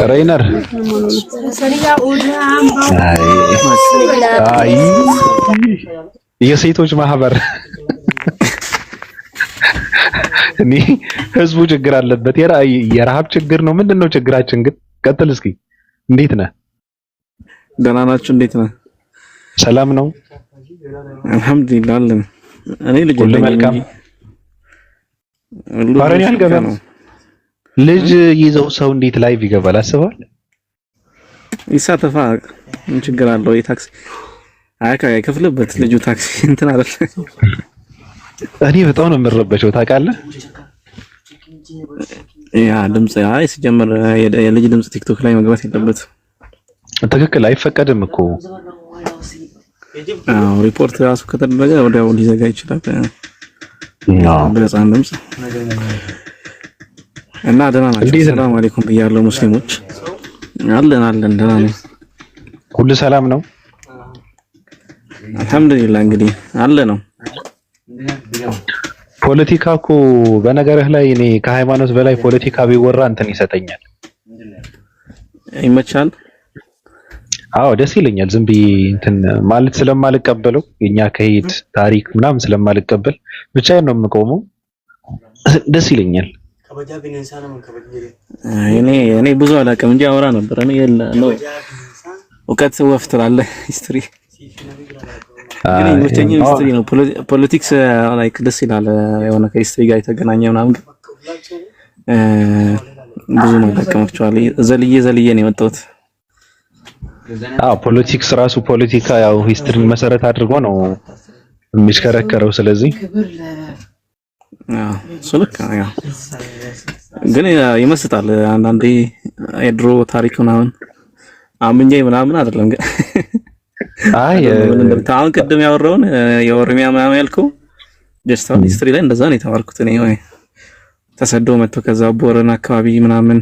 ሬይነር አይ የሴቶች ማህበር እኔ ህዝቡ ችግር አለበት። የረሃብ ችግር ነው። ምንድነው ችግራችን ግን? ቀጥል እስኪ። እንዴት ነህ? ደህና ናችሁ? እንዴት ነህ? ሰላም ነው? አልሐምዱሊላህ አለን። እኔ ልጅ ሁሉ መልካም። ባረን ያልገባ ነው። ልጅ ይዘው ሰው እንዴት ላይቭ ይገባል? አስበዋል? ይሳተፋ ምን ችግር አለው? የታክሲ ከፍልበት ልጁ ታክሲ እንትን አይደል? እኔ በጣም ነው የምረበሸው ታውቃለህ። ያ ድምጽ ሲጀምር የልጅ ድምጽ ቲክቶክ ላይ መግባት የለበትም። ትክክል፣ አይፈቀድም እኮ። ሪፖርት ራሱ ከተደረገ ወዲያው ሊዘጋ ይችላል። በህፃን ድምጽ እና ደህና ናችሁ? ሰላም አለይኩም ብያለሁ ሙስሊሞች። አለን ደህና ነን። ሁሉ ሰላም ነው አልሐምዱሊላህ። እንግዲህ አለ ነው። ፖለቲካ እኮ በነገርህ ላይ እኔ ከሃይማኖት በላይ ፖለቲካ ቢወራ እንትን ይሰጠኛል፣ ይመቻል። አዎ ደስ ይለኛል። ዝም ብዬ እንትን ማለት ስለማልቀበለው የኛ ከሄድ ታሪክ ምናምን ስለማልቀበል ብቻዬን ነው የምቆመው። ደስ ይለኛል። እኔ ብዙ አላውቅም እንጂ አወራ ነበር። እኔ ነው እውቀት ወፍትራለህ ሂስትሪ ግን የምትተኛው ሂስትሪ ነው። ፖለቲክስ ላይክ ደስ ይላል የሆነ ከሂስትሪ ጋር የተገናኘ ምናምን ግን ብዙ ነው ተቀምጫለሁ። ዘልዬ ነው የመጣሁት። ፖለቲክስ ራሱ ፖለቲካ ያው ሂስትሪን መሰረት አድርጎ ነው የሚሽከረከረው። ስለዚህ ሱልክ ያው ግን ይመስጣል አንዳንዴ የድሮ ታሪክ ምናምን አምኜ ምናምን አይደለም ግን አሁን ቅድም ያወራውን የኦሮሚያ ምናምን ያልከው ጀስት ሂስትሪ ላይ እንደዛ ነው የተማርኩት እኔ። ወይ ተሰዶ መጥቶ ከዛ ቦረና አካባቢ ምናምን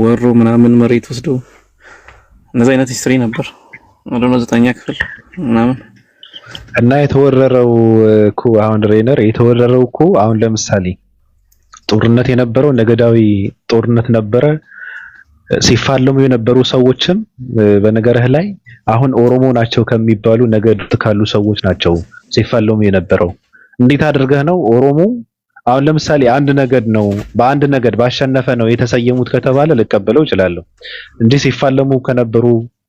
ወሮ ምናምን መሬት ወስዶ እንደዛ አይነት ሂስትሪ ነበር ወደ 9ኛ ክፍል ምናምን። እና የተወረረው እኮ አሁን ሬይነር የተወረረው እኮ አሁን ለምሳሌ ጦርነት የነበረው ነገዳዊ ጦርነት ነበረ። ሲፋለሙ የነበሩ ሰዎችም በነገርህ ላይ አሁን ኦሮሞ ናቸው ከሚባሉ ነገድ ካሉ ሰዎች ናቸው ሲፋለሙ የነበረው። እንዴት አድርገህ ነው ኦሮሞ አሁን ለምሳሌ አንድ ነገድ ነው በአንድ ነገድ ባሸነፈ ነው የተሰየሙት ከተባለ ልቀበለው እችላለሁ እንጂ ሲፋለሙ ከነበሩ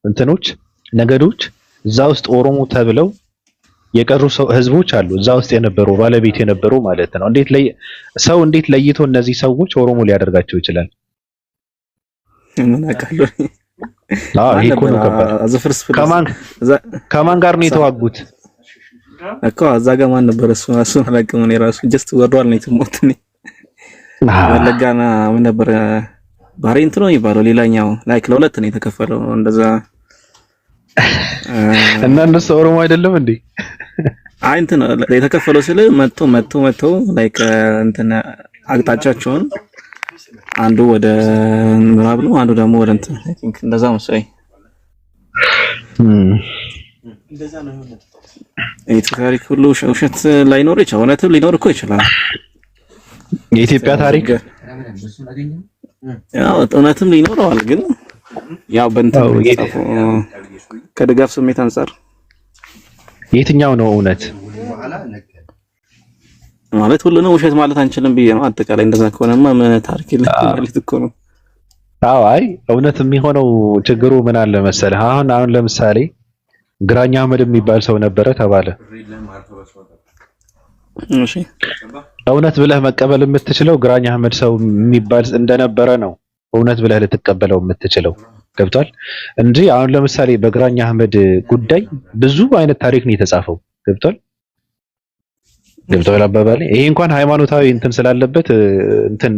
እንትኖች ነገዶች እዛ ውስጥ ኦሮሞ ተብለው የቀሩ ህዝቦች አሉ እዛ ውስጥ የነበሩ ባለቤት የነበሩ ማለት ነው። እንዴት ለይቶ እነዚህ ሰዎች ኦሮሞ ሊያደርጋቸው ይችላል? ምን አውቃለሁ። ይሄ ነው ከባድ። ከማን ጋር ነው የተዋጉት እኮ? እዛ ጋር ማን ነበር? እሱ አላውቅም። እኔ ራሱ ጀስት ወርዷል ነው የተሞት ነኝ። ወለጋና ምን ነበር ባሬንት ነው የሚባለው ሌላኛው ላይክ ለሁለት ነው የተከፈለው እንደዛ። እና እነሱ ኦሮሞ አይደለም እንዴ? አይ እንትን የተከፈለው ስለ መጥቶ ላይክ እንትን አቅጣጫቸውን አንዱ ወደ ምዕራብ ነው፣ አንዱ ደግሞ ወደ እንትን አይ ቲንክ እንደዛ መሰለኝ። እንደዛ ነው የሆነው። ታሪክ ሁሉ ውሸት ላይኖር ይችላል፣ እውነትም ሊኖር እኮ ይችላል። የኢትዮጵያ ታሪክ ያው እውነትም ሊኖረዋል፣ ግን ያው በእንትን ከድጋፍ ስሜት አንፃር የትኛው ነው እውነት ማለት ሁሉንም ውሸት ማለት አንችልም ብዬ ነው። አጠቃላይ እንደዛ ከሆነማ ምን ታሪክ የለም ማለት እኮ ነው። አይ እውነት የሚሆነው ችግሩ ምን አለ መሰለህ? አሁን ለምሳሌ ግራኛ አህመድ የሚባል ሰው ነበረ ተባለ። እሺ እውነት ብለህ መቀበል የምትችለው ግራኛ አህመድ ሰው የሚባል እንደነበረ ነው እውነት ብለህ ልትቀበለው የምትችለው። ገብቷል? እንጂ አሁን ለምሳሌ በግራኛ አህመድ ጉዳይ ብዙ አይነት ታሪክ ነው የተጻፈው። ገብቷል አባባሌ። ይሄ እንኳን ሃይማኖታዊ እንትን ስላለበት እንትን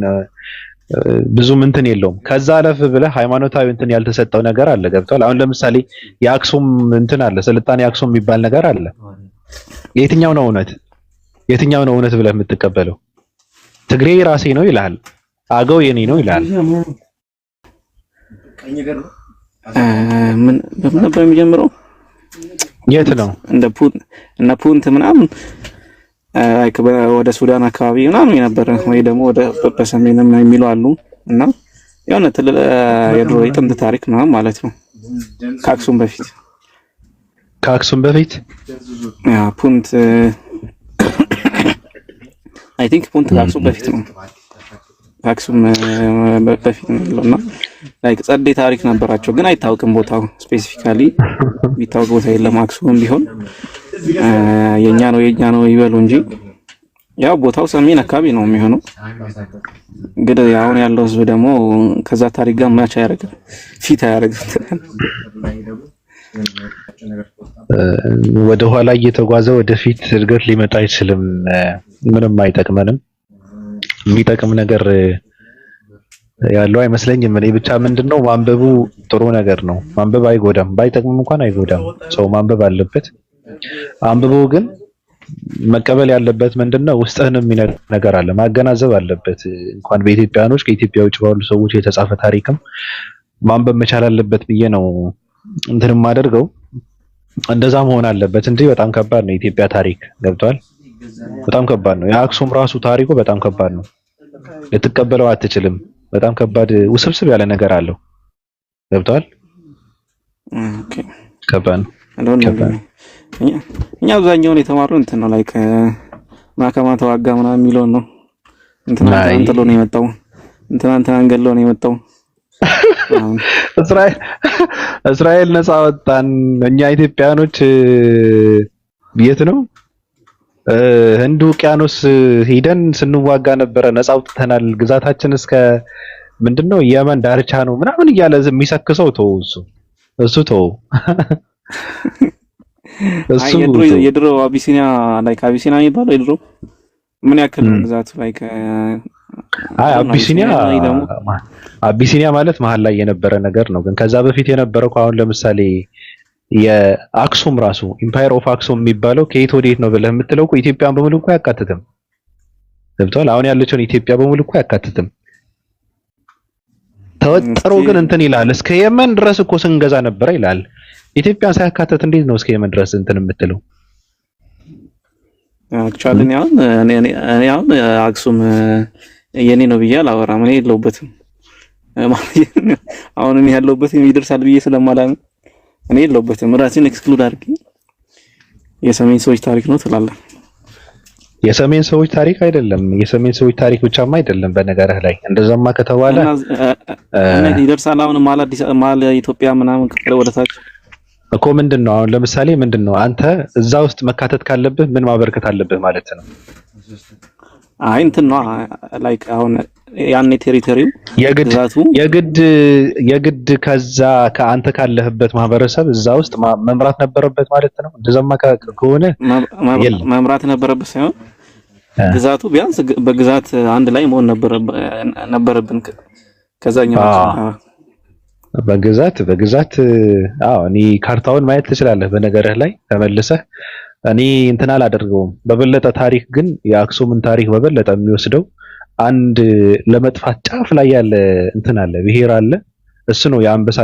ብዙም እንትን የለውም። ከዛ አለፍ ብለህ ሃይማኖታዊ እንትን ያልተሰጠው ነገር አለ። ገብቷል? አሁን ለምሳሌ የአክሱም እንትን አለ፣ ስልጣኔ አክሱም የሚባል ነገር አለ። የትኛው ነው እውነት ብለህ የምትቀበለው? ትግሬ ራሴ ነው ይላል፣ አገው የኔ ነው ይላል። ምን ነበር የሚጀምረው? የት ነው እንደ ፑንት ምናምን ወደ ሱዳን አካባቢ ምናምን የነበረ ወይ ደግሞ ወደ በሰሜንም የሚሉ አሉ። እና የሆነ የድሮ የጥንት ታሪክ ምናምን ማለት ነው። ከአክሱም በፊት ያ ፑንት አይ ቲንክ ፑንት ከአክሱም በፊት ነው። ከአክሱም በፊት ነው ያለውና ላይክ ጸዴ ታሪክ ነበራቸው፣ ግን አይታወቅም ቦታው ስፔሲፊካሊ ቢታወቅ ቦታ የለም። አክሱም ቢሆን የኛ ነው ይበሉ እንጂ ያው ቦታው ሰሜን አካባቢ ነው የሚሆነው። ግን አሁን ያለው ህዝብ ደግሞ ከዛ ታሪክ ጋር ማች አያደርግም፣ ፊት አያደርግም። ወደ ኋላ እየተጓዘ ወደፊት እድገት ሊመጣ አይችልም። ምንም አይጠቅመንም። የሚጠቅም ነገር ያለው አይመስለኝም። እኔ ብቻ ምንድነው ማንበቡ ጥሩ ነገር ነው። ማንበብ አይጎዳም፣ ባይጠቅምም እንኳን አይጎዳም። ሰው ማንበብ አለበት። አንብቦ ግን መቀበል ያለበት ምንድነው ውስጥህን የሚነግር ነገር አለ፣ ማገናዘብ አለበት። እንኳን በኢትዮጵያኖች ከኢትዮጵያ ውጭ ባሉ ሰዎች የተጻፈ ታሪክም ማንበብ መቻል አለበት ብዬ ነው እንትን የማደርገው። እንደዛ መሆን አለበት እንጂ በጣም ከባድ ነው የኢትዮጵያ ታሪክ። ገብቷል? በጣም ከባድ ነው። የአክሱም ራሱ ታሪኩ በጣም ከባድ ነው። ልትቀበለው አትችልም። በጣም ከባድ ውስብስብ ያለ ነገር አለው። ገብቷል? ኦኬ ከባድ ነው። እኛ አብዛኛውን የተማረው እንትን ነው ላይክ ማከማ ተዋጋ ምናምን የሚለውን ነው። እንትና አንጥሎ ነው የመጣው፣ እንትና አንገሎ ነው የመጣው። እስራኤል ነፃ ወጣን። እኛ ኢትዮጵያኖች የት ነው ህንድ ውቅያኖስ ሄደን ስንዋጋ ነበረ፣ ነፃ አውጥተናል፣ ግዛታችን እስከ ምንድነው የመን ዳርቻ ነው ምናምን እያለ የሚሰክሰው ተው፣ እሱ ተው። እሱ የድሮ አቢሲኒያ ላይክ አቢሲኒያ የሚባለው የድሮ ምን ያክል ግዛቱ ላይክ አቢሲኒያ ማለት መሀል ላይ የነበረ ነገር ነው። ግን ከዛ በፊት የነበረው አሁን ለምሳሌ የአክሱም ራሱ ኢምፓየር ኦፍ አክሱም የሚባለው ከየት ወዴት ነው ብለህ የምትለው እኮ ኢትዮጵያን በሙሉ እኮ አያካትትም። ገብቶሃል? አሁን ያለችውን ኢትዮጵያ በሙሉ እኮ አያካትትም። ተወጥሮ ግን እንትን ይላል እስከ የመን ድረስ እኮ ስንገዛ ነበር ይላል። ኢትዮጵያን ሳያካትት እንዴት ነው እስከ የመን ድረስ እንትን የምትለው? አክቹአሊ እኔ አሁን አክሱም የኔ ነው ብዬ አላወራም። እኔ የለሁበትም። አሁን እኔ ያለሁበት ይደርሳል ብዬ ስለማላምን እኔ የለሁበትም። ራሴን ኤክስክሉድ አድርጌ የሰሜን ሰዎች ታሪክ ነው ትላለህ። የሰሜን ሰዎች ታሪክ አይደለም። የሰሜን ሰዎች ታሪክ ብቻማ አይደለም። በነገርህ ላይ እንደዛማ ከተባለ ይደርሳል። አሁን ማለ ኢትዮጵያ ምናምን ወደታች እኮ ምንድነው አሁን ለምሳሌ ምንድነው አንተ እዛ ውስጥ መካተት ካለብህ ምን ማበርከት አለብህ ማለት ነው? አይ እንትን ነው ላይክ አሁን ያኔ ቴሪቶሪው የግድ ከዛ ከአንተ ካለህበት ማህበረሰብ እዛ ውስጥ መምራት ነበረበት ማለት ነው። እንደዛማ ከሆነ መምራት ነበረበት ሳይሆን ግዛቱ ቢያንስ በግዛት አንድ ላይ መሆን ነበረብን ከዛኛው በግዛት እኔ ካርታውን ማየት ትችላለህ። በነገርህ ላይ ተመልሰህ እኔ እንትን አላደርገውም። በበለጠ ታሪክ ግን የአክሱምን ታሪክ በበለጠ የሚወስደው አንድ ለመጥፋት ጫፍ ላይ ያለ እንትን አለ፣ ብሔር አለ። እሱ ነው የአንበሳ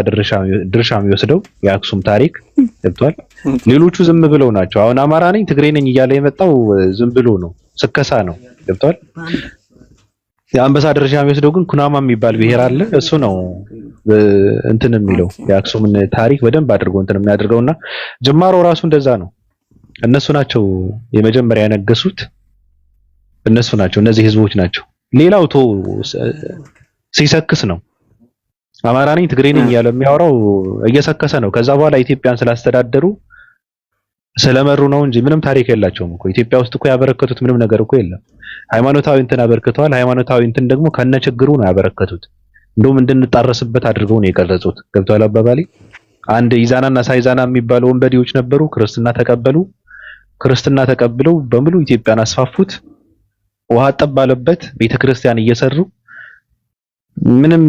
ድርሻ የሚወስደው የአክሱም ታሪክ። ገብቷል? ሌሎቹ ዝም ብለው ናቸው። አሁን አማራ ነኝ ትግሬ ነኝ እያለ የመጣው ዝም ብሎ ነው፣ ስከሳ ነው። ገብቷል? የአንበሳ ድርሻ የሚወስደው ግን ኩናማ የሚባል ብሔር አለ። እሱ ነው እንትን የሚለው የአክሱምን ታሪክ በደንብ አድርጎ እንትን የሚያደርገውና ጅማሮ ራሱ እንደዛ ነው። እነሱ ናቸው የመጀመሪያ ያነገሱት፣ እነሱ ናቸው፣ እነዚህ ህዝቦች ናቸው። ሌላው ሲሰክስ ነው። አማራ ነኝ ትግሬ ነኝ እያለ የሚያወራው እየሰከሰ ነው። ከዛ በኋላ ኢትዮጵያን ስላስተዳደሩ ስለመሩ ነው እንጂ ምንም ታሪክ የላቸውም እኮ። ኢትዮጵያ ውስጥ እኮ ያበረከቱት ምንም ነገር እኮ የለም። ሃይማኖታዊ እንትን አበርክተዋል። ሃይማኖታዊ እንትን ደግሞ ከነችግሩ ነው ያበረከቱት። እንደውም እንድንጣረስበት አድርገው ነው የቀረጹት። ገብቷል አባባሌ? አንድ ኢዛናና ሳይዛና የሚባሉ ወንበዴዎች ነበሩ። ክርስትና ተቀብለው በሙሉ ኢትዮጵያን አስፋፉት። ውሃ ጠብ ባለበት ቤተክርስቲያን እየሰሩ ምንም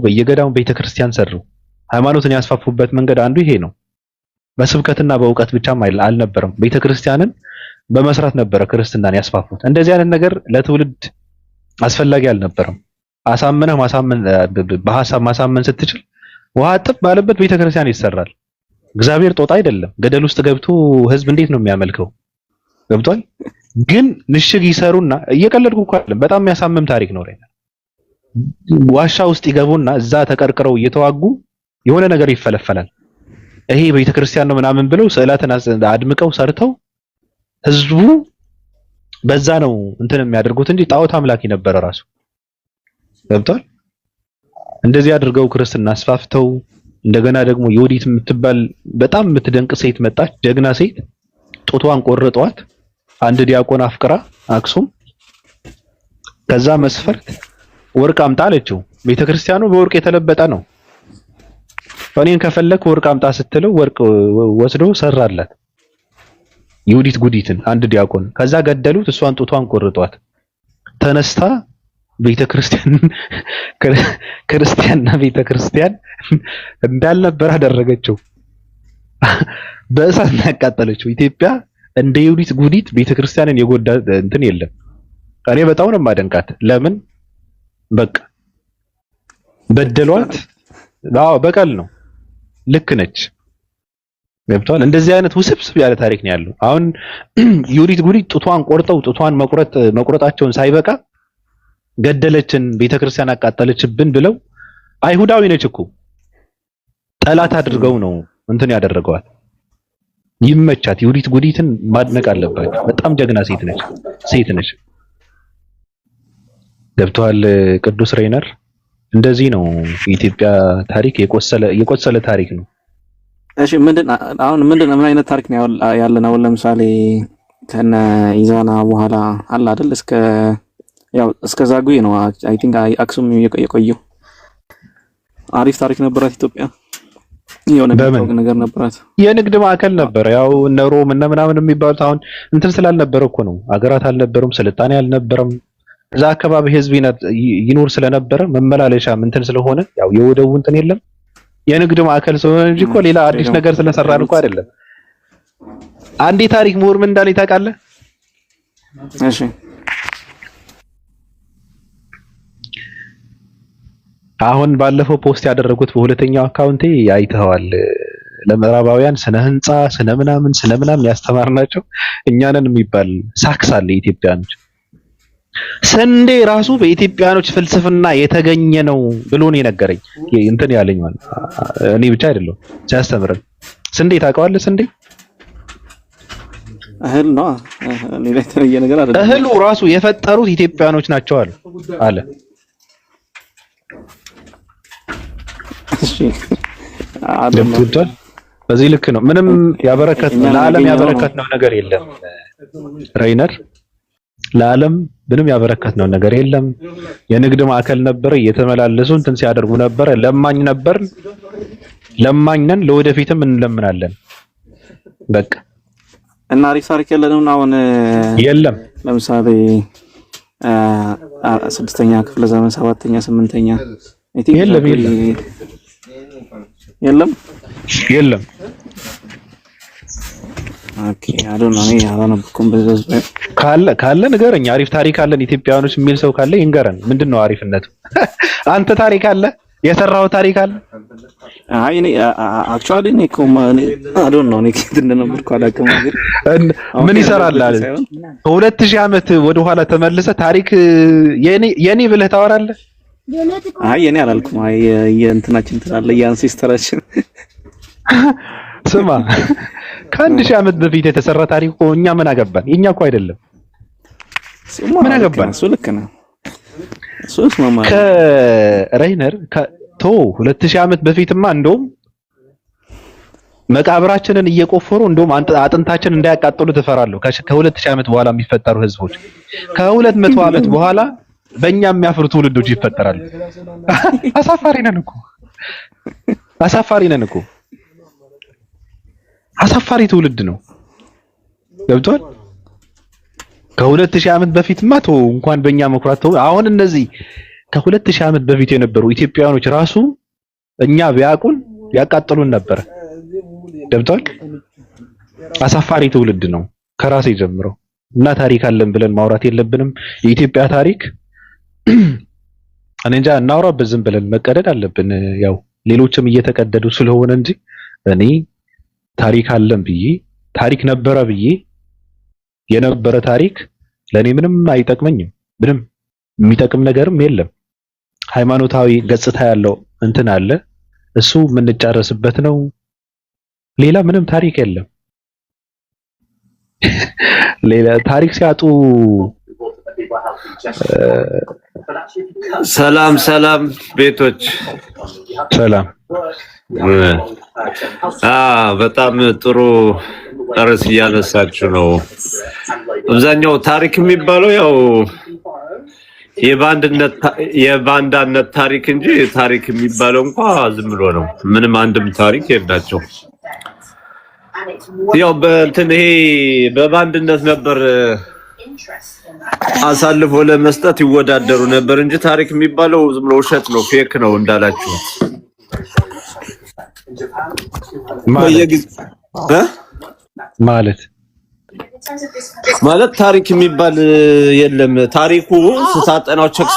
በየገዳሙ ቤተክርስቲያን ሰሩ። ሃይማኖትን ያስፋፉበት መንገድ አንዱ ይሄ ነው። በስብከትና በእውቀት ብቻም አልነበረም። ቤተክርስቲያንን በመስራት ነበረ ክርስትናን ያስፋፉት። እንደዚህ አይነት ነገር ለትውልድ አስፈላጊ አልነበረም። በሐሳብ ማሳመን ስትችል ውሃ ጥብ ባለበት ቤተክርስቲያን ይሰራል። እግዚአብሔር ጦጣ አይደለም። ገደል ውስጥ ገብቶ ህዝብ እንዴት ነው የሚያመልከው? ገብቷል? ግን ምሽግ ይሰሩና እየቀለድኩ እኮ አይደለም። በጣም የሚያሳምም ታሪክ ነው። ዋሻ ውስጥ ይገቡና እዛ ተቀርቅረው እየተዋጉ የሆነ ነገር ይፈለፈላል። ይሄ ቤተክርስቲያን ነው ምናምን ብለው ስዕላትን አድምቀው ሰርተው ህዝቡ በዛ ነው እንትን የሚያደርጉት እንጂ ጣዖት አምላኪ ነበረ ራሱ። ገብቷል። እንደዚህ አድርገው ክርስትና አስፋፍተው እንደገና ደግሞ ዮዲት የምትባል በጣም የምትደንቅ ሴት መጣች፣ ጀግና ሴት። ጡቷን ቆረጧት አንድ ዲያቆን አፍቅራ አክሱም። ከዛ መስፈርት ወርቅ አምጣ አለችው። ቤተክርስቲያኑ በወርቅ የተለበጠ ነው። እኔን ከፈለክ ወርቅ አምጣ ስትለው ወርቅ ወስዶ ሰራላት ዮዲት ጉዲትን አንድ ዲያቆን። ከዛ ገደሉት፣ እሷን ጡቷን ቆርጧት ተነስታ ቤተክርስቲያን ክርስቲያንና ቤተክርስቲያን እንዳልነበር አደረገችው። በእሳት ያቃጠለችው። ኢትዮጵያ እንደ ዮዲት ጉዲት ቤተክርስቲያንን የጎዳ እንትን የለም። እኔ በጣም ነው የማደንቃት። ለምን በቃ በደሏት። አዎ በቀል ነው። ልክ ነች። ገብቷል። እንደዚህ አይነት ውስብስብ ያለ ታሪክ ነው ያለው። አሁን ዮዲት ጉዲት ጡቷን ቆርጠው ጡቷን መቁረጣቸውን ሳይበቃ ገደለችን፣ ቤተክርስቲያን አቃጠለችብን ብለው አይሁዳዊ ነች እኮ ጠላት አድርገው ነው እንትን ያደረገዋል። ይመቻት። ዮዲት ጉዲትን ማድነቅ አለባቸው። በጣም ጀግና ሴት ነች። ገብቷል። ቅዱስ ሬነር እንደዚህ ነው የኢትዮጵያ ታሪክ። የቆሰለ ታሪክ ነው። እሺ ምን አይነት ታሪክ ነው ያለን? አሁን ለምሳሌ ከነ ኢዛና በኋላ አለ አይደል እስከ ዛጉዌ ነው አይ ቲንክ አክሱም የቆየው። አሪፍ ታሪክ ነበራት ኢትዮጵያ። የሆነ ነገር ነበራት። የንግድ ማዕከል ነበር። ያው እነ ሮም እና ምናምን የሚባሉት አሁን እንትን ስላልነበረ እኮ ነው። አገራት አልነበሩም፣ ስልጣኔ አልነበረም። እዛ አካባቢ ህዝብ ይኖር ስለነበረ መመላለሻ እንትን ስለሆነ ያው የወደቡ እንትን የለም። የንግድ ማዕከል ስለሆነ እንጂ እኮ ሌላ አዲስ ነገር ስለሰራን እኮ አይደለም። አንዴ ታሪክ ምሁር ምን እንዳለ ታውቃለህ? እሺ አሁን ባለፈው ፖስት ያደረጉት በሁለተኛው አካውንቴ አይተዋል። ለምዕራባውያን ስነ ህንጻ ስነ ምናምን ያስተማርናቸው እኛንን የሚባል ሳክስ አለ ኢትዮጵያኖች። ስንዴ ራሱ በኢትዮጵያኖች ፍልስፍና የተገኘ ነው ብሎ ነው የነገረኝ። እንትን ያለኝ ማለት እኔ ብቻ አይደለም ሲያስተምረን። ስንዴ ታውቀዋለህ? ስንዴ እህል ነው። ሌላ የተለየ ነገር አይደለም። እህሉ ራሱ የፈጠሩት ኢትዮጵያኖች ናቸው አለ። እሺ አደምጡታል። በዚህ ልክ ነው። ምንም ያበረከትነው ለዓለም ያበረከትነው ነገር የለም። ሬይነር ለዓለም ምንም ያበረከትነው ነገር የለም። የንግድ ማዕከል ነበር፣ እየተመላለሱ እንትን ሲያደርጉ ነበር። ለማኝ ነን፣ ለወደፊትም እንለምናለን። በቃ እና አሪፍ ታሪክ የለንም አሁን የለም። ለምሳሌ 6ኛ ክፍለ ዘመን 7ኛ 8ኛ የለም። ኦኬ አዶና እኔ አላነበብኩም። በዛዝ ካለ ንገረኝ። አሪፍ ታሪክ አለን ኢትዮጵያውያኖች የሚል ሰው ካለ ይንገረን። ምንድነው አሪፍነቱ? አንተ ታሪክ አለ? የሰራው ታሪክ አለ? አይ እኔ አክቹአሊ እኔ ኮማኔ አዶና እኔ ከት እንደነበርኩ አላውቅም። ግን ምን ይሰራል አለ 2000 ዓመት ወደ ኋላ ተመልሰ ታሪክ የኔ ብለህ ታወራለህ? አይ የኔ አላልኩም። አይ የእንትናችን ትላለ የአንሲስተራችን ስማ ከ1000 ዓመት በፊት የተሰራ ታሪክ እኮ እኛ ምን አገባን? የኛ እኮ አይደለም። ምን አገባን? እሱ ልክ ነው። እሱስ ማማ ከሬይነር 2000 ዓመት በፊትማ እንደውም መቃብራችንን እየቆፈሩ እንደውም አጥንታችንን እንዳያቃጥሉ ትፈራለሁ። ከ2000 ዓመት በኋላ የሚፈጠሩ ህዝቦች ከ200 ዓመት በኋላ በእኛ የሚያፍሩ ትውልዶች ይፈጠራሉ። አሳፋሪ ነን እኮ አሳፋሪ ትውልድ ነው። ገብቷል። ከ2000 ዓመት በፊትማ እንኳን በእኛ መኩራት አሁን እነዚህ ከ2000 ዓመት በፊት የነበሩ ኢትዮጵያውያኖች ራሱ እኛ ቢያቁን ያቃጥሉን ነበር። ገብቷል። አሳፋሪ ትውልድ ነው ከራሴ ጀምሮ እና ታሪክ አለን ብለን ማውራት የለብንም። የኢትዮጵያ ታሪክ እኔ እንጃ እናውራበት ዝም ብለን መቀደድ አለብን። ያው ሌሎችም እየተቀደዱ ስለሆነ እንጂ እኔ ታሪክ አለን ብዬ ታሪክ ነበረ ብዬ የነበረ ታሪክ ለኔ ምንም አይጠቅመኝም። ምንም የሚጠቅም ነገርም የለም። ሃይማኖታዊ ገጽታ ያለው እንትን አለ። እሱ የምንጫረስበት ነው። ሌላ ምንም ታሪክ የለም። ሌላ ታሪክ ሲያጡ ሰላም ቤቶች ሰላም። በጣም ጥሩ ርዕስ እያነሳችሁ ነው። አብዛኛው ታሪክ የሚባለው ያው የባንዳነት ታሪክ እንጂ ታሪክ የሚባለው እንኳን ዝም ብሎ ነው። ምንም አንድም ታሪክ የላቸው። ያው በእንትን ይሄ በባንድነት ነበር አሳልፎ ለመስጠት ይወዳደሩ ነበር እንጂ ታሪክ የሚባለው ዝም ብሎ ውሸት ነው፣ ፌክ ነው እንዳላችሁ ማለት ታሪክ የሚባል የለም። ታሪኩ ስታጠናው ቸክ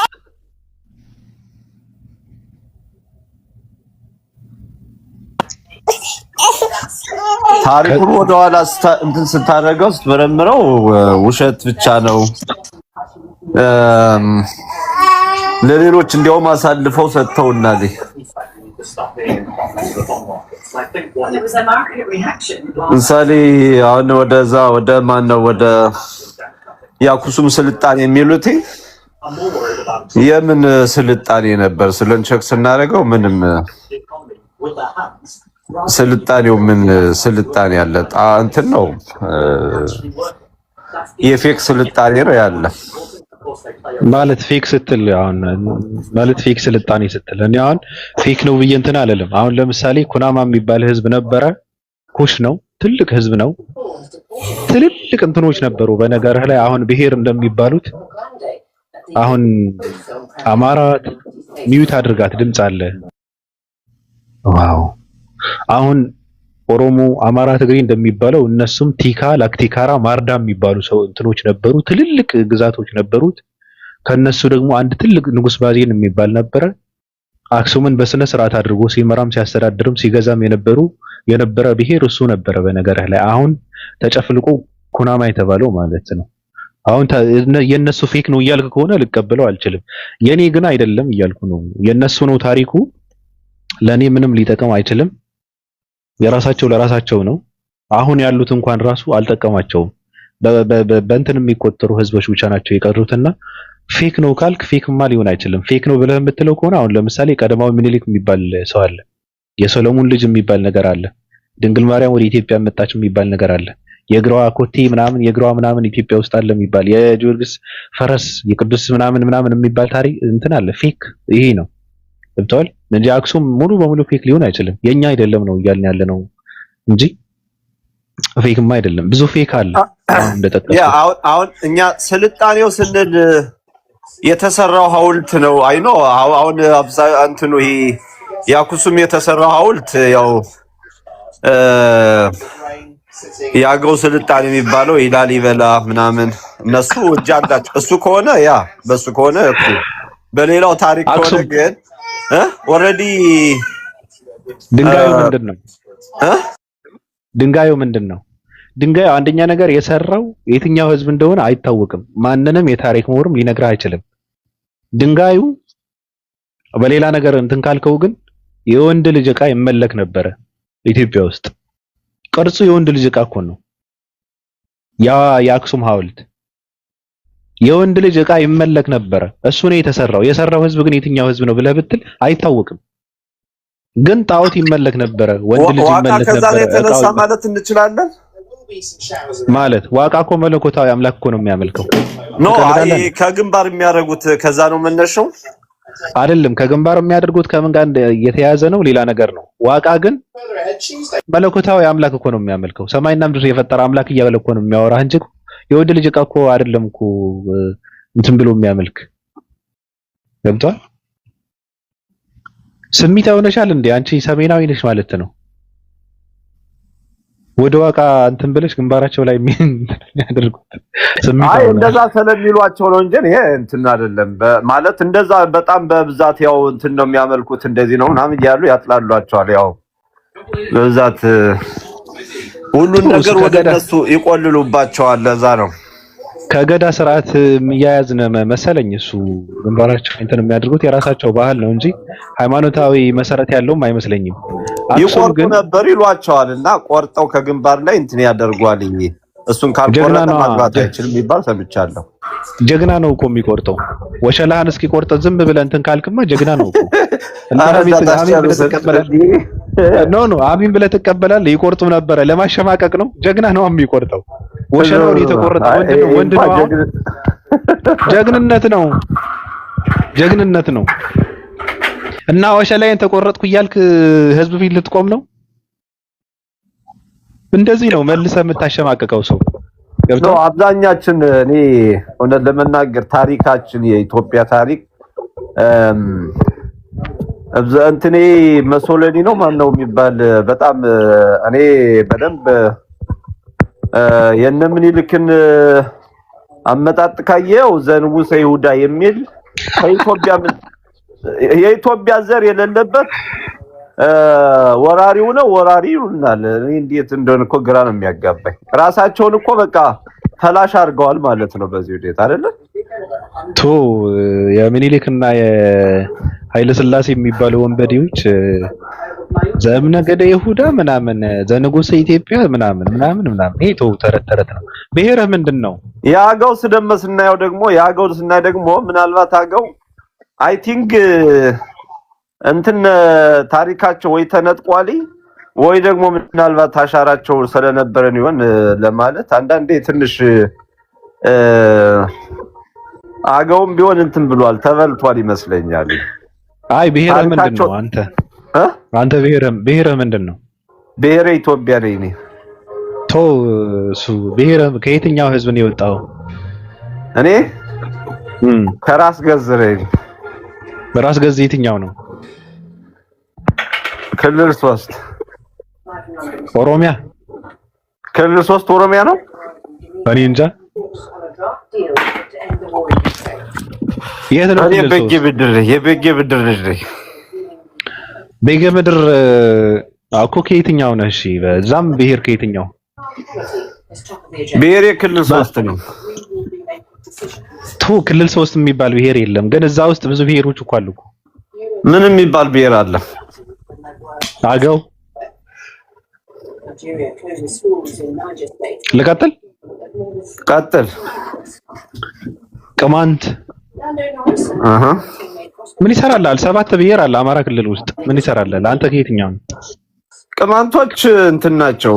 ታሪኩን ወደኋላ እንትን ስታደርገው ስትመረምረው ውሸት ብቻ ነው። ለሌሎች እንዲያውም አሳልፈው ሰጥተውናል። ምሳሌ አሁን ወደ ማን ነው ወደ የአክሱም ስልጣኔ የሚሉት የምን ስልጣኔ ነበር? ስለንቸክ ስናደርገው ምንም ስልጣኔው ምን ስልጣኔ ያለ እንትን ነው፣ የፌክ ስልጣኔ ነው ያለ ማለት ፌክ ስትል አሁን ማለት ፌክ ስልጣኔ ስትል እኔ አሁን ፌክ ነው ብዬ እንትን አለለም። አሁን ለምሳሌ ኩናማ የሚባል ህዝብ ነበረ። ኩሽ ነው፣ ትልቅ ህዝብ ነው። ትልልቅ እንትኖች ነበሩ። በነገርህ ላይ አሁን ብሔር እንደሚባሉት አሁን አማራ ሚዩት አድርጋት ድምጽ አለ። ዋው አሁን ኦሮሞ፣ አማራ፣ ትግሬ እንደሚባለው እነሱም ቲካ፣ ላክቲካራ፣ ማርዳ የሚባሉ ሰው እንትኖች ነበሩ። ትልልቅ ግዛቶች ነበሩት። ከነሱ ደግሞ አንድ ትልቅ ንጉስ ባዜን የሚባል ነበረ። አክሱምን በስነ ስርዓት አድርጎ ሲመራም ሲያስተዳድርም ሲገዛም የነበረ ብሔር እሱ ነበረ። በነገርህ ላይ አሁን ተጨፍልቆ ኩናማ የተባለው ማለት ነው። አሁን የነሱ ፌክ ነው እያልክ ከሆነ ልቀበለው አልችልም። የኔ ግን አይደለም እያልኩ ነው። የነሱ ነው ታሪኩ። ለኔ ምንም ሊጠቅም አይችልም። የራሳቸው ለራሳቸው ነው። አሁን ያሉት እንኳን ራሱ አልጠቀማቸውም። በእንትን የሚቆጠሩ ህዝቦች ብቻ ናቸው የቀሩትና ፌክ ነው ካልክ ፌክማ ሊሆን አይችልም። ፌክ ነው ብለህ የምትለው ከሆነ አሁን ለምሳሌ ቀዳማዊ ምኒልክ የሚባል ሰው አለ። የሰሎሞን ልጅ የሚባል ነገር አለ። ድንግል ማርያም ወደ ኢትዮጵያ መጣች የሚባል ነገር አለ። የግራዋ ኮቴ ምናምን የግራዋ ምናምን ኢትዮጵያ ውስጥ አለ የሚባል የጊዮርጊስ ፈረስ የቅዱስ ምናምን የሚባል ታሪክ እንትን አለ። ፌክ ይሄ ነው ገብቷል እንጂ አክሱም ሙሉ በሙሉ ፌክ ሊሆን አይችልም። የኛ አይደለም ነው እያልን ያለ ነው እንጂ ፌክማ አይደለም። ብዙ ፌክ አለ። አሁን እኛ ስልጣኔው ስንል የተሰራው ሐውልት ነው። አይ ኖ አሁን እንትኑ ይሄ የአክሱም የተሰራው ሐውልት ያው የአገው ስልጣኔ የሚባለው የላሊበላ ምናምን እነሱ እጅ አላቸው። እሱ ከሆነ ያ በሱ ከሆነ እኮ በሌላው ታሪክ ከሆነ ግን ኦሬዲ ድንጋዩ ምንድነው? ድንጋዩ ምንድነው? ድንጋዩ አንደኛ ነገር የሰራው የትኛው ህዝብ እንደሆነ አይታወቅም። ማንንም የታሪክ ምሁርም ሊነግርህ አይችልም። ድንጋዩ በሌላ ነገር እንትን ካልከው ግን የወንድ ልጅ ዕቃ ይመለክ ነበረ ኢትዮጵያ ውስጥ። ቅርጹ የወንድ ልጅ ዕቃ እኮ ነው። ያ የአክሱም ሐውልት የወንድ ልጅ ዕቃ ይመለክ ነበረ። እሱ ነው የተሰራው። የሰራው ህዝብ ግን የትኛው ህዝብ ነው ብለህ ብትል አይታወቅም። ግን ጣዖት ይመለክ ነበረ። ወንድ ልጅ ይመለክ ነበረ። ከዛ የተነሳ ማለት እንችላለን። ማለት ዋቃ እኮ መለኮታዊ አምላክ እኮ ነው የሚያመልከው። ኖ አይ ከግንባር የሚያደርጉት ከዛ ነው መነሻው አይደለም። ከግንባር የሚያደርጉት ከምን ጋር የተያያዘ ነው ሌላ ነገር ነው። ዋቃ ግን መለኮታዊ አምላክ እኮ ነው የሚያመልከው። ሰማይና ምድር የፈጠረ አምላክ እያለ እኮ ነው የሚያወራህ እንጂ የወንድ ልጅ ዕቃ እኮ አይደለም እኮ እንትን ብሎ የሚያመልክ ገብቷል። ስሜታዊ ሆነሻል እንዴ አንቺ? ሰሜናዊ ነሽ ማለት ነው። ወደ ዋቃ እንትን ብለሽ ግንባራቸው ላይ የሚያደርጉት አይ እንደዛ ስለሚሏቸው ነው እንጂ ይሄ እንትን አይደለም ማለት እንደዛ በጣም በብዛት ያው እንትን ነው የሚያመልኩት እንደዚህ ነው ምናምን እያሉ ያጥላሏቸዋል። ያው በብዛት ሁሉን ነገር ወደ እነሱ ይቆልሉባቸዋል። ለዛ ነው ከገዳ ስርዓት የሚያያዝ መሰለኝ። እሱ ግንባራቸው እንትን የሚያደርጉት የራሳቸው ባህል ነው እንጂ ሃይማኖታዊ መሰረት ያለውም አይመስለኝም። አክሱም ይቆርጡ ግን ነበር ይሏቸዋልና ቆርጠው ከግንባር ላይ እንትን ያደርጓል። እሱን ካልቆረጠ ማግባት አይችልም ይባል ሰምቻለሁ። ጀግና ነው እኮ የሚቆርጠው። ወሸላህን እስኪቆርጥ ዝም ብለህ እንትን ካልክማ ጀግና ነው እኮ። አሚን ብለህ ትቀበላለህ። ይቆርጡ ነበረ ለማሸማቀቅ ነው። ጀግና ነው የሚቆርጠው። ወሸላውን የተቆረጠ ወንድ ነው። ጀግንነት ነው። እና ወሸላዬን ተቆረጥኩ እያልክ ህዝብ ፊት ልትቆም ነው? እንደዚህ ነው መልሰህ የምታሸማቀቀው ሰው ነው። አብዛኛችን እኔ እውነት ለመናገር ታሪካችን የኢትዮጵያ ታሪክ እንትኔ መሶለኒ ነው ማነው የሚባል በጣም እኔ በደንብ የነ ምኒልክን አመጣጥ ካየው ዘንጉሰ ይሁዳ የሚል የኢትዮጵያ ዘር የሌለበት ወራሪው ነው ወራሪ ይሉናል። እኔ እንዴት እንደሆነ እኮ ግራ ነው የሚያጋባኝ። ራሳቸውን እኮ በቃ ፈላሽ አድርገዋል ማለት ነው በዚህ ሁኔታ አይደለ? የምኒልክና የኃይለ ሥላሴ የሚባሉ ወንበዴዎች ዘእምነገደ ይሁዳ ምናምን ዘንጉሰ ኢትዮጵያ ምናምን ይሄ ተረት ነው። ብሔርህ ምንድነው? የአገው ስናየው ደግሞ ምናልባት አገው አይ ቲንክ እንትን ታሪካቸው ወይ ተነጥቋል ወይ ደግሞ ምናልባት አሻራቸው ስለነበረን ይሆን ለማለት አንዳንዴ ትንሽ አገውም ቢሆን እንትን ብሏል ተበልቷል ይመስለኛል። አይ ብሔርህ ምንድነው? አንተ ብሔርህ ምንድነው? ብሔሬ ኢትዮጵያ ነኝ። እሱ ብሔርህ ከየትኛው ህዝብ ነው የወጣው? እኔ ከራስ ገዝ ነኝ። በራስ ገዝ የትኛው ነው? ክልል 3 ኦሮሚያ። ክልል 3 ኦሮሚያ ነው። እኔ እንጃ። የት ነው? የበጌ ብድር ልጅ ነኝ። በጌ ምድር እኮ ከየትኛው ነህ? እሺ በዛም ብሔር ከየትኛው? ብሔሬ ክልል 3 ነው። ክልል 3 የሚባል ብሔር የለም፣ ግን እዛ ውስጥ ብዙ ብሔሮች እኮ አሉ እኮ። ምን የሚባል ብሔር አለ? አገው። ልቀጥል? ቀጥል። ቅማንት ምን ይሰራላል? 7 ብሔር አለ አማራ ክልል ውስጥ። ምን ይሰራላል? አንተ ከየትኛው ነው? ቅማንቶች እንትን ናቸው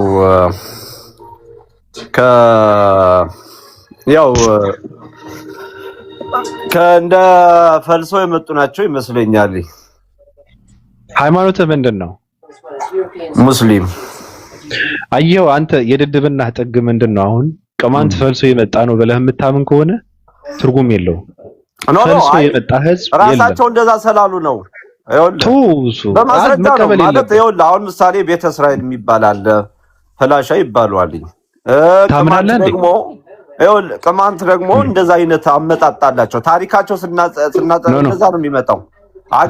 ከእንደ ፈልሰው የመጡ ናቸው ይመስለኛል። ሃይማኖትህ ምንድን ነው? ሙስሊም። አየው አንተ የድድብና ጥግ ምንድን ነው? አሁን ቅማንት ፈልሶ የመጣ ነው ብለህ የምታምን ከሆነ ትርጉም የለውም። ፈልሶ የመጣ ህዝብ ራሳቸው እንደዛ ስላሉ ነው። በማስረጃ ነው ማለት ይኸውልህ። አሁን ምሳሌ ቤተ እስራኤል የሚባል አለ፣ ፈላሻ ይባላል። ደግሞ ይኸውልህ ቅማንት ደግሞ እንደዛ አይነት አመጣጣላቸው። ታሪካቸው ስናጠና እንደዛ ነው የሚመጣው።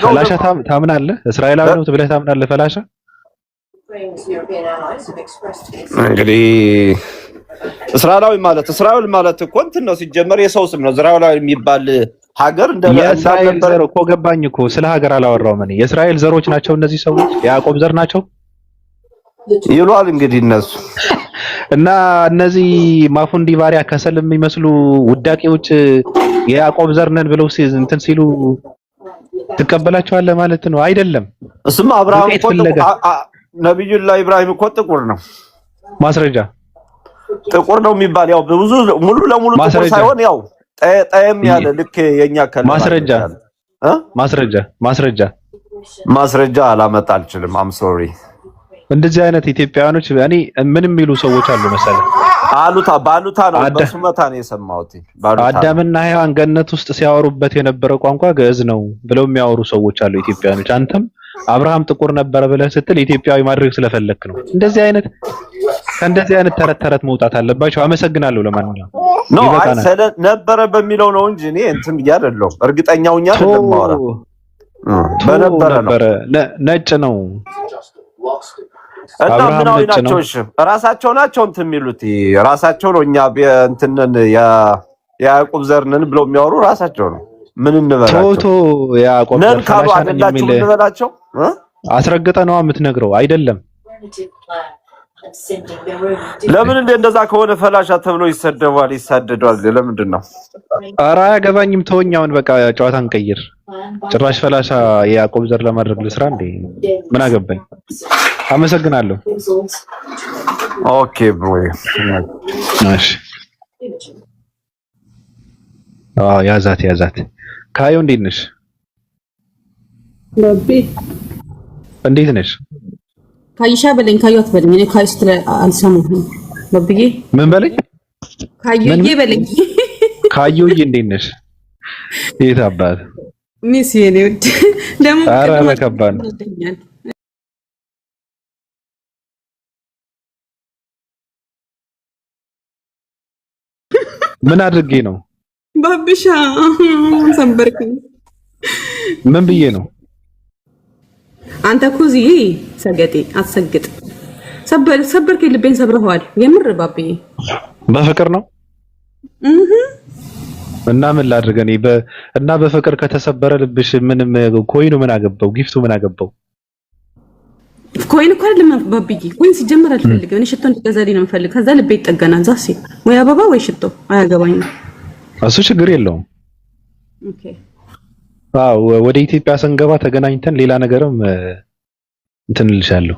ፈላሻ ታምናለህ? እስራኤላዊ ነው ብለህ ታምናለህ? ፈላሻ እንግዲህ እስራኤል ማለት እኮ እንትን ነው ሲጀመር የሰው ስም ነው። እስራኤላዊ የሚባል ሀገር የእስራኤል ዘር እኮ ገባኝ እኮ ስለ ሀገር አላወራሁም እኔ። የእስራኤል ዘሮች ናቸው እነዚህ ሰዎች፣ የያዕቆብ ዘር ናቸው ይሏል እንግዲህ እነሱ እና እነዚህ ማፉንዲ ባሪያ ከሰል የሚመስሉ ውዳቄዎች የያዕቆብ ዘር ነን ብለው እንትን ሲሉ ትቀበላቸዋለህ ማለት ነው? አይደለም። እሱማ አብርሃም እኮ ነብዩላህ ኢብራሂም እኮ ጥቁር ነው። ማስረጃ ጥቁር ነው የሚባል ያው ብዙ ሙሉ ለሙሉ ጥቁር ሳይሆን ያው ጠየም ያለ ልክ የኛ ከለ ማስረጃ አላመጣ አልችልም። አም ሶሪ። እንደዚህ አይነት ኢትዮጵያውያኖች እኔ ምን የሚሉ ሰዎች አሉ መሰለህ? ባሉታ ነው በሱመታ ነው የሰማሁት። አዳምና ሔዋን ገነት ውስጥ ሲያወሩበት የነበረ ቋንቋ ግዕዝ ነው ብለው የሚያወሩ ሰዎች አሉ ኢትዮጵያውያኖች። አንተም አብርሃም ጥቁር ነበረ ብለህ ስትል ኢትዮጵያዊ ማድረግ ስለፈለክ ነው። ከእንደዚህ አይነት ተረት መውጣት አለባቸው። አመሰግናለሁ። ለማንኛውም ነው ነበረ በሚለው ነው እንጂ እኔ እንትን ብያለሁ። እርግጠኛውኛ አይደለም ማወራ በነበረ ነጭ ነው እና ምናዊ ናቸው። እሺ ራሳቸው ናቸው እንትን የሚሉት ራሳቸው ነው። እኛ እንትንን ያዕቆብ ዘርነን ብለው የሚያወሩ ራሳቸው ነው። ምን እንበላቸው? ቶቶ ያዕቆብ ነን ካሉ አይደላችሁ እንበላቸው? አስረግጠ ነው የምትነግረው አይደለም። ለምን እንደዛ ከሆነ ፈላሻ ተብሎ ይሳደዳል? ለምንድን ነው? ኧረ አያገባኝም። ተወኝ አሁን በቃ ጨዋታን ቀይር። ጭራሽ ፈላሻ የያዕቆብ ዘር ለማድረግ ልስራ እንዴ? ምን አገባኝ። አመሰግናለሁ። ኦኬ ብሮ እሺ። ያዛት ካዮ እንዴት ነሽ? ባቢ እንዴት ነሽ? ካይሻ በለኝ። ካዮ አትበለኝ። እኔ ካዮ ስትል አልሰማሁም። ባቢዬ ምን በለኝ? ካዮዬ በለኝ። ካዮዬ እንዴት ነሽ? የት አባት ሚስ የኔ ውድ ደግሞ ኧረ ከባድ ነው። ምን አድርጌ ነው? ባቢሻ ሰበርክኝ። ምን ብዬ ነው? አንተ እኮ እዚህ ሰገጤ አትሰግጥ። ሰበርክ፣ ልቤን ሰብረዋል። የምር ባቢዬ በፍቅር ነው እና ምን ላድርግ እኔ እና በፍቅር ከተሰበረ ልብሽ ምንም ኮይኑ ምን አገባው? ጊፍቱ ምን አገባው? ኮይን እኮ አይደለም ባቢዬ። ኮይን ሲጀመር አልፈልግም እኔ። ሽቶ እንድትገዛልኝ ነው የምፈልግ። ከዛ ልቤ ይጠገናል። ዛሴ ወይ አበባ ወይ ሽቶ አያገባኝም። እሱ ችግር የለውም። ኦኬ ወደ ኢትዮጵያ ስንገባ ተገናኝተን ሌላ ነገርም እንትን ልሻለሁ።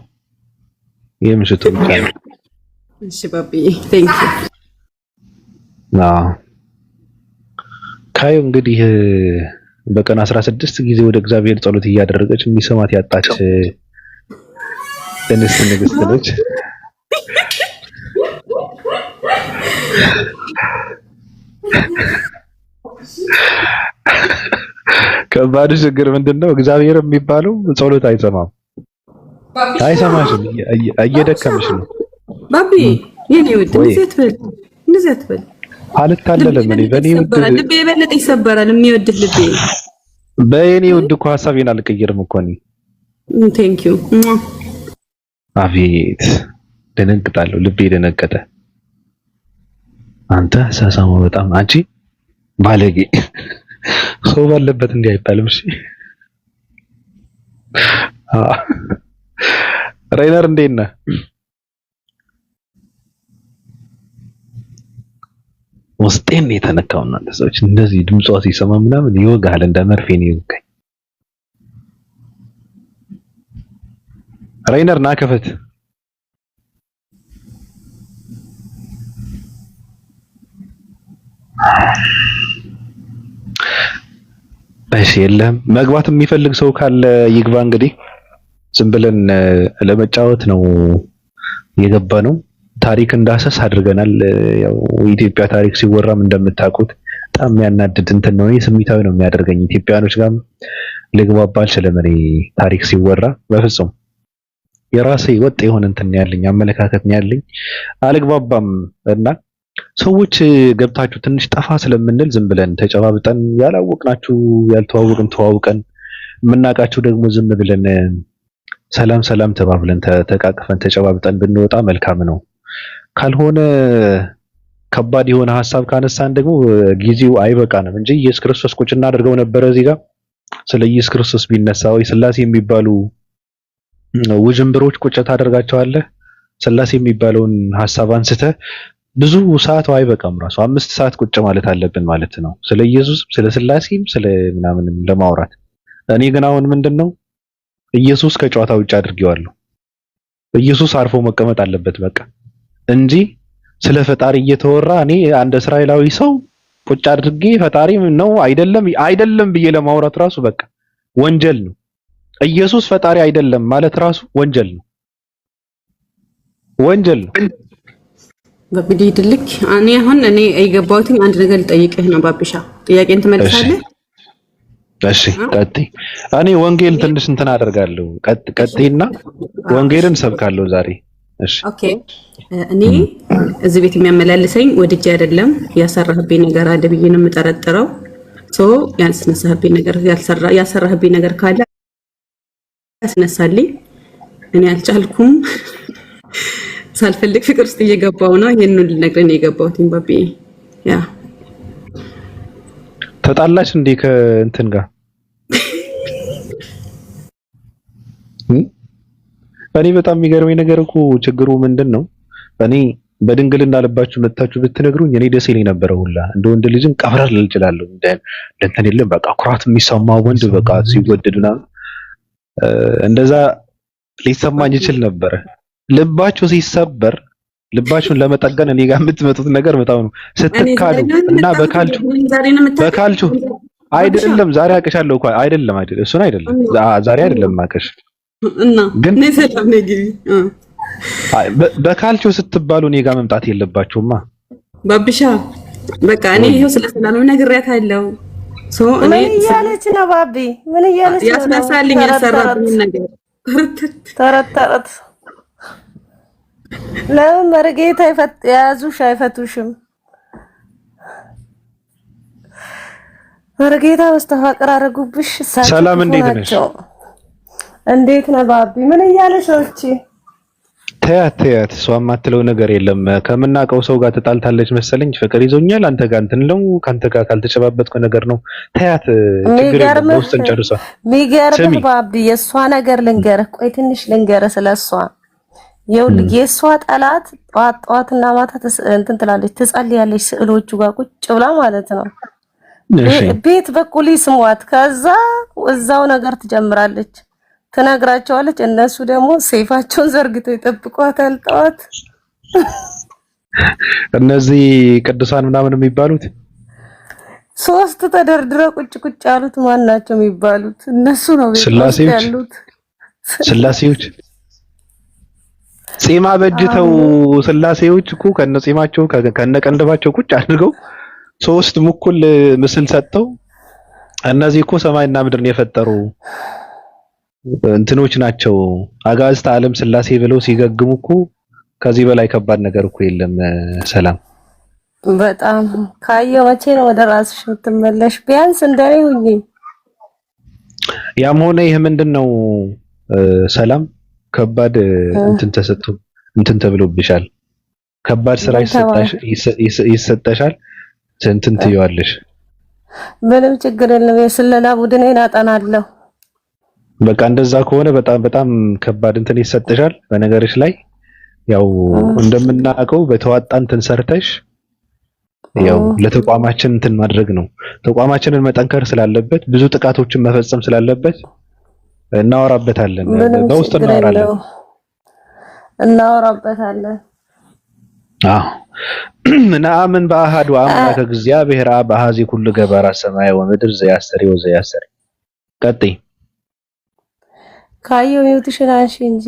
የምሽቱ ብቻለሁ። እሺ ባቢዬ ቴንክ ዩ። ካዩ እንግዲህ በቀን 16 ጊዜ ወደ እግዚአብሔር ጸሎት እያደረገች የሚሰማት ያጣች እንስት ንግስት ነች። ከባድ ችግር ምንድነው? እግዚአብሔር የሚባለው ጸሎት አይሰማሽም። እየደከምሽ ነው ባቢ። የኔ ውድ እንደዚህ አትበል። አልታለለም። እኔ በኔ ውድ ልቤ የበለጠ ይሰበራል። የሚወድ ልቤ በእኔ ውድ እኮ ሐሳቤን አልቀየርም እኮ እኔ። ቴንክ ዩ። አቤት ደነግጣለሁ። ልቤ ደነገጠ። አንተ ሳሳማ በጣም አንቺ ባለጌ። ሰው ባለበት እንዲህ አይባልም። እሺ ሬነር እንዴት ነህ? ውስጤን የተነካው እናንተ ሰዎች እንደዚህ ድምጿ ሲሰማ ምናምን ይወጋል። እንደ መርፌ ነው ይወጋኝ። ሬነር ና ከፈት። እሺ የለም መግባት የሚፈልግ ሰው ካለ ይግባ። እንግዲህ ዝም ብለን ለመጫወት ነው የገባ ነው። ታሪክ እንዳሰስ አድርገናል። ያው የኢትዮጵያ ታሪክ ሲወራም እንደምታውቁት በጣም የሚያናድድ እንትን ነው። ስሜታዊ ነው የሚያደርገኝ። ኢትዮጵያኖች ጋርም ልግባባ አልችልም። እኔ ታሪክ ሲወራ በፍጹም የራሴ ወጥ የሆነ እንትን ያለኝ አመለካከት ያለኝ አልግባባም። እና ሰዎች ገብታችሁ ትንሽ ጠፋ ስለምንል ዝም ብለን ተጨባብጠን ያላወቅናችሁ ያልተዋወቅን ተዋውቀን የምናውቃችሁ ደግሞ ዝም ብለን ሰላም ተባብለን ተቃቅፈን ተጨባብጠን ብንወጣ መልካም ነው። ካልሆነ ከባድ የሆነ ሐሳብ ካነሳን ደግሞ ጊዜው አይበቃንም እንጂ ኢየሱስ ክርስቶስ ቁጭ እናደርገው ነበር እዚህ ጋር ስለ ኢየሱስ ክርስቶስ ቢነሳ ወይ ስላሴ የሚባሉ ውጅንብሮች ቁጭ ታደርጋቸዋለህ። ስላሴ የሚባለውን ሐሳብ አንስተ ብዙ ሰዓት አይበቃም። ራሱ 5 ሰዓት ቁጭ ማለት አለብን ማለት ነው ስለ ኢየሱስ ስለ ስላሴም ስለ ምናምንም ለማውራት። እኔ ግን አሁን ምንድነው ኢየሱስ ከጨዋታ ውጭ አድርጌዋለሁ። ኢየሱስ አርፎ መቀመጥ አለበት በቃ እንጂ ስለ ፈጣሪ እየተወራ እኔ አንድ እስራኤላዊ ሰው ቁጭ አድርጌ ፈጣሪ ነው አይደለም ብዬ ለማውራት ራሱ በቃ ወንጀል ነው። ኢየሱስ ፈጣሪ አይደለም ማለት ራሱ ወንጀል ነው። በብዲ ድልክ እኔ የገባሁትኝ አንድ ነገር ልጠይቅህ ነው ባቢሻ። ጥያቄን ትመልሳለህ? እሺ ቀጥይ። እኔ ወንጌል ትንሽ እንትን አደርጋለሁ። ቀጥይና ወንጌልን ሰብካለሁ ዛሬ። እሺ ኦኬ። እኔ እዚህ ቤት የሚያመላልሰኝ ወድጄ አይደለም፣ ያሰራህብኝ ነገር አለ ብዬ ነው የምጠረጥረው። ያስነሳህብኝ ነገር ያሰራህብኝ ነገር ካለ ያስነሳልኝ። እኔ አልቻልኩም። ሳልፈልግ ፍቅር ውስጥ እየገባው ነው። ይሄንን ልነግርህ ነው የገባሁት ባቢ። ያ ተጣላች እንዴ ከእንትን ጋር? እኔ በጣም የሚገርመኝ ነገር እኮ ችግሩ ምንድን ነው? እኔ በድንግልና ልባችሁ መታችሁ ብትነግሩኝ እኔ ደስ ይለኝ ነበረ ሁላ እንደ ወንድ ልጅን ቀብረር ልል እችላለሁ። እንትን የለም በቃ ኩራት የሚሰማው ወንድ በቃ ሲወደድና እንደዛ ሊሰማኝ ይችል ነበረ። ልባችሁ ሲሰበር ልባችሁን ለመጠገን እኔ ጋር የምትመጡት ነገር በጣም ነው ስትካዱ እና በካልቹ አይደለም። ዛሬ አቅሻለሁ እኮ አይደለም እሱን አይደለም ዛሬ አይደለም አቅሽ እና ግን ሰላም ነኝ ግቢ በካልቹ ስትባሉ እኔ ጋር መምጣት የለባችሁማ ባብሻ። በቃ እኔ ይሄው ስለ ሰላም ነግሬያታለሁ። እኔ ምን እያለች ነው ባቢ? ምን እያለች ነው? ያስነሳልኝ ያሰራብኝ ነገር ተረት ለምን መርጌታ ያዙሽ አይፈቱሽም? መርጌታ መስተፋቅር አረጉብሽ። ሰላም እንዴት ነሽ? እንዴት ነው ባቢ? ምን እያለች ነው እቺ? ተያት እሷ የማትለው ነገር የለም። ከምናውቀው ሰው ጋር ተጣልታለች መሰለኝ። ፍቅር ይዞኛል አንተ ጋር እንትን ነው ካንተ ጋር ካልተጨባበጥኩ ነገር ነው። ተያት ችግር የለም። ውስጥን ጨርሷ ሚገርም ባቢ የሷ ነገር ልንገርህ። ቆይ ትንሽ ልንገርህ ስለሷ። ይኸውልህ የሷ ጠላት ጧትና ማታ እንትን ትላለች፣ ትጸልያለች ስዕሎቹ ጋር ቁጭ ብላ ማለት ነው። ቤት በኩል ይስሟት፣ ከዛ እዛው ነገር ትጀምራለች፣ ትነግራቸዋለች። እነሱ ደግሞ ሰይፋቸውን ዘርግተው ይጠብቋታል። ጠዋት እነዚህ ቅዱሳን ምናምን የሚባሉት ሶስት ተደርድረው ቁጭ ያሉት ማን ናቸው የሚባሉት? እነሱ ነው ያሉት ስላሴዎች። ጺማ በጅተው ስላሴዎች እኮ ከነጺማቸው ከነቀንደባቸው ቁጭ አድርገው ሶስት ሙኩል ምስል ሰጥተው እነዚህ እኮ ሰማይና ምድርን የፈጠሩ እንትኖች ናቸው። አጋዕዝተ ዓለም ስላሴ ብለው ሲገግሙ እኮ ከዚህ በላይ ከባድ ነገር እኮ የለም። ሰላም በጣም ካየው መቼ ነው ወደ ራስሽ የምትመለሽ? ቢያንስ እንደኔ ሁኚ። ያም ሆነ ይህ ምንድነው ሰላም ከባድ እንትን ተሰጥቶ እንትን ተብሎብሻል። ከባድ ስራ ይሰጠሻል። እንትን ትይዋለሽ። ምንም ችግር የለም። የስለላ ቡድኔን አጠናለሁ። በቃ እንደዛ ከሆነ በጣም ከባድ እንትን ይሰጥሻል። በነገርሽ ላይ ያው እንደምናውቀው በተዋጣ እንትን ሰርተሽ ያው ለተቋማችን እንትን ማድረግ ነው። ተቋማችንን መጠንከር ስላለበት ብዙ ጥቃቶችን መፈጸም ስላለበት እናወራበታለን። በውስጥ እናወራበታለን። ነአምን በአሐዱ አምላክ እግዚአብሔር አብ አሐዚ ኩሉ ገባራ ሰማይ ወምድር ዘያስተሪ ወዘያስተሪ። ቀጥይ ካየው ይውትሽን አንሺ እንጂ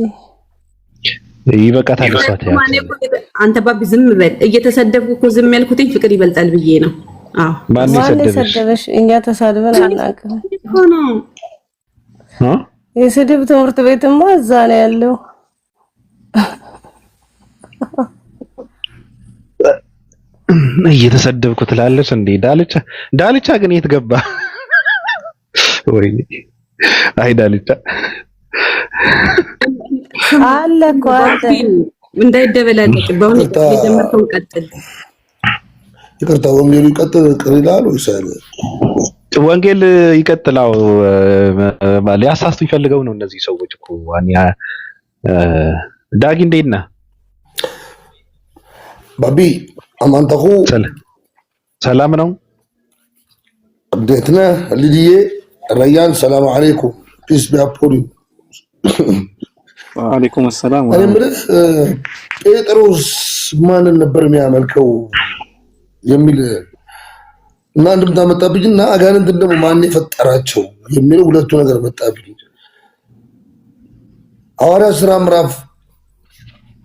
ይበቃታል። እሷ ታያት አንተ ባቢ ዝም በል። እየተሰደብኩ እኮ ዝም ያልኩትኝ ፍቅር ይበልጣል ብዬ ነው። አዎ ማን ሰደበሽ? እኛ ተሳድበን አናውቅም ሆኖ የስድብ ትምህርት ቤትማ እዛ ነው ያለው። እየተሰደብኩ ትላለች እንዴ? ዳልቻ ግን የት ገባ? ወይኔ አይ ዳልቻ አለ እኮ እንዳይደበላለቅ በእውነት የጀመርከው ቀጥል። ይቅርታ ወንጌሉ ይቀጥል ቅር ይላል ወይስ አለ? ወንጌል ይቀጥላው። ሊያሳስቱኝ ፈልገው ነው እነዚህ ሰዎች እኮ። ዳጊ እንዴት ነህ? ባቢ አማንተኹ ሰላም ነው? እንዴት ነህ ልድዬ? ረያን ሰላም አለይኩም ፒስ ቢያፖሪ ወአለይኩም ሰላም። እኔ የምልህ ጴጥሮስ ማንን ነበር የሚያመልከው የሚል እና እንድምታ መጣብኝና አጋንንትን ደግሞ ማን የፈጠራቸው የሚለው ሁለቱ ነገር መጣብኝ። ሐዋርያት ሥራ ምዕራፍ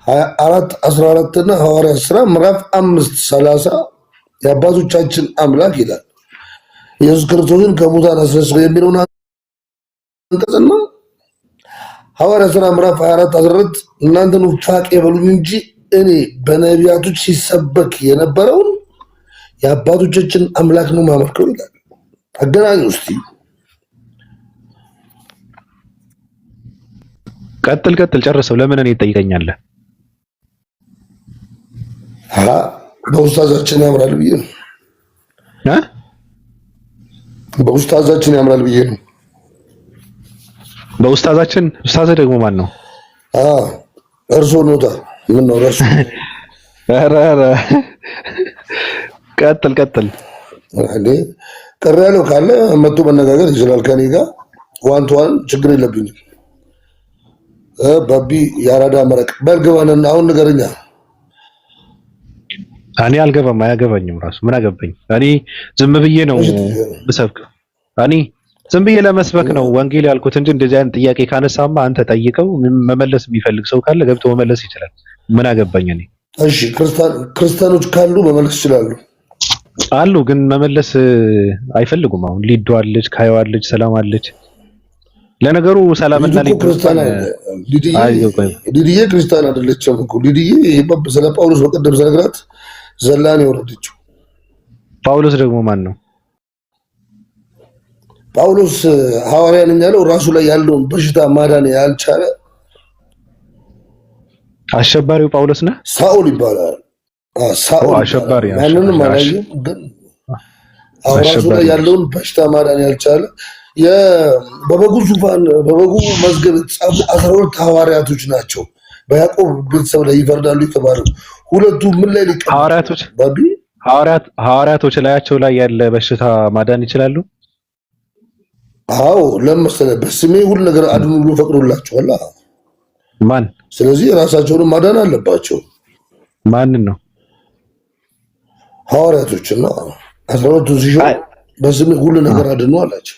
24:14 እና ሐዋርያት ሥራ ምዕራፍ 5:30 የአባቶቻችን አምላክ ይላል። ኢየሱስ ክርስቶስን ከሙታን አስነሳ የሚለውን አንቀጽና ሐዋርያት ሥራ ምዕራፍ 24:14 እናንተ ኑፋቄ በሉኝ እንጂ እኔ በነቢያቶች ሲሰበክ የነበረውን የአባቶቻችን አምላክ ነው ማመልከው ይላል። አገናኝ ውስጥ ቀጥል ጨርሰው። ለምን እኔ ትጠይቀኛለህ? በውስጣችን ያምራል ብዬ ነው። በኡስታዛችን ያምራል ብዬ ነው። በኡስታዛችን ኡስታዝ ደግሞ ማን ነው? እርሶ ኖታ ምን ነው ረሱ? ኧረ ቀጥል እንዴ ቅር ያለው ካለ መጥቶ መነጋገር ይችላል ከኔ ጋር ዋን ቱ ዋን ችግር የለብኝም። ባቢ ያራዳ መረቅ በልግባን አሁን ንገረኛ። እኔ አልገባም አያገባኝም ራሱ ምን አገባኝ። እኔ ዝም ብዬ ነው ብሰብክ እኔ ዝም ብዬ ለመስበክ ነው ወንጌል ያልኩት እንጂ እንደዚህ አይነት ጥያቄ ካነሳማ አንተ ጠይቀው መመለስ የሚፈልግ ሰው ካለ ገብቶ መመለስ ይችላል። ምን አገባኝ እኔ። እሺ ክርስቲያኖች ካሉ መመለስ ይችላሉ አሉ፣ ግን መመለስ አይፈልጉም። አሁን ሊዱ አለች፣ ካይዋ አለች፣ ሰላም አለች። ለነገሩ ሰላምና ሊድዬ ክርስቲያን አይደለችም እኮ ሊድዬ ስለ ጳውሎስ በቀደም ስነግራት ዘላን የወረደችው። ጳውሎስ ደግሞ ማን ነው? ጳውሎስ ሐዋርያ ነኝ ያለው ራሱ ላይ ያለውን በሽታ ማዳን ያልቻለ አሸባሪው ጳውሎስ ነው። ሳኦል ይባላል። ሳኦል አሸባሪ ማንንም አላየም፣ ግን ራሱ ላይ ያለውን በሽታ ማዳን ያልቻለ በበጉ ዙፋን በበጉ መዝገብ የተጻፉ 12 ሐዋርያቶች ናቸው። በያዕቆብ ቤተሰብ ላይ ይፈርዳሉ የተባሉ ሁለቱ ምን ላይ ሊቀር ሐዋርያቶች ላያቸው ላይ ያለ በሽታ ማዳን ይችላሉ? አዎ ለምሳሌ በስሜ ሁሉ ነገር አድኑ ብሎ ፈቅዶላቸዋል። ማን? ስለዚህ ራሳቸውን ማዳን አለባቸው። ማንን ነው? ሐዋርያቶችና 12ቱ ሲሾም በስሜ ሁሉ ነገር አድኑ አላቸው።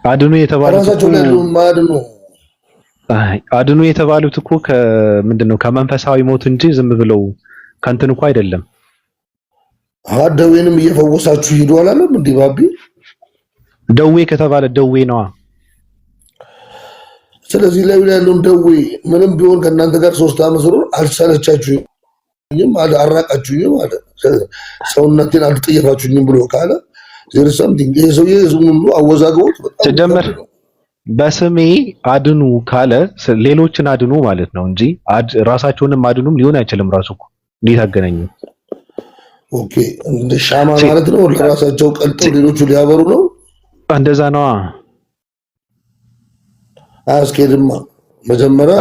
አድኑ የተባሉት ራሳቸው ላይ ያለውን ማድኑ አድኑ የተባሉት እኮ ከምንድነው ከመንፈሳዊ ሞት እንጂ ዝም ብለው ከንትን እኮ አይደለም። ደዌንም እየፈወሳችሁ ሂዱ አላለም እንዴ ባቢ? ደዌ ከተባለ ደዌ ነዋ። ስለዚህ ላይ ያለውን ደዌ ምንም ቢሆን ከእናንተ ጋር 3 ዓመት ኖር አልሰለቻችሁኝም አራቃችሁኝም አለ። ሰውነቴን አልጠየፋችሁኝም ብሎ ካለ ዜር ሰምቲንግ ይሄ ሰውዬ ሁሉ አወዛግቦት ተጀመረ። በስሜ አድኑ ካለ ሌሎችን አድኑ ማለት ነው እንጂ ራሳቸውንም አድኑም ሊሆን አይችልም። ራሱ እኮ እንዴት አገናኙ? ኦኬ እንደ ሻማ ማለት ነው። ለራሳቸው ቀልጠው ሌሎቹ ሊያበሩ ነው። እንደዛ ነዋ። አያስኬድማ። መጀመሪያ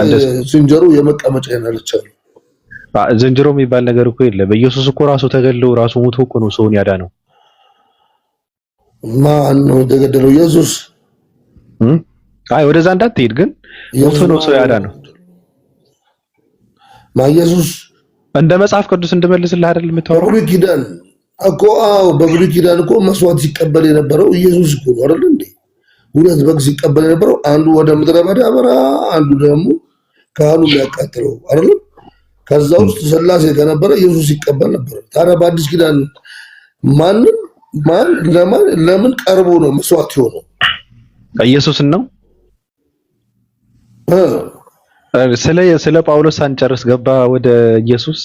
ዝንጀሮ የመቀመጫ ያለቻሉ ዝንጀሮ የሚባል ነገር እኮ የለ። በኢየሱስ እኮ ራሱ ተገድለው ራሱ ሞቶ እኮ ነው ሰውን ያዳነው። ማን ነው የተገደለው? ኢየሱስ። አይ ወደዛ እንዳትሄድ ግን ሞቶ ነው ሰው ያዳነው። ኢየሱስ እንደ መጽሐፍ ቅዱስ እንድመልስልህ አይደል የምታወራው? በብሉይ ኪዳን እኮ በብሉይ ኪዳን እኮ መስዋዕት ሲቀበል የነበረው ኢየሱስ እኮ ነው አይደል እንዴ? ሁለት በግ ሲቀበል የነበረው አንዱ ወደ ምድረ በዳ በራ፣ አንዱ ደግሞ ካህኑ ሊያቃጥለው አይደል? ከዛ ውስጥ ሥላሴ ከነበረ ኢየሱስ ሲቀበል ነበር። ታዲያ በአዲስ ኪዳን ለምን ቀርቦ ነው መስዋዕት የሆነው? ኢየሱስን ነው። ስለ ጳውሎስ ሳንጨርስ ገባ ወደ ኢየሱስ።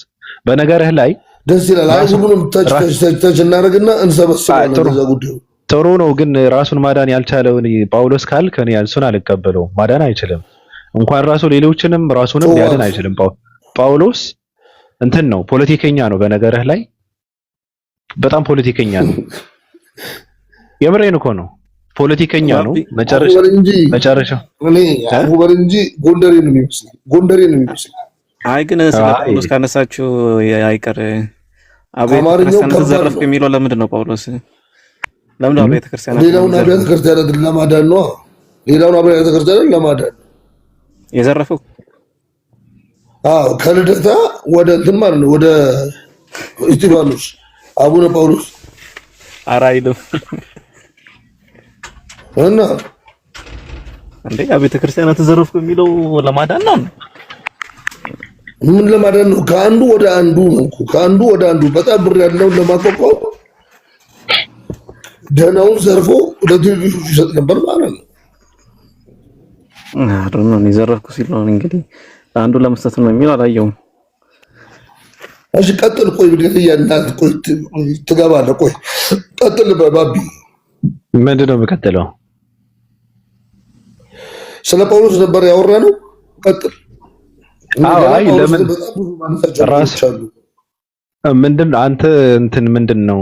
በነገርህ ላይ ደስ ይላል። አይ ሁሉንም ተች እናደርግና እንሰበስባለን። ጉዳዩ ጥሩ ነው፣ ግን ራሱን ማዳን ያልቻለውን ጳውሎስ ካልክ እኔ እሱን አልቀበለውም። ማዳን አይችልም። እንኳን ራሱ ሌሎችንም ራሱንም ሊያድን አይችልም። ጳውሎስ እንትን ነው፣ ፖለቲከኛ ነው። በነገርህ ላይ በጣም ፖለቲከኛ ነው። የምሬን እኮ ነው። ፖለቲከኛ ነው። መጨረሻ እኔ አቡበር እንጂ ጎንደሬ ነው የሚመስል። አይ ግን ስለ ጳውሎስ ካነሳችሁ አይቀር አብያተ ዘረፍኩ የሚለው ለምንድን ነው? ጳውሎስ ለምን ነው አብያተ ክርስቲያናት? ሌላውን አብያተ ክርስቲያናት ለማዳን ነው። ሌላውን አብያተ ክርስቲያናት ለማዳን የዘረፈው። ከልደታ ወደ እንትን ማለት ነው፣ ወደ እስጢፋኖስ አቡነ ጳውሎስ አራይልም እና እንዴ አብያተ ክርስቲያናት ተዘረፍኩ የሚለው ለማዳን ነው። ምን ለማዳን ነው? ከአንዱ ወደ አንዱ ነው። ከአንዱ ወደ አንዱ በጣም ብር ያለውን ለማቋቋም ደህናውን ዘርፎ ለትንሹ ይሰጥ ነበር ማለት ነው። አሁን ነው የዘረፍኩ ሲል ነው እንግዲህ አንዱ ለመስጠት ነው የሚለው አላየውም። እሺ ቀጥል። ቆይ ብለህ ያናት ቆይ ትገባለህ። ቆይ ቀጥል ባቢ። ምንድን ነው የምቀጥለው? ስለ ጳውሎስ ነበር ያወራነው። ቀጥል። አይ ለምን ምንድን አንተ እንትን ምንድነው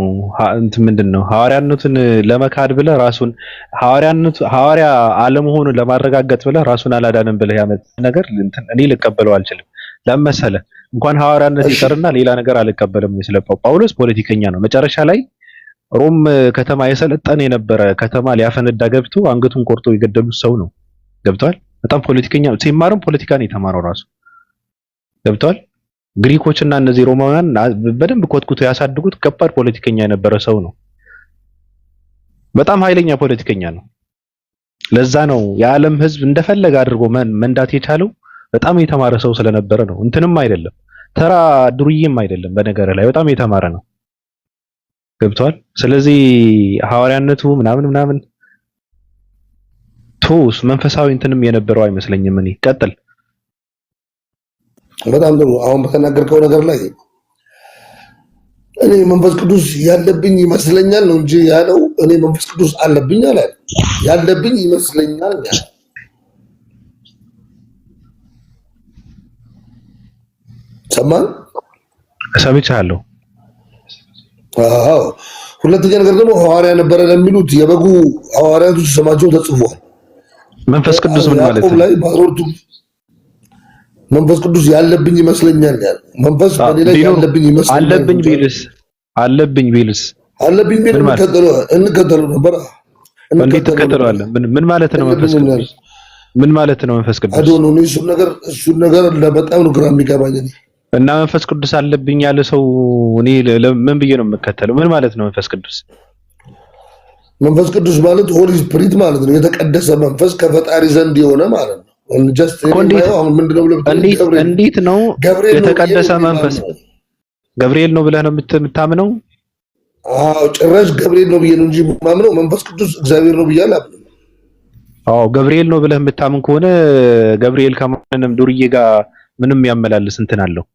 ሐዋርያነቱን ለመካድ ብለህ ራሱን ሐዋርያ አለመሆኑን ለማረጋገጥ ብለህ ራሱን አላዳንም ብለህ ያመጣ ነገር እንትን እኔ ልቀበለው አልችልም። ለምን መሰለህ? እንኳን ሐዋርያነት ይቀርና ሌላ ነገር አልቀበልም። ስለ ጳውሎስ ፖለቲከኛ ነው። መጨረሻ ላይ ሮም ከተማ የሰለጠነ የነበረ ከተማ ሊያፈነዳ ገብቶ አንገቱን ቆርጦ የገደሉት ሰው ነው። ገብቷል? በጣም ፖለቲከኛ ነው። ሲማርም ፖለቲካ ነው የተማረው ራሱ። ገብቷል? ግሪኮችና እነዚህ ሮማውያን በደንብ ኮትኩቶ ያሳድጉት ከባድ ፖለቲከኛ የነበረ ሰው ነው። በጣም ኃይለኛ ፖለቲከኛ ነው። ለዛ ነው የዓለም ሕዝብ እንደፈለገ አድርጎ መንዳት የቻለው በጣም የተማረ ሰው ስለነበረ ነው። እንትንም አይደለም፣ ተራ ዱርዬም አይደለም። በነገር ላይ በጣም የተማረ ነው። ገብቷል? ስለዚህ ሐዋርያነቱ ምናምን ቶስ መንፈሳዊ እንትንም የነበረው አይመስለኝም። እኔ ቀጥል። በጣም ጥሩ። አሁን በተናገርከው ነገር ላይ እኔ መንፈስ ቅዱስ ያለብኝ ይመስለኛል ነው እንጂ ያለው እኔ መንፈስ ቅዱስ አለብኝ አላለም። ያለብኝ ይመስለኛል ያለው። ሰማን? ሰምቻለሁ። አዎ። ሁለተኛ ነገር ደግሞ ሐዋርያ ነበረ ለሚሉት የበጉ ሐዋርያቶች ስማቸው ተጽፏል። መንፈስ ቅዱስ ምን ማለት ነው? ላይ ባሮቱ መንፈስ ቅዱስ ያለብኝ ይመስለኛል ያለ መንፈስ በኔ ላይ ያለብኝ ይመስለኛል። አለብኝ ቢልስ እንከተለው ነበር። ምን ማለት ነው መንፈስ ቅዱስ? ምን ማለት ነው መንፈስ ቅዱስ? አዶን ነው እሱን ነገር ለበጣም ነው ግራ የሚገባኝ እና መንፈስ ቅዱስ አለብኝ ያለ ሰው እኔ ምን ብዬ ነው የምከተለው? ምን ማለት ነው መንፈስ ቅዱስ? መንፈስ ቅዱስ ማለት ሆሊ ስፒሪት ማለት ነው። የተቀደሰ መንፈስ ከፈጣሪ ዘንድ የሆነ ማለት ነው። እንዴት ነው የተቀደሰ መንፈስ? ገብርኤል ነው ብለህ ነው የምታምነው? አዎ ጭራሽ ገብርኤል ነው ብዬ ነው እንጂ የማምነው መንፈስ ቅዱስ እግዚአብሔር ነው ብዬ አላምንም። አዎ ገብርኤል ነው ብለህ የምታምን ከሆነ ገብርኤል ከማንንም ዱርዬ ጋር ምንም ያመላልስ እንትን አለው?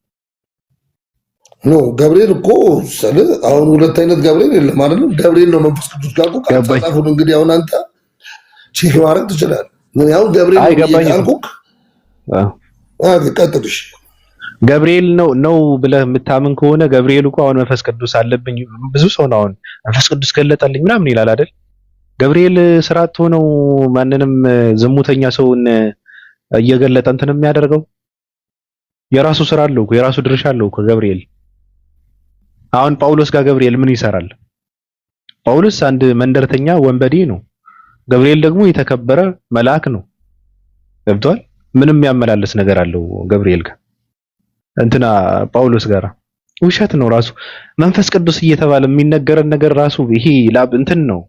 ኖ ገብርኤል እኮ አሁን ሁለት አይነት ገብርኤል የለም አይደል? ገብርኤል ነው መንፈስ ቅዱስ ጋር እኮ ካልጻፉን እንግዲህ አሁን አንተ ቼክ ማድረግ ትችላለህ። ምን ያው ገብርኤል አልኩክ። ቀጥልሽ ገብርኤል ነው ብለህ የምታምን ከሆነ ገብርኤል እኮ አሁን መንፈስ ቅዱስ አለብኝ ብዙ ሰው ነው አሁን መንፈስ ቅዱስ ገለጠልኝ ምናምን ይላል አይደል? ገብርኤል ስራቶ ነው ማንንም ዝሙተኛ ሰውን እየገለጠ እንትን የሚያደርገው? የራሱ ስራ አለው እኮ የራሱ ድርሻ አለው እኮ ገብርኤል። አሁን ጳውሎስ ጋር ገብርኤል ምን ይሰራል? ጳውሎስ አንድ መንደርተኛ ወንበዴ ነው። ገብርኤል ደግሞ የተከበረ መልአክ ነው። ገብቷል? ምንም ያመላለስ ነገር አለው ገብርኤል ጋር እንትና ጳውሎስ ጋር ውሸት ነው። ራሱ መንፈስ ቅዱስ እየተባለ የሚነገረን ነገር ራሱ ይሄ እንትን ነው፣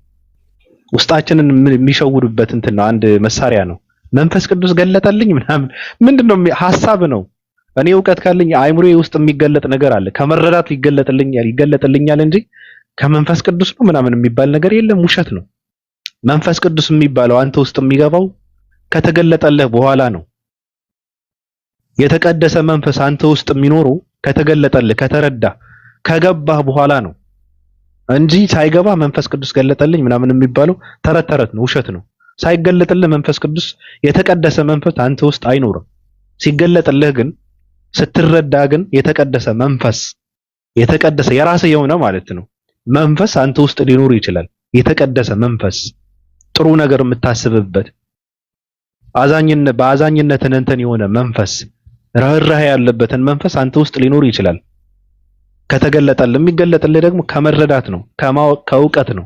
ውስጣችንን የሚሸውዱበት እንትን ነው፣ አንድ መሳሪያ ነው። መንፈስ ቅዱስ ገለጠልኝ ምናምን ምንድነው? ሐሳብ ነው። እኔ እውቀት ካለኝ አይምሮዬ ውስጥ የሚገለጥ ነገር አለ። ከመረዳት ይገለጥልኛል እንጂ ከመንፈስ ቅዱስ ነው ምናምን የሚባል ነገር የለም። ውሸት ነው። መንፈስ ቅዱስ የሚባለው አንተ ውስጥ የሚገባው ከተገለጠልህ በኋላ ነው። የተቀደሰ መንፈስ አንተ ውስጥ የሚኖረው ከተገለጠልህ ከተረዳ ከገባህ በኋላ ነው እንጂ ሳይገባ መንፈስ ቅዱስ ገለጠልኝ ምናምን የሚባለው ተረት ተረት ነው፣ ውሸት ነው። ሳይገለጥልህ መንፈስ ቅዱስ የተቀደሰ መንፈስ አንተ ውስጥ አይኖርም። ሲገለጥልህ ግን ስትረዳ ግን የተቀደሰ መንፈስ የተቀደሰ የራስህ የሆነ ማለት ነው መንፈስ አንተ ውስጥ ሊኖር ይችላል። የተቀደሰ መንፈስ ጥሩ ነገር የምታስብበት በአዛኝነት እንትን የሆነ መንፈስ ርህራሄ ያለበትን መንፈስ አንተ ውስጥ ሊኖር ይችላል። ከተገለጠልህ የሚገለጥልህ ደግሞ ከመረዳት ነው፣ ከማወቅ ከእውቀት ነው።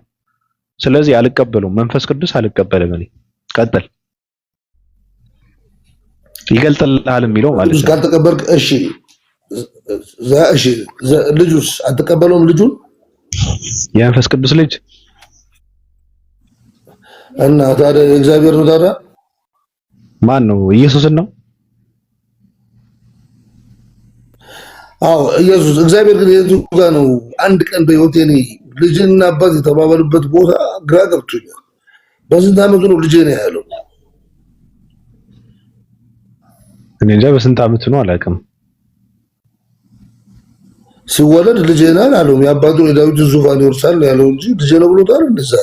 ስለዚህ አልቀበሉም፣ መንፈስ ቅዱስ አልቀበልም። እኔ ቀጥል ይገልጥልሃል የሚለው ማለት ነው። ካልተቀበልክ እሺ ልጁስ አትቀበለውም? ልጁን የመንፈስ ቅዱስ ልጅ እና ታዲያ እግዚአብሔር ነው። ታዲያ ማን ነው? ኢየሱስን ነው። አዎ ኢየሱስ። እግዚአብሔር ግን የቱ ጋር ነው? አንድ ቀን በህይወቴ እኔ ልጅና አባት የተባባሉበት ቦታ ግራ ገብቶኛል። በስንት ዓመቱ ነው ልጄ ነው ያለው? እኔ እንጃ በስንት ዓመቱ ነው አላውቅም። ሲወለድ ልጄ ነው አለው። የአባቱን የዳዊት ዙፋን ይወርሳል ያለው እንጂ ልጄ ነው ብሎታል። እንደዛ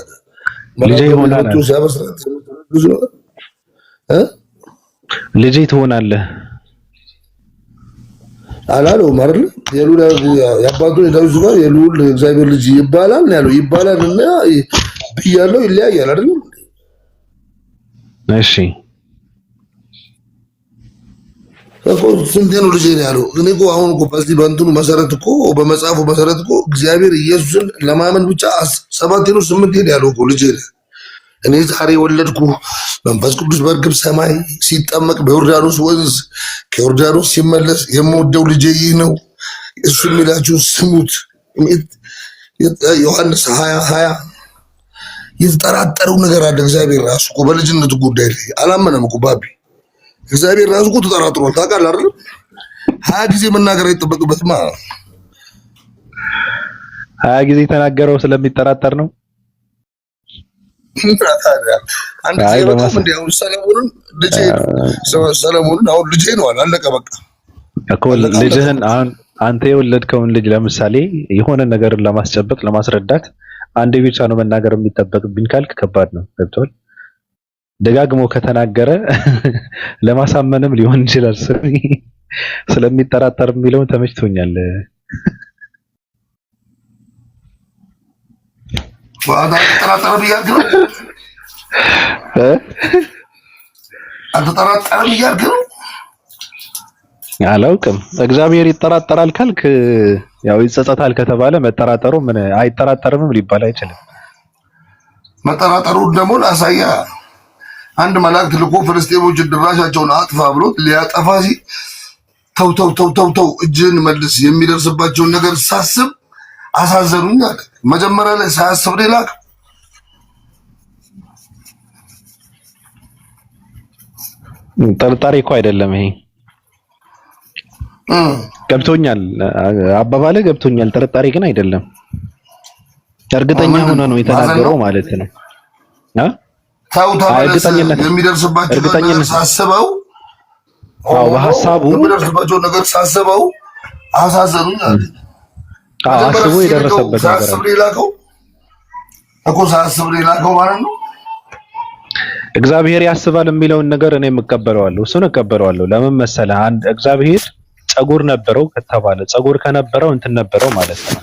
ልጄ ይሆናል ልጄ ትሆናለህ። አላለውም አይደል? የልዑል የአባቱ የዳዊት ዙፋን የልዑል እግዚአብሔር ልጅ ይባላል ያለው ይባላል እና ብያለው ይለያያል አይደል? እሺ ስንቴ ነው ልጄ ነው ያለው? እኔ እኮ አሁን እኮ በዚህ በእንትኑ መሰረት እኮ በመጽሐፉ መሰረት እኮ እግዚአብሔር ኢየሱስን ለማመን ብቻ 7 ነው 8 ነው ያለው እኮ ልጄ ነው። እኔ ዛሬ ወለድኩ መንፈስ ቅዱስ በርግብ ሰማይ ሲጠመቅ በዮርዳኖስ ወንዝ ከዮርዳኖስ ሲመለስ የምወደው ልጄ ይህ ነው እሱ የሚላችሁ ስሙት። ዮሐንስ 20 የተጠራጠረው ነገር አለ። እግዚአብሔር ራሱ እኮ በልጅነቱ ጉዳይ ላይ አላመነም እኮ ባቢ። እግዚአብሔር ራሱ እኮ ተጠራጥሯል። ታውቃለህ አይደል? 20 ጊዜ መናገር አይጠበቅበትም። 20 ጊዜ ተናገረው ስለሚጠራጠር ነው። አንድ ጊዜ በጣም እንዲያው ሰለሞንን አሁን ልጄ ነው አለቀ በቃ እኮ። ልጅህን አሁን አንተ የወለድከውን ልጅ ለምሳሌ የሆነ ነገርን ለማስጨበጥ ለማስረዳት አንድ ብቻ ነው መናገር የሚጠበቅብኝ ካልክ ከባድ ነው። ገብቶሃል? ደጋግሞ ከተናገረ ለማሳመንም ሊሆን ይችላል። ስለሚጠራጠር የሚለውን ተመችቶኛል። አልተጠራጠረም እያልክ ነው? አልተጠራጠረም እያልክ ነው? አላውቅም። እግዚአብሔር ይጠራጠራል ካልክ ያው ይጸጸታል ከተባለ መጠራጠሩ ምን አይጠራጠርምም ሊባል አይችልም። መጠራጠሩን ደግሞ ላሳያ። አንድ መልአክ ልኮ ፍልስጤሞች ድራሻቸውን አጥፋ ብሎ ሊያጠፋ ሲል ተው ተው ተው ተው ተው እጅህን መልስ የሚደርስባቸውን ነገር ሳስብ አሳዘኑኝ አለ። መጀመሪያ ላይ ሳያስብ ላክ ጠርጣሪ እኮ አይደለም ይሄ። ገብቶኛል፣ አባባለ ገብቶኛል። ጠርጣሪ ግን አይደለም። እርግጠኛ ሆኖ ነው የተናገረው ማለት ነው። ታው ተመለስ የሚደርስባቸው ነገር ሳስበው በሐሳቡ የሚደርስባቸው ነገር ሳስበው አሳዘኑኝ አለ። አስቡ የደረሰበት ነገር ሳስብ ላከው እኮ ሳስብ ላከው ማለት ነው። እግዚአብሔር ያስባል የሚለውን ነገር እኔ እቀበለዋለሁ። እሱን እቀበለዋለሁ። ለምን መሰለህ? አንድ እግዚአብሔር ጸጉር ነበረው ከተባለ ጸጉር ከነበረው እንትን ነበረው ማለት ነው።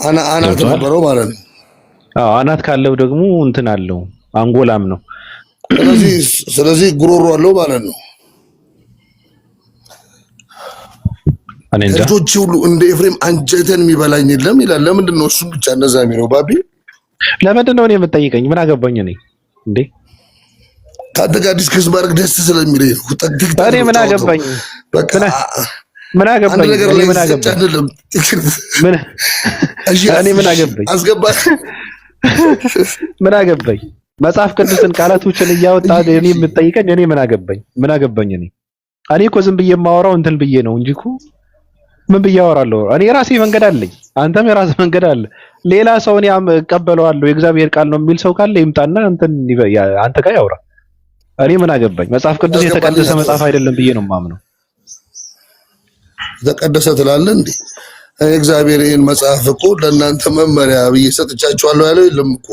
አናት ነበረው ማለት ነው። አዎ አናት ካለው ደግሞ እንትን አለው፣ አንጎላም ነው። ስለዚህ ጉሮሮ አለው ማለት ነው። ልጆች ሁሉ እንደ ኤፍሬም አንጀተን የሚበላኝ የለም ይላል። ለምንድን ነው እሱ ብቻ እንደዛ የሚለው? ባቢ ለምንድን ነው እኔ የምጠይቀኝ? ምን አገባኝ እኔ እንዴ? ከአንተ ጋር ዲስከስ ማድረግ ደስ ስለሚለኝ ነው። እኔ ምን አገባኝ? በቃ ምን አገባኝ? እኔ ምን አገባኝ? እኔ ምን አገባኝ? አስገባኝ። ምን አገባኝ? መጽሐፍ ቅዱስን ቃላቶችን እያወጣ እኔ የምጠይቀኝ እኔ ምን አገባኝ? ምን አገባኝ? እኔ እኮ ዝም ብዬ የማወራው እንትን ብዬ ነው እንጂ እኮ ምን ብዬ አወራለሁ? እኔ የራሴ መንገድ አለኝ፣ አንተም የራስህ መንገድ አለ። ሌላ ሰው እኔ እቀበለዋለሁ የእግዚአብሔር ቃል ነው የሚል ሰው ካለ ይምጣና አንተ ጋር ያውራ። እኔ ምን አገባኝ? መጽሐፍ ቅዱስ የተቀደሰ መጽሐፍ አይደለም ብዬ ነው የማምነው። የተቀደሰ ትላለህ እንዴ? እግዚአብሔር ይሄን መጽሐፍ እኮ ለእናንተ መመሪያ ብዬ ሰጥቻችኋለሁ ያለው የለም እኮ።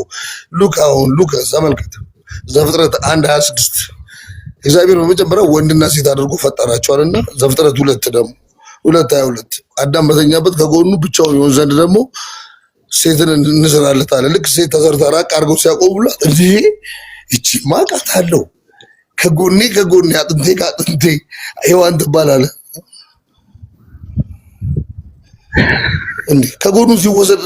ሉቃስ ተመልከት፣ ዘፍጥረት 1:26 እግዚአብሔር በመጀመሪያ ወንድና ሴት አድርጎ ፈጠራቸዋልና ዘፍጥረት 2 ደግሞ 2:22 አዳም በተኛበት ከጎኑ ብቻውን ይሆን ዘንድ ደግሞ ሴትን እንስራለት አለ። ልክ ሴት ተሰርታ ራቅ አድርገው ሲያቆሙላት እንዴ እቺ ማቃት አለው ከጎኔ አጥንቴ ከአጥንቴ ሔዋን ትባላለህ እንዴ ከጎኑ ሲወሰድ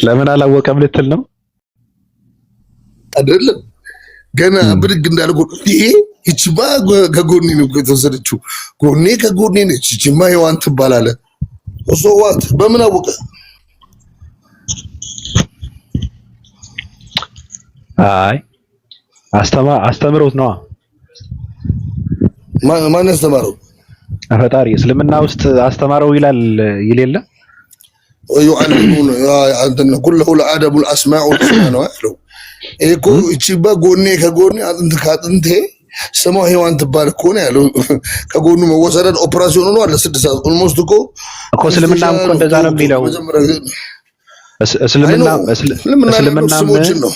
ለምን አላወቀም ልትል ነው አይደለም? ገና ብድግ እንዳልኩ ይሄ እቺማ ከጎኔ ነው የተወሰደችው፣ ጎኔ ከጎኔ ነች፣ እቺማ ሔዋን ትባላለህ። እሱ ዋት በምን አወቀ? አይ አስተምሮት ነው። ማን ያስተማረው? ፈጣሪ እስልምና ውስጥ አስተማረው ይላል የለ ወዩዓልሙን አንተን ኩሉ ለአደሙ الاسماء ነው ያለው። እኮ እቺባ ጎኔ ከጎኔ አጥንት ከአጥንቴ ስሟ ሔዋን ትባል እኮ ነው ያለው። ከጎኑ መወሰደን ኦፕሬሽን ሆኖ አለ 6 ሰዓት ኦልሞስት እኮ እስልምና እኮ እንደዛ ነው የሚለው። እስልምና ነው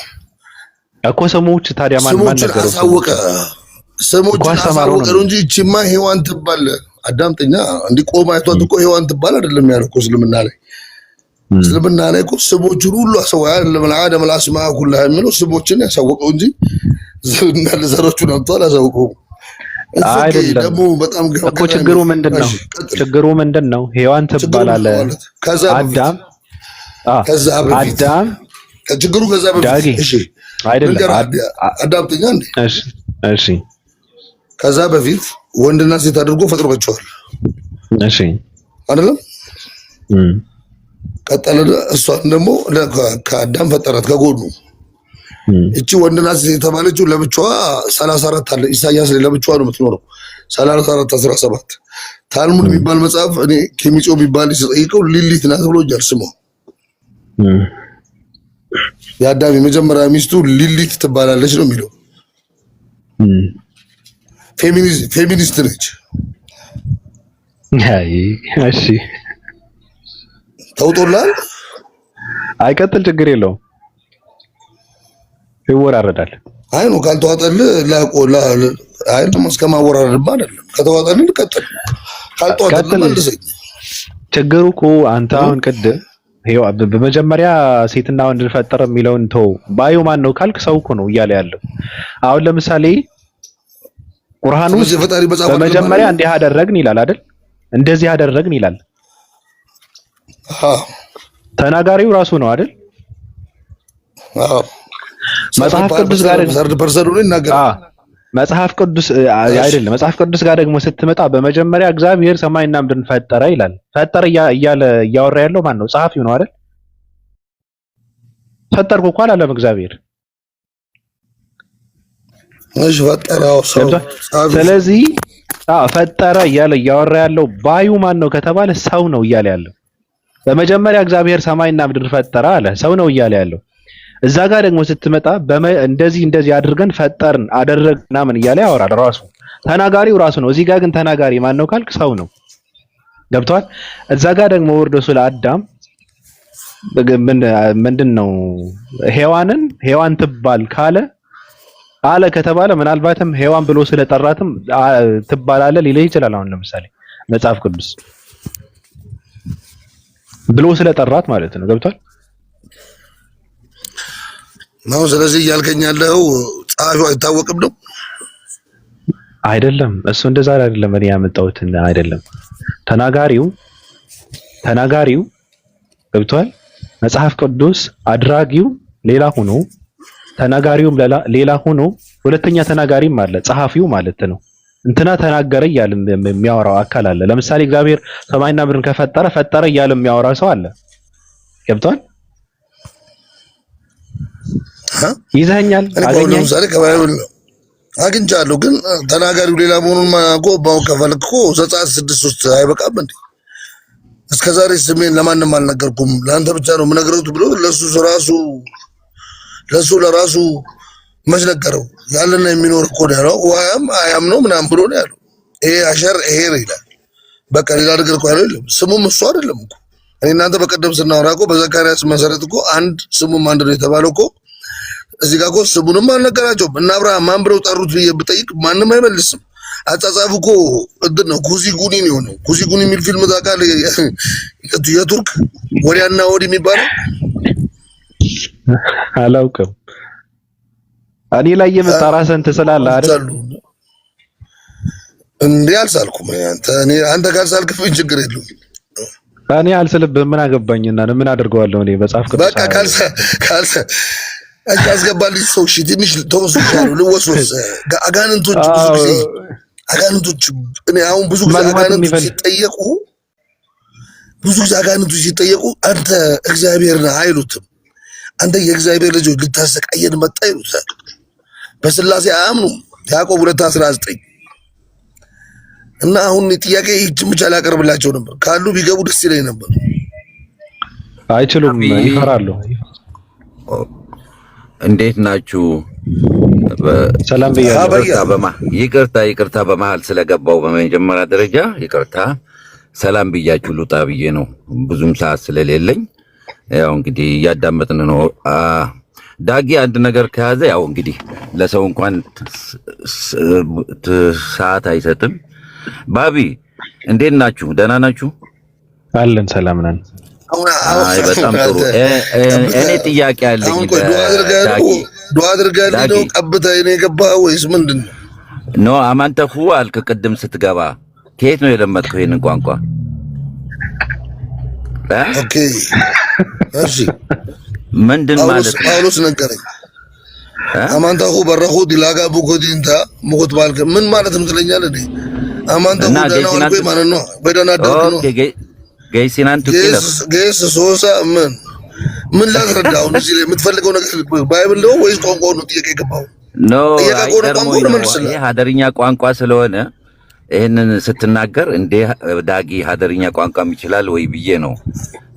እኮ ስሞች ታዲያ ማን ነገረው? አሳወቀ ስሞችን አሳወቀ ነው እንጂ እቺማ ሔዋን ትባል አዳምጠኛ እንዲቆም አይቷት እኮ ሔዋን ትባል አይደለም ያለው እኮ እስልምና ላይ እኮ ስሞችን ሁሉ አሰው አይደለም ለአደም ለአስማ ኩላ የሚለው ስሞችን ያሳወቀው እንጂ ዘሮቹን አጥቷል አሳወቀው አይደለም ደግሞ በጣም እኮ ችግሩ ምንድነው ሔዋን ትባላለ አዳም ችግሩ ከዛ በፊት እሺ አይደለም አዳምጠኛ እንዴ እሺ ከዛ በፊት ወንድና ሴት አድርጎ ፈጥሯቸዋል እሺ አይደለም ቀጠለ እሷን ደግሞ ከአዳም ፈጠራት ከጎኑ እቺ ወንድና ሴት የተባለችው ለብቻዋ 34 አለ ኢሳይያስ ላይ ለብቻዋ ነው የምትኖረው 34 17 ታልሙድ የሚባል መጽሐፍ እኔ ኬሚጾ የሚባል ሲጠይቀው ሊሊት ናት ብሎኛል ስሙ የአዳም የመጀመሪያ ሚስቱ ሊሊት ትባላለች ነው የሚለው ፌሚኒስት ነች እሺ ተውጦላል አይቀጥል ችግር የለውም ይወራረዳል አይ ነው ካልተዋጠል አይ ደግሞ እስከማወራረድ አይደለም ከተዋጠል ቀጥል ካልተዋጠል መልሰኝ ችግሩ እኮ አንተ አሁን ቅድም በመጀመሪያ ሴትና ወንድ ፈጠረ የሚለውን ተው ባዩ ማን ነው ካልክ ሰው እኮ ነው እያለ ያለው አሁን ለምሳሌ ቁርአኑ በመጀመሪያ እንዲህ አደረግን ይላል አይደል እንደዚህ አደረግን ይላል ተናጋሪው ራሱ ነው አይደል መጽሐፍ ቅዱስ ጋር መጽሐፍ ቅዱስ አይደለም መጽሐፍ ቅዱስ ጋር ደግሞ ስትመጣ በመጀመሪያ እግዚአብሔር ሰማይና ምድርን ፈጠረ ይላል ፈጠረ እያለ እያወራ ያለው ማን ነው ጸሐፊው ነው አይደል ፈጠርኩ እኮ አላለም እግዚአብሔር እሺ ፈጠረው ሰው ስለዚህ ፈጠረ እያለ እያወራ ያለው ባዩ ማን ነው ከተባለ ሰው ነው እያለ ያለው በመጀመሪያ እግዚአብሔር ሰማይና ምድር ፈጠረ አለ ሰው ነው እያለ ያለው እዛ ጋር ደግሞ ስትመጣ እንደዚህ አድርገን ፈጠርን አደረግና ምን እያለ ያወራል ራሱ ተናጋሪው ራሱ ነው እዚህ ጋር ግን ተናጋሪ ማን ነው ካልክ ሰው ነው ገብቷል እዛ ጋር ደግሞ ወርዶ ስለ አዳም ምንድነው ሔዋን ትባል አለ ከተባለ ምናልባትም ሔዋን ብሎ ስለጠራትም ትባላለ ሊለይ ይችላል አሁን ለምሳሌ መጽሐፍ ቅዱስ ብሎ ስለጠራት ማለት ነው ገብቷል ነው ስለዚህ እያልከኝ ያለው ጻፊው አይታወቅም ነው አይደለም እሱ እንደዛ አይደለም እኔ ያመጣሁት አይደለም ተናጋሪው ገብቷል መጽሐፍ ቅዱስ አድራጊው ሌላ ሆኖ ተናጋሪውም ሌላ ሆኖ ሁለተኛ ተናጋሪም አለ ጸሐፊው ማለት ነው እንትና ተናገረ እያለ የሚያወራው አካል አለ ለምሳሌ እግዚአብሔር ሰማይና ምድርን ፈጠረ እያለ የሚያወራ ሰው አለ ገብቷል ይዘኛል አገኘኝ ዛሬ ከባይብል አግኝቻለሁ ግን ተናጋሪው ሌላ መሆኑን ማቆ ባውቀፈልኩ ዘጸአት 6:3 አይበቃም እንዴ እስከዛሬ ስሜን ለማንም አልነገርኩም ለአንተ ብቻ ነው ምነግረው ብሎ ለራሱ መስነገረው ያለና የሚኖር እኮ ነው ወያም አያም ነው ምናም ብሎ ነው ያለው ይሄ አሸር ይሄ ይላል በቃ ሌላ ነገር እኮ አይደለም ስሙም እሱ አይደለም እኮ እኔ እናንተ በቀደም ስናወራ እኮ በዘካርያስ መሰረት እኮ አንድ ስሙም አንድ ነው የተባለው እኮ እዚህ ጋር እኮ ስሙንም አልነገራቸውም እና አብርሃም ማን ብለው ጠሩት ብዬ ብጠይቅ ማንም አይመልስም አጻጻፉ እኮ እንትን ነው ኩዚጉኒ ነው የሆነው ኩዚጉኒ የሚል ፊልም ታውቃለህ የቱርክ ወዲያና ወዲህ የሚባለው አላውቅም እኔ ላይ የመጣ ራስህን ትስላለህ አይደል እንዴ አልሳልኩም አንተ ካልሳልክብኝ ችግር የለውም እኔ አልስልብህም ምን አገባኝና ምን አድርገዋለሁ እኔ በጻፍ ቅዱስ በቃ ካልሳ አስገባልኝ ሰው እሺ ትንሽ ተወስቻለሁ ልወስወስ አጋንንቶች እኔ አሁን ብዙ ጊዜ አጋንንቶች ሲጠየቁ አንተ እግዚአብሔር ነህ አይሉትም አንተ የእግዚአብሔር ልጅ ልታሰቃየን መጣ ይሉታል በስላሴ አያምኑም ያዕቆብ 2:19 እና አሁን ጥያቄ ይህችን ብቻ ላቀርብላቸው ነበር ካሉ ቢገቡ ደስ ይለኝ ነበር አይችሉም ይፈራሉ እንዴት ናችሁ ሰላም ብያለሁ ይቅርታ በመሃል ስለገባው በመጀመሪያ ደረጃ ይቅርታ ሰላም ብያችሁ ልውጣ ብዬ ነው ብዙም ሰዓት ስለሌለኝ ያው እንግዲህ እያዳመጥን ነው ዳጊ አንድ ነገር ከያዘ ያው እንግዲህ ለሰው እንኳን ሰዓት አይሰጥም። ባቢ እንዴት ናችሁ? ደህና ናችሁ? አለን ሰላም ነን። አይ በጣም ጥሩ። እኔ ጥያቄ አለኝ። ዱዓ አድርጋለሁ ነው ቀብተህ እኔ ገባህ ወይስ ምንድነው? ኖ አማንተሁ አልክ ቅድም ስትገባ። ከየት ነው የለመድከው ይሄንን ቋንቋ? ኦኬ እሺ ምንድን ማለት ነው? ጳውሎስ ነገረኝ። አማንተሁ በረኹ ዲላጋ ቡኮዲንታ ሙት ባልከ ምን ማለት ነው ትለኛለህ? አማንተሁ ደህና ዋልኩ ማለት ነው። በደህና አደርኩ ነው። ገይሲናን ገይስ ሶሳ ምን ላስረዳው? እዚህ ላይ የምትፈልገው ነገር ባይብል ነው ወይስ ቋንቋ ነው? ጥያቄ ገባው ነው። ይሄ ሀደርኛ ቋንቋ ስለሆነ ይሄንን ስትናገር እንደ ዳጊ ሀደርኛ ቋንቋም ይችላል ወይ ብዬ ነው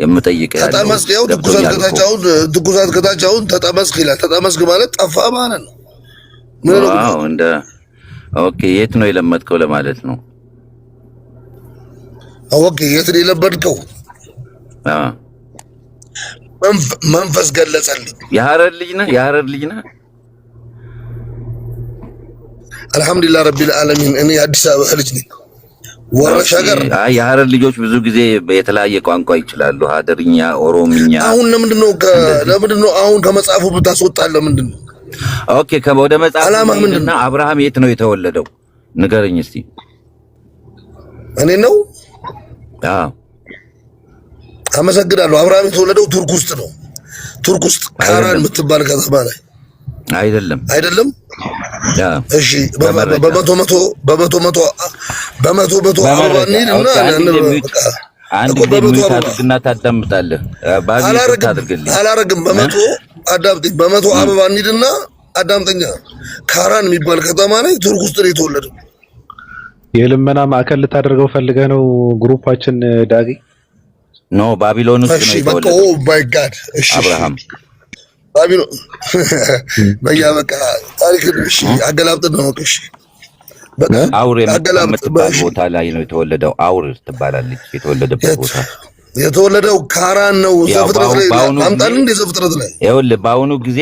የምጠይቀው። ተጠመስክ ያው ትኩሳት ከታቻውን ተጠመስክ ይላል። ተጠመስክ ማለት ጠፋ ማለት ነው። ዋው እንደ ኦኬ። የት ነው የለመድከው ለማለት ነው? ኦኬ የት ነው የለመድከው? መንፈስ ገለጸልኝ። የሐረር ልጅ ነህ? የሐረር ልጅ ነህ? አልሐምዱሊላህ ረቢል ዓለሚን። እኔ አዲስ አበባ ልጅ ነኝ። ወረሻ ጋር የሐረር ልጆች ብዙ ጊዜ የተለያየ ቋንቋ ይችላሉ፣ ሀደርኛ፣ ኦሮምኛ። አሁን ለምንድን ነው አሁን ከመጽሐፉ ብታስወጣለህ? ለምንድን ነው? ኦኬ ወደ መጽሐፉ ምንድን ነው? አብርሃም የት ነው የተወለደው? ንገረኝ እስቲ። እኔ ነው? አዎ አመሰግናለሁ። አብርሃም የተወለደው ቱርክ ውስጥ ነው። ቱርክ ውስጥ ካራን የምትባል ከተማ ላይ አይደለም? እሺ በመቶ አበባ እንሂድና አንድ ጊዜ ሚዩት አድርግና ታዳምጣለህ። አላረግም። በመቶ አበባ እንሂድና አዳምጠኛ። ካራን የሚባል ከተማ ላይ ቱርክ ውስጥ ነው የተወለደው። የልመና ማዕከል ልታደርገው ፈልገህ ነው ግሩፓችን ዳጊ? ኖ ባቢሎን ውስጥ ነው የተወለደው። ኦ ማይ ጋድ። እሺ አብርሃም ባቢሎን በቃ ታሪክ እሺ አገላብጥ ነው። እሺ በቃ አውር የምትባል ቦታ ላይ ነው የተወለደው። አውር ትባላለች የተወለደበት ቦታ። የተወለደው ካራን ነው። ዘፍጥረት ላይ አምጣልን እንደ ዘፍጥረት ላይ ይኸውልህ፣ በአሁኑ ጊዜ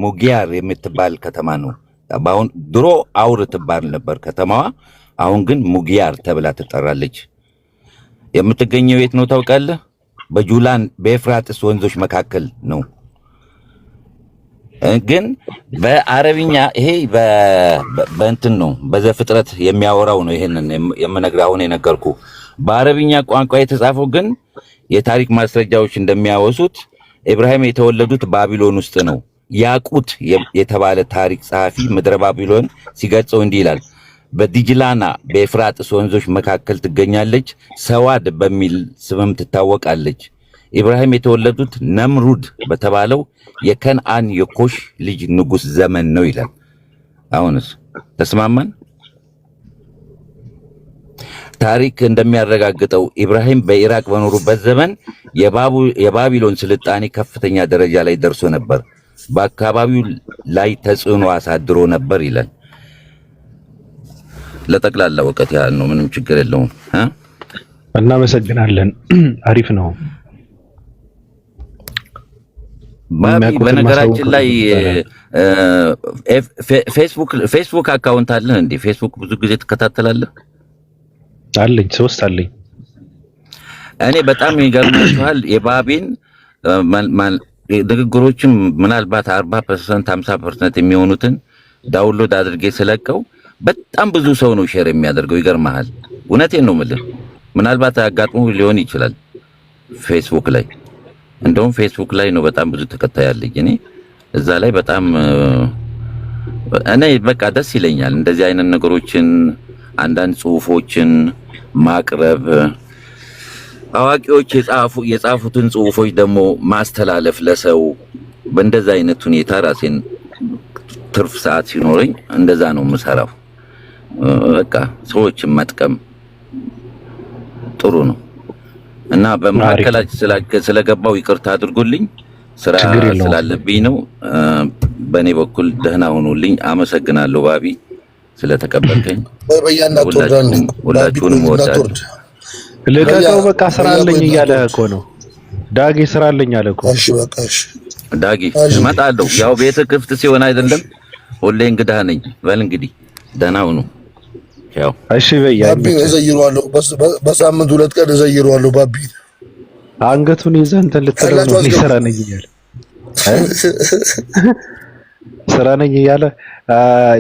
ሙጊያር የምትባል ከተማ ነው። በአሁን ድሮ አውር ትባል ነበር ከተማዋ። አሁን ግን ሙጊያር ተብላ ትጠራለች። የምትገኘው የት ነው ታውቃለህ? በጁላን በኤፍራጥስ ወንዞች መካከል ነው። ግን በአረብኛ ይሄ በእንትን ነው በዘፍጥረት የሚያወራው ነው። ይሄንን የምነግርህ አሁን የነገርኩ በአረብኛ ቋንቋ የተጻፈው ግን የታሪክ ማስረጃዎች እንደሚያወሱት ኢብራሂም የተወለዱት ባቢሎን ውስጥ ነው። ያቁት የተባለ ታሪክ ጸሐፊ ምድረ ባቢሎን ሲገልጸው እንዲህ ይላል። በዲጅላና በኤፍራጥስ ወንዞች መካከል ትገኛለች። ሰዋድ በሚል ስምም ትታወቃለች። ኢብራሂም የተወለዱት ነምሩድ በተባለው የከነዓን የኮሽ ልጅ ንጉስ ዘመን ነው ይላል። አሁንስ ተስማማን? ታሪክ እንደሚያረጋግጠው ኢብራሂም በኢራቅ በኖሩበት ዘመን የባቢሎን ስልጣኔ ከፍተኛ ደረጃ ላይ ደርሶ ነበር። በአካባቢው ላይ ተጽዕኖ አሳድሮ ነበር ይላል። ለጠቅላላ እውቀት ያህል ነው። ምንም ችግር የለውም። እናመሰግናለን። አሪፍ ነው። በነገራችን ላይ ፌስቡክ አካውንት አለህ እንዴ? ፌስቡክ ብዙ ጊዜ ትከታተላለህ? አለኝ፣ 3 አለኝ። እኔ በጣም ይገርማችኋል የባቢን ንግግሮችም ምናልባት 40% 50% የሚሆኑትን ዳውንሎድ አድርጌ ስለቀው በጣም ብዙ ሰው ነው ሼር የሚያደርገው። ይገርማል። እውነቴን ነው የምልህ። ምናልባት አጋጥሞ ሊሆን ይችላል ፌስቡክ ላይ። እንደውም ፌስቡክ ላይ ነው በጣም ብዙ ተከታይ ያለኝ እኔ እዛ ላይ በጣም እኔ በቃ ደስ ይለኛል እንደዚህ አይነት ነገሮችን አንዳንድ ጽሁፎችን ማቅረብ፣ አዋቂዎች የጻፉትን ጽሁፎች ደግሞ ማስተላለፍ ለሰው። በእንደዛ አይነት ሁኔታ ራሴን ትርፍ ሰዓት ሲኖረኝ እንደዛ ነው የምሰራው። በቃ ሰዎችን መጥቀም ጥሩ ነው እና በመካከላችን ስለገባው ይቅርታ አድርጉልኝ። ስራ ስላለብኝ ነው። በእኔ በኩል ደህና ሆኖልኝ አመሰግናለሁ ባቢ ስለተቀበልከኝ። ሁላችሁንም ወዳለሁ። ልቀቀው በቃ ስራ አለኝ እያለህ እኮ ነው ዳጊ። ስራ አለኝ አለ እኮ። እሺ በቃ እሺ ዳጊ እመጣለሁ። ያው ቤት ክፍት ሲሆን አይደለም ሁሌ እንግዳ ነኝ። በል እንግዲህ ደህና ሁኑ። ያው እሺ በያ ባቢ እዘይሯለሁ። በሳምንት 2 ቀን እዘይሯለሁ። ባቢ አንገቱን ይዘህ እንትን ልትለው ነው። ስራ ነኝ እያለ ስራ ነኝ እያለ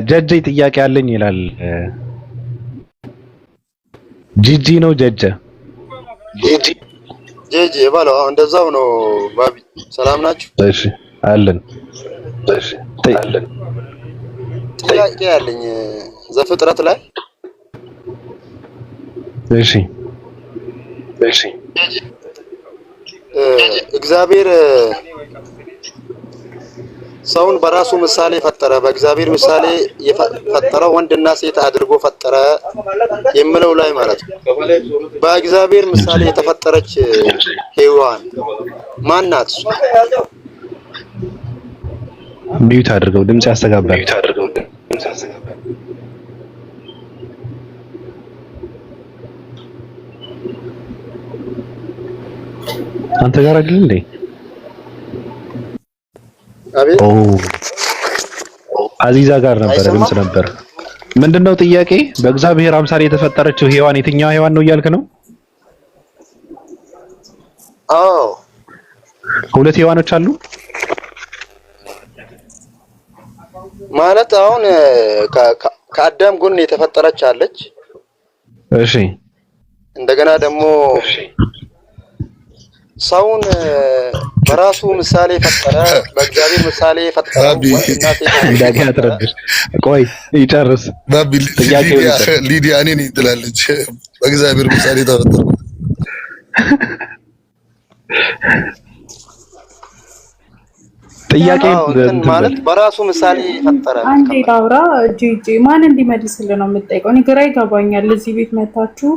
ጀጀ ጥያቄ አለኝ ይላል። ጂጂ ነው ጀጀ ጄጄ ባለው እንደዛው ነው። ባቢ ሰላም ናችሁ? እሺ አለን። እሺ አለን። ጥያቄ ያለኝ ዘፍጥረት ላይ እሺ እግዚአብሔር ሰውን በራሱ ምሳሌ ፈጠረ፣ በእግዚአብሔር ምሳሌ የፈጠረው ወንድና ሴት አድርጎ ፈጠረ የሚለው ላይ ማለት ነው። በእግዚአብሔር ምሳሌ የተፈጠረች ሔዋን ማን ናት? ሚዩት አድርገው፣ ድምጽ ያስተጋባል። አንተ ጋር አይደል እንዴ? አቤት። አዚዛ ጋር ነበር፣ ድምጽ ነበር። ምንድነው ጥያቄ? በእግዚአብሔር አምሳል የተፈጠረችው ሔዋን የትኛዋ ሔዋን ነው እያልክ ነው? አዎ፣ 2 ሔዋኖች አሉ ማለት አሁን ከአዳም ጎን የተፈጠረች አለች። እሺ፣ እንደገና ደግሞ ሰውን በራሱ ምሳሌ ፈጠረ፣ በእግዚአብሔር ምሳሌ ፈጠረ። እንደገና ተረድሽ። ቆይ ይጨርስ። ሊዲያ እኔ ነኝ ትላለች። በእግዚአብሔር ምሳሌ ተፈጠረ። ጥያቄ ማለት በራሱ ምሳሌ ፈጠረ። አንዴ ላውራ። ጂጂ ማን እንዲመልስልህ ነው የምጠይቀው? እኔ ግራ ይገባኛል። እዚህ ቤት መታችሁ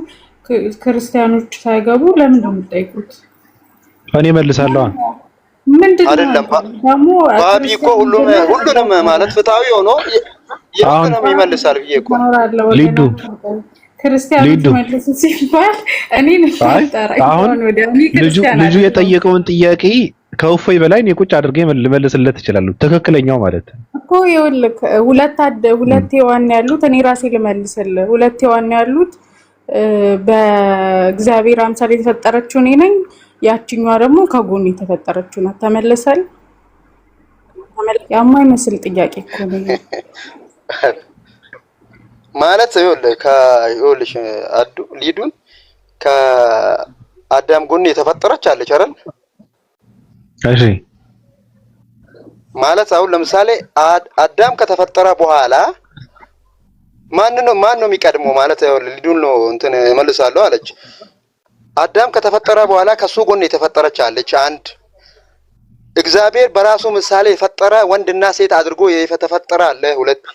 ክርስቲያኖች ሳይገቡ ለምን ነው የምትጠይቁት? እኔ መልሳለሁ። ምንድነው አይደለም ባቢ እኮ ሁሉንም ማለት ፍትሃዊ ሆኖ የሁሉንም ይመልሳል ብዬ እኮ ሊዱ ክርስቲያኖች መልሱ ሲባል እኔ ነው አሁን ልጁ የጠየቀውን ጥያቄ ከውፎይ በላይ እኔ ቁጭ አድርጌ ልመልስለት እችላለሁ። ትክክለኛው ማለት እኮ ይኸውልህ ሁለት ሔዋን ያሉት እኔ ራሴ ልመልስልህ። 2 ሔዋን ያሉት በእግዚአብሔር አምሳል የተፈጠረችው እኔ ነኝ። ያቺኛዋ ደግሞ ከጎን የተፈጠረችው ናት። ተመለሰል የማይመስል ጥያቄ እኮ ነው ማለት ይኸውልሽ ሊዱን ከአዳም ጎን የተፈጠረች አለች አይደል? እሺ ማለት አሁን ለምሳሌ አዳም ከተፈጠረ በኋላ ማን ነው የሚቀድመው? ማለት ሊዱን ነው እንትን እመልሳለሁ አለች። አዳም ከተፈጠረ በኋላ ከሱ ጎን የተፈጠረች አለች አንድ። እግዚአብሔር በራሱ ምሳሌ የፈጠረ ወንድና ሴት አድርጎ የተፈጠረ አለ 2።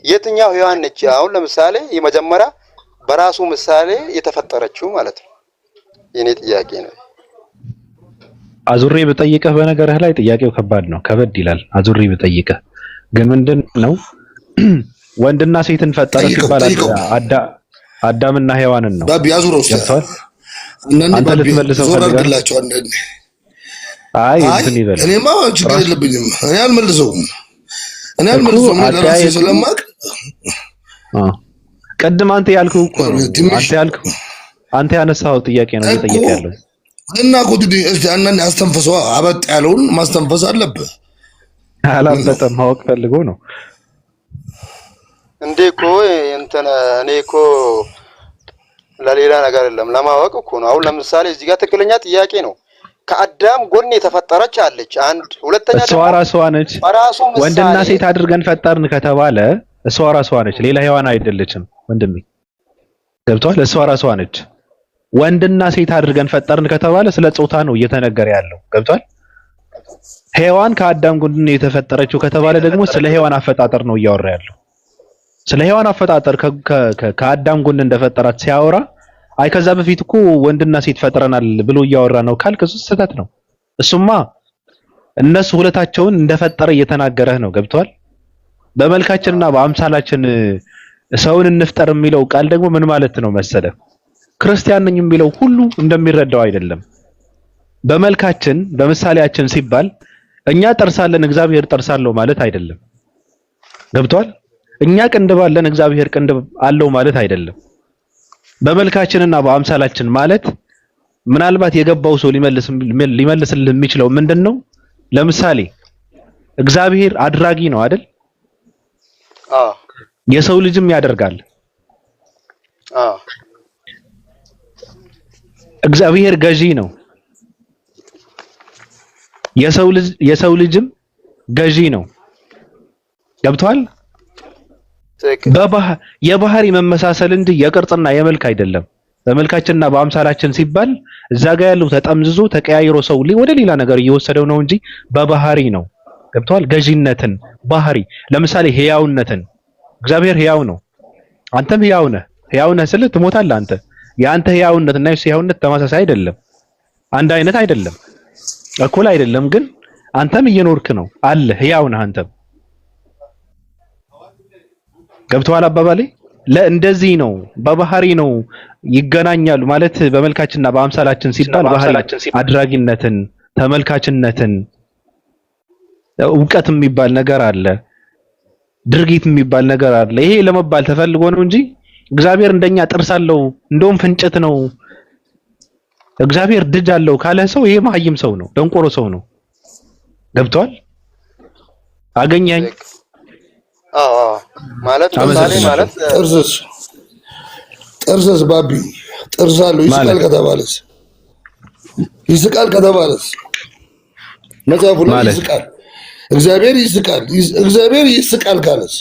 የትኛው ሔዋን ነች? አሁን ለምሳሌ የመጀመሪያ በራሱ ምሳሌ የተፈጠረችው ማለት ነው። የኔ ጥያቄ ነው። አዙሬ በጠይቀህ በነገርህ ላይ ጥያቄው ከባድ ነው፣ ከበድ ይላል። አዙሬ በጠይቀህ ግን ምንድን ነው ወንድና ሴትን ፈጠረ ሲባል አዳምና ሔዋንን ነው። ባቢ አዙረው ገብቷል። አንተ ልትመልሰው ፈልጋለህ? አይ እንትን ይበል። እኔማ ችግር የለብኝም። እኔ አልመልሰውም። ለራሴ ስለማውቅ ቅድም አንተ ያልከው እኮ ነው። አንተ ያነሳው ጥያቄ ነው እየጠየቀ ያለው እና ኮዲ እስቲ አንናን አስተንፈሰው አበጥ ያለውን ማስተንፈስ አለብህ። አላበጠም ማወቅ ፈልጎ ነው እንዴ እኮ እንትን እኔ እኮ ለሌላ ነገር አይደለም ለማወቅ እኮ ነው። አሁን ለምሳሌ እዚህ ጋር ትክክለኛ ጥያቄ ነው። ከአዳም ጎን የተፈጠረች አለች አንድ። ሁለተኛ ደግሞ እሷ ራሷ ነች። ወንድና ሴት አድርገን ፈጠርን ከተባለ እሷ ራሷ ነች፣ ሌላ ሔዋን አይደለችም ወንድሜ። ገብቷል? እሷ ራሷ ነች። ወንድና ሴት አድርገን ፈጠርን ከተባለ ስለ ጾታ ነው እየተነገረ ያለው። ገብቷል? ሔዋን ከአዳም ጎን የተፈጠረችው ከተባለ ደግሞ ስለ ሔዋን አፈጣጠር ነው እያወራ ያለው። ስለ ሔዋን አፈጣጠር ከአዳም ጎን እንደፈጠራት ሲያወራ አይ ከዛ በፊት እኮ ወንድና ሴት ፈጥረናል ብሎ እያወራ ነው ካልክ እሱ ስህተት ነው። እሱማ እነሱ ሁለታቸውን እንደፈጠረ እየተናገረህ ነው። ገብቷል? በመልካችንና በአምሳላችን ሰውን እንፍጠር የሚለው ቃል ደግሞ ምን ማለት ነው መሰለ? ክርስቲያን ነኝ የሚለው ሁሉ እንደሚረዳው አይደለም። በመልካችን በምሳሌያችን ሲባል እኛ ጥርሳለን እግዚአብሔር ጥርሳለው ማለት አይደለም። ገብቷል? እኛ ቅንድብ አለን እግዚአብሔር ቅንድብ አለው ማለት አይደለም። በመልካችንና በአምሳላችን ማለት ምናልባት የገባው ሰው ሊመልስልህ የሚችለው ምንድነው? ለምሳሌ እግዚአብሔር አድራጊ ነው አይደል? የሰው ልጅም ያደርጋል። እግዚአብሔር ገዢ ነው። የሰው ልጅም ገዢ ነው። ገብቷል? የባህሪ መመሳሰል እንጂ የቅርጽና የመልክ አይደለም። በመልካችንና በአምሳላችን ሲባል እዛ ጋር ያለው ተጠምዝዞ ተቀያይሮ ሰው ወደ ሌላ ነገር እየወሰደው ነው እንጂ በባህሪ ነው። ገብቷል? ገዢነትን ባህሪ ለምሳሌ ሕያውነትን እግዚአብሔር ሕያው ነው። አንተም ሕያው ነህ። ሕያው ነህ ስልህ ትሞታለህ አንተ። የአንተ ሕያውነት እና የሱ ሕያውነት ተመሳሳይ አይደለም። አንድ አይነት አይደለም። እኩል አይደለም። ግን አንተም እየኖርክ ነው አለ ሕያው ነህ አንተም። ገብቷል አባባሌ? ለእንደዚህ ነው በባህሪ ነው ይገናኛሉ ማለት በመልካችንና በአምሳላችን ሲባል ባህሪ አድራጊነትን፣ ተመልካችነትን፣ እውቀት የሚባል ነገር አለ፣ ድርጊት የሚባል ነገር አለ። ይሄ ለመባል ተፈልጎ ነው እንጂ እግዚአብሔር እንደኛ ጥርስ አለው እንደውም ፍንጭት ነው እግዚአብሔር ድጅ አለው ካለ ሰው ይሄ መሀይም ሰው ነው፣ ደንቆሮ ሰው ነው። ገብቷል? አገኘኝ ማለት ለምሳሌ ማለት ጥርስስ ባቢ ጥርስ አለው ይስቃል ከተባለስ መጽሐፉ ላይ ይስቃል። እግዚአብሔር ይስቃል ካለስ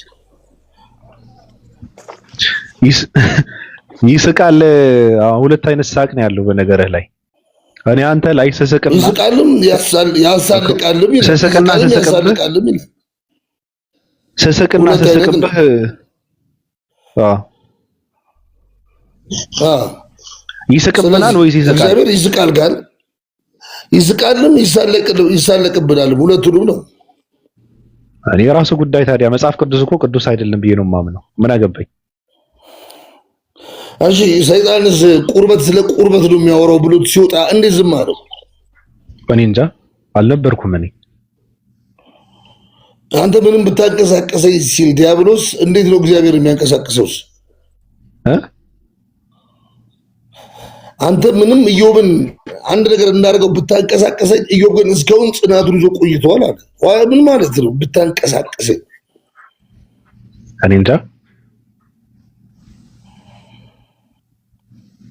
ይስቃል። ሁለት አይነት ሳቅ ነው ያለው በነገርህ ላይ እኔ አንተ ላይ ስስቅና ይስቃልም ያሳልቃልም ይላል። ስስቅና ስስቅብህ ይስቅብናል ወይስ ይስቃል? እግዚአብሔር ይስቃል ጋር ይስቃልም ይሳለቅብናል፣ ሁለቱንም ነው። እኔ የራሱ ጉዳይ ታዲያ መጽሐፍ ቅዱስ እኮ ቅዱስ አይደለም ብዬ ነው የማምነው። ምን አገባኝ? እሺ ሰይጣንስ ስለ ቁርበት ነው የሚያወራው ብሎ ሲወጣ እንዴት ዝም አለው? እኔ እንጃ አልነበርኩም እኔ። አንተ ምንም ብታንቀሳቀሰኝ ሲል ዲያብሎስ እንዴት ነው እግዚአብሔር የሚያንቀሳቅሰውስ? አንተ ምንም ኢዮብን አንድ ነገር እንዳደርገው ብታንቀሳቀሰኝ፣ ኢዮብ ግን እስካሁን ጽናቱን ይዞ ቆይቷል አለ። ምን ማለት ነው ብታንቀሳቀሰኝ? እኔ እንጃ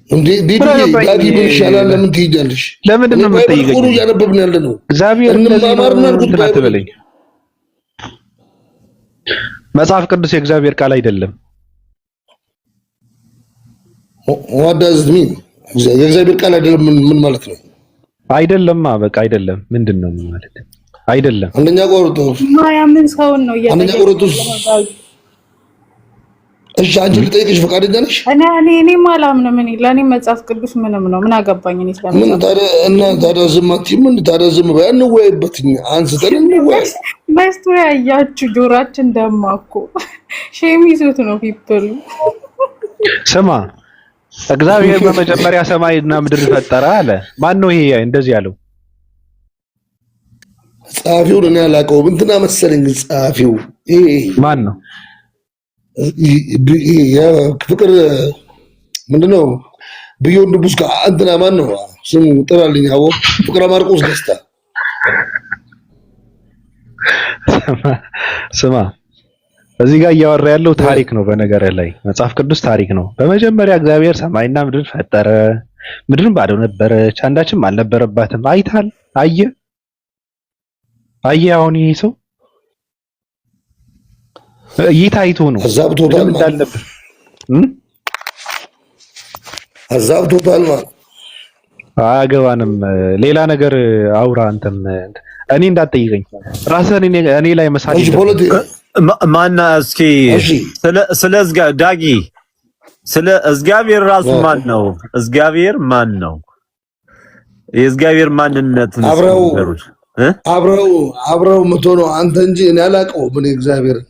እንዴ ዳጊ ምን ይሻላል? ለምን ትሄጃለሽ? ለምንድን ነው የምትጠይቀኝ? ቁሩ እያነበብን ያለ ነው። እግዚአብሔር አትበለኝ። መጽሐፍ ቅዱስ የእግዚአብሔር ቃል አይደለም። ዋዳዝሚ የእግዚአብሔር ቃል አይደለም ምን ማለት ነው? አይደለማ በቃ አይደለም። ምንድን ነው ማለት? አይደለም አንደኛ ቆሮንቶስ ማያምን ሰውን ነው አንደኛ ቆሮንቶስ። እሺ አንቺ ልጠይቅሽ ፈቃደኛ ነሽ? እኔ አላምንም። ለእኔ መጽሐፍ ቅዱስ ምንም ነው። ምን አገባኝ እኔ ስለምን? ምን ታዲያ እና ታዲያ ዝም አትይም? ምን ታዲያ ዝም በይ፣ እንወያይበት፣ አንስተን እንወያይ። በስቶ ያያችሁ ጆሮአችን ደማኩ። ሼም ይዞት ነው ፒፕሉ። ስማ እግዚአብሔር በመጀመሪያ ሰማይና ምድር ፈጠረ አለ። ማን ነው ይሄ እንደዚህ ያለው? ጸሐፊውን እኔ አላውቀውም። እንትና መሰለኝ ጸሐፊው። ይሄ ማን ነው? ፍቅር ምንድነው ብዮን ንጉስ እንትና ማን ነው ስሙ? ጥራልኝ። አዎ ፍቅረ ማርቆስ ደስታ። ስማ እዚህ ጋር እያወራ ያለው ታሪክ ነው። በነገር ላይ መጽሐፍ ቅዱስ ታሪክ ነው። በመጀመሪያ እግዚአብሔር ሰማይና ምድር ፈጠረ። ምድርን ባዶ ነበረች፣ አንዳችም አልነበረባትም። አይታል አየ አሁን ይሄ ሰው ይታይቶ ነው አዛብቶታል ማለት አያገባንም። ሌላ ነገር አውራ አንተም። እኔ እንዳትጠይቀኝ ራስህን እኔ ላይ መሳጅ ማና እስኪ ስለ ዳጊ ስለ እግዚአብሔር ራሱ ማን ነው? እግዚአብሔር ማን ነው? የእግዚአብሔር ማንነት አብረው የምትሆነው አንተ እንጂ እኔ አላውቀውም። ምን እግዚአብሔርን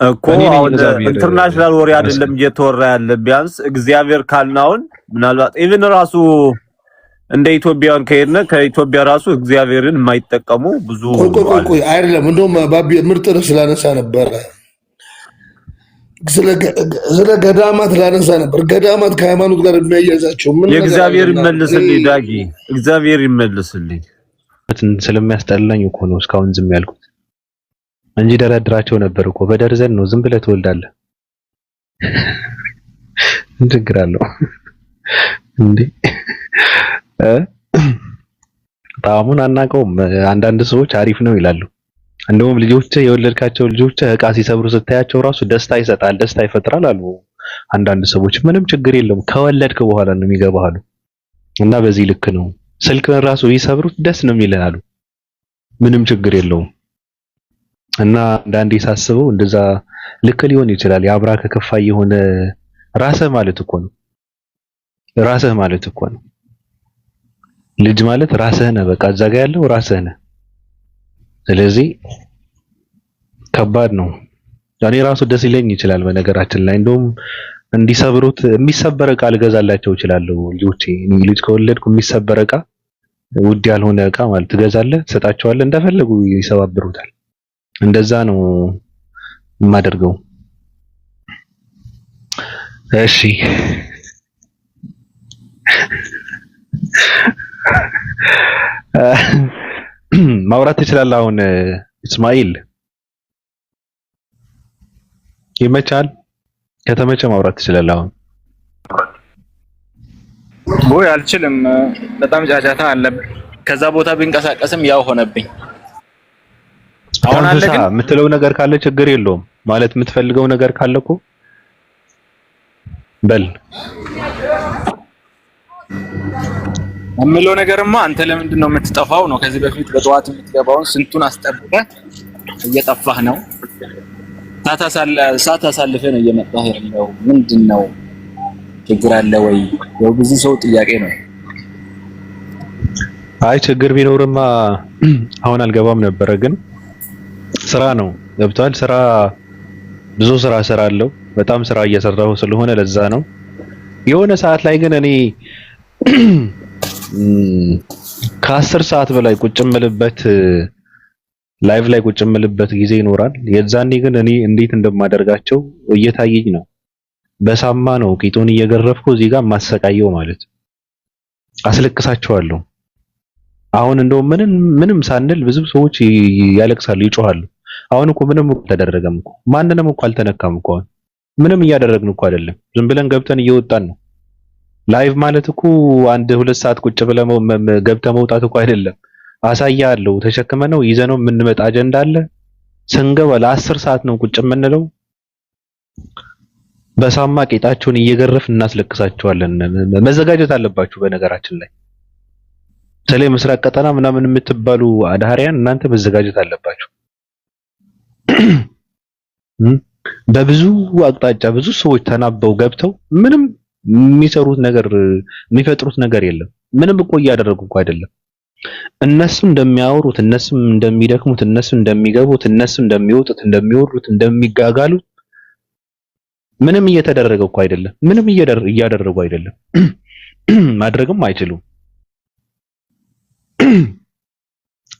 እኮ አሁን ኢንተርናሽናል ወሬ አይደለም እየተወራ ያለ። ቢያንስ እግዚአብሔር ካልናውን ምናልባት ኢቭን ራሱ እንደ ኢትዮጵያን ከሄድነ ከኢትዮጵያ ራሱ እግዚአብሔርን የማይጠቀሙ ብዙ ቆይ አይደለም። እንደውም ባቢ ምርጥ ርዕስ ላነሳ ነበረ። ስለ ገዳማት ላነሳ ነበር። ገዳማት ከሃይማኖት ጋር የሚያያዛቸው ምን? የእግዚአብሔር ይመልስልኝ ዳጊ፣ እግዚአብሔር ይመልስልኝ። ስለሚያስጠላኝ እኮ ነው እስካሁን ዝም ያልኩት እንጂ ደረድራቸው ነበር እኮ። በደርዘን ነው። ዝም ብለህ ትወልዳለህ። ችግር አለው እንዴ? ጣዕሙን አናውቀውም። አንዳንድ ሰዎች አሪፍ ነው ይላሉ። እንደውም ልጆች የወለድካቸው ልጆች ዕቃ ሲሰብሩ ስታያቸው ራሱ ደስታ ይሰጣል፣ ደስታ ይፈጥራል አሉ አንዳንድ ሰዎች። ምንም ችግር የለውም ከወለድክ በኋላ ነው የሚገባህ አሉ። እና በዚህ ልክ ነው። ስልክን ራሱ ቢሰብሩት ደስ ነው የሚልህ አሉ። ምንም ችግር የለውም። እና አንዳንዴ ሳስበው እንደዛ ልክ ሊሆን ይችላል። የአብራክ ከፋይ የሆነ ራስህ ማለት እኮ ነው። ራስህ ማለት እኮ ነው። ልጅ ማለት ራስህ ነህ። በቃ እዛ ጋር ያለው ራስህ ነህ። ስለዚህ ከባድ ነው። እኔ ራሱ ደስ ይለኝ ይችላል በነገራችን ላይ። እንደውም እንዲሰብሩት የሚሰበር ዕቃ ልገዛላቸው እችላለሁ። ልጆቼ ልጅ ከወለድኩ የሚሰበር ዕቃ፣ ውድ ያልሆነ ዕቃ ማለት ትገዛለህ፣ ትሰጣቸዋለህ፣ እንደፈለጉ ይሰባብሩታል። እንደዛ ነው የማደርገው። እሺ ማውራት ትችላለህ አሁን እስማኤል? ይመቻል? ከተመቸ ማውራት ትችላለህ አሁን። ቦይ አልችልም፣ በጣም ጫጫታ አለ። ከዛ ቦታ ቢንቀሳቀስም ያው ሆነብኝ። አሁን አለ ግን የምትለው ነገር ካለ ችግር የለውም። ማለት የምትፈልገው ነገር ካለ እኮ በል። የምለው ነገርማ አንተ ለምንድን ነው የምትጠፋው ነው? ከዚህ በፊት በጠዋት የምትገባውን ስንቱን አስጠብቀህ እየጠፋህ ነው። ሰዓት አሳልፈህ ነው እየመጣህ ያለው። ምንድን ነው ችግር አለ ወይ? ያው ብዙ ሰው ጥያቄ ነው። አይ ችግር ቢኖርማ አሁን አልገባም ነበረ። ግን ስራ ነው ገብቷል። ስራ ብዙ ስራ እሰራለሁ። በጣም ስራ እየሰራሁ ስለሆነ ለዛ ነው። የሆነ ሰዓት ላይ ግን እኔ ከ10 ሰዓት በላይ ቁጭ እምልበት ላይቭ ላይ ቁጭ እምልበት ጊዜ ይኖራል። የዛኔ ግን እኔ እንዴት እንደማደርጋቸው እየታየኝ ነው። በሳማ ነው ቂጡን እየገረፍኩ እዚህ ጋር ማሰቃየው ማለት አስለቅሳቸዋለሁ። አሁን እንደው ምንም ሳንል ብዙ ሰዎች ያለቅሳሉ፣ ይጮሃሉ። አሁን እኮ ምንም ተደረገም እኮ ማንንም እኮ አልተነካም እኮ ምንም እያደረግን እኮ አይደለም። ዝም ብለን ገብተን እየወጣን ነው። ላይቭ ማለት እኮ 1-2 ሰዓት ቁጭ ብለን ገብተህ መውጣት እኮ አይደለም። አሳያለሁ፣ ተሸክመነው ይዘነው የምንመጣ አጀንዳ አለ። ስንገባ ለ10 ሰዓት ነው ቁጭ የምንለው። በሳማ ቄጣቸውን እየገረፍን እናስለቅሳቸዋለን። መዘጋጀት አለባችሁ። በነገራችን ላይ በተለይ ምስራቅ ቀጠና ምናምን የምትባሉ አዳሪያን እናንተ መዘጋጀት አለባችሁ። በብዙ አቅጣጫ ብዙ ሰዎች ተናበው ገብተው ምንም የሚሰሩት ነገር የሚፈጥሩት ነገር የለም። ምንም እኮ እያደረጉ እኮ አይደለም። እነሱ እንደሚያወሩት፣ እነሱ እንደሚደክሙት፣ እነሱ እንደሚገቡት፣ እነሱ እንደሚወጡት፣ እንደሚወሩት፣ እንደሚጋጋሉት ምንም እየተደረገ እኮ አይደለም። ምንም እያደረጉ አይደለም። ማድረግም አይችሉም።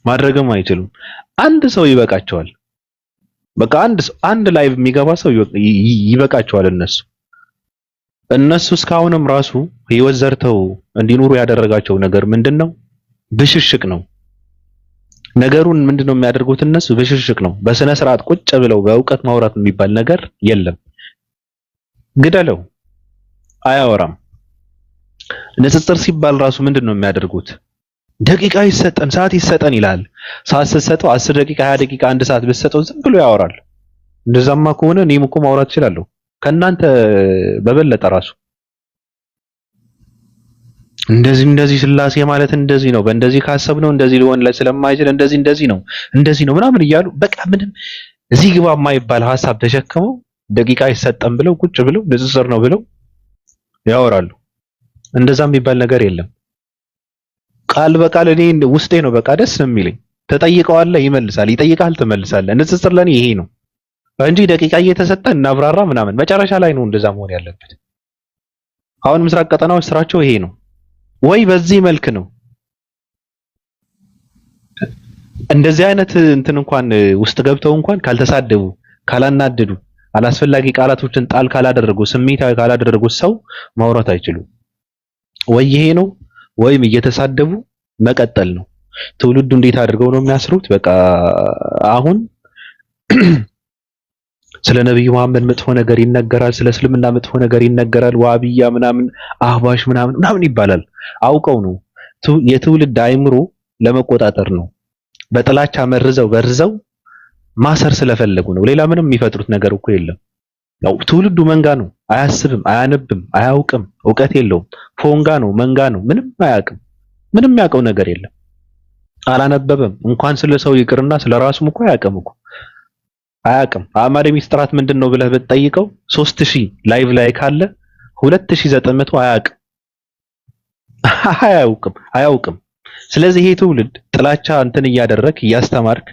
ማድረግም አይችሉም። አንድ ሰው ይበቃቸዋል። በቃ አንድ ላይቭ የሚገባ ሰው ይበቃቸዋል። እነሱ እስካሁንም ራሱ ህይወት ዘርተው እንዲኖሩ ያደረጋቸው ነገር ምንድነው? ብሽሽቅ ነው። ነገሩን ምንድነው የሚያደርጉት? እነሱ ብሽሽቅ ነው። በስነ ስርዓት ቁጭ ብለው በእውቀት ማውራት የሚባል ነገር የለም። ግደለው፣ አያወራም። ንጽጽር ሲባል ራሱ ምንድነው የሚያደርጉት? ደቂቃ ይሰጠን፣ ሰዓት ይሰጠን ይላል። ሰዓት ስትሰጠው 10 ደቂቃ፣ 20 ደቂቃ፣ 1 ሰዓት ብትሰጠው ዝም ብሎ ያወራል። እንደዛማ ከሆነ እኔም እኮ ማውራት እችላለሁ ከናንተ በበለጠ ራሱ። እንደዚህ ስላሴ ማለት እንደዚህ ነው፣ በእንደዚህ ካሰብነው እንደዚህ ሊሆን ስለማይችል እንደዚህ ነው ምናምን እያሉ በቃ ምንም እዚህ ግባ የማይባል ሐሳብ ተሸክመው ደቂቃ ይሰጠን ብለው ቁጭ ብለው ንጽጽር ነው ብለው ያወራሉ። እንደዛ የሚባል ነገር የለም። ቃል በቃል እኔ ውስጤ ነው በቃ ደስ የሚለኝ። ተጠይቀዋለህ ይመልሳል፣ ይጠይቃል ትመልሳለህ። ንጽጽር ለኔ ይሄ ነው እንጂ ደቂቃ እየተሰጠ እናብራራ ምናምን መጨረሻ ላይ ነው እንደዛ መሆን ያለበት። አሁን ምስራቅ ቀጠናዎች ስራቸው ይሄ ነው። ወይ በዚህ መልክ ነው። እንደዚህ አይነት እንትን እንኳን ውስጥ ገብተው እንኳን ካልተሳደቡ፣ ካላናደዱ፣ አላስፈላጊ ቃላቶችን ጣል ካላደረጉ፣ ስሜታዊ ካላደረጉ ሰው ማውራት አይችሉም። ወይ ይሄ ነው ወይም እየተሳደቡ መቀጠል ነው። ትውልዱ እንዴት አድርገው ነው የሚያስሩት? በቃ አሁን ስለ ነብዩ መሐመድ መጥፎ ነገር ይነገራል፣ ስለ እስልምና መጥፎ ነገር ይነገራል። ዋሃብያ ምናምን አህባሽ ምናምን ይባላል። አውቀው ነው። የትውልድ አይምሮ ለመቆጣጠር ነው። በጥላቻ መርዘው በርዘው ማሰር ስለፈለጉ ነው። ሌላ ምንም የሚፈጥሩት ነገር እኮ የለም። ያው ትውልዱ መንጋ ነው። አያስብም፣ አያነብም፣ አያውቅም፣ እውቀት የለውም። ፎንጋ ነው፣ መንጋ ነው። ምንም አያውቅም። ምንም ያውቀው ነገር የለም። አላነበበም። እንኳን ስለ ሰው ይቅርና ስለ ራሱም እኮ አያውቅም እኮ አያውቅም። አዕማደ ሚስጥራት ምንድነው ብለህ ብትጠይቀው 3000 ላይቭ ላይ ካለ 2900 አያውቅም። ስለዚህ ይሄ ትውልድ ጥላቻ እንትን እያደረክ እያስተማርክ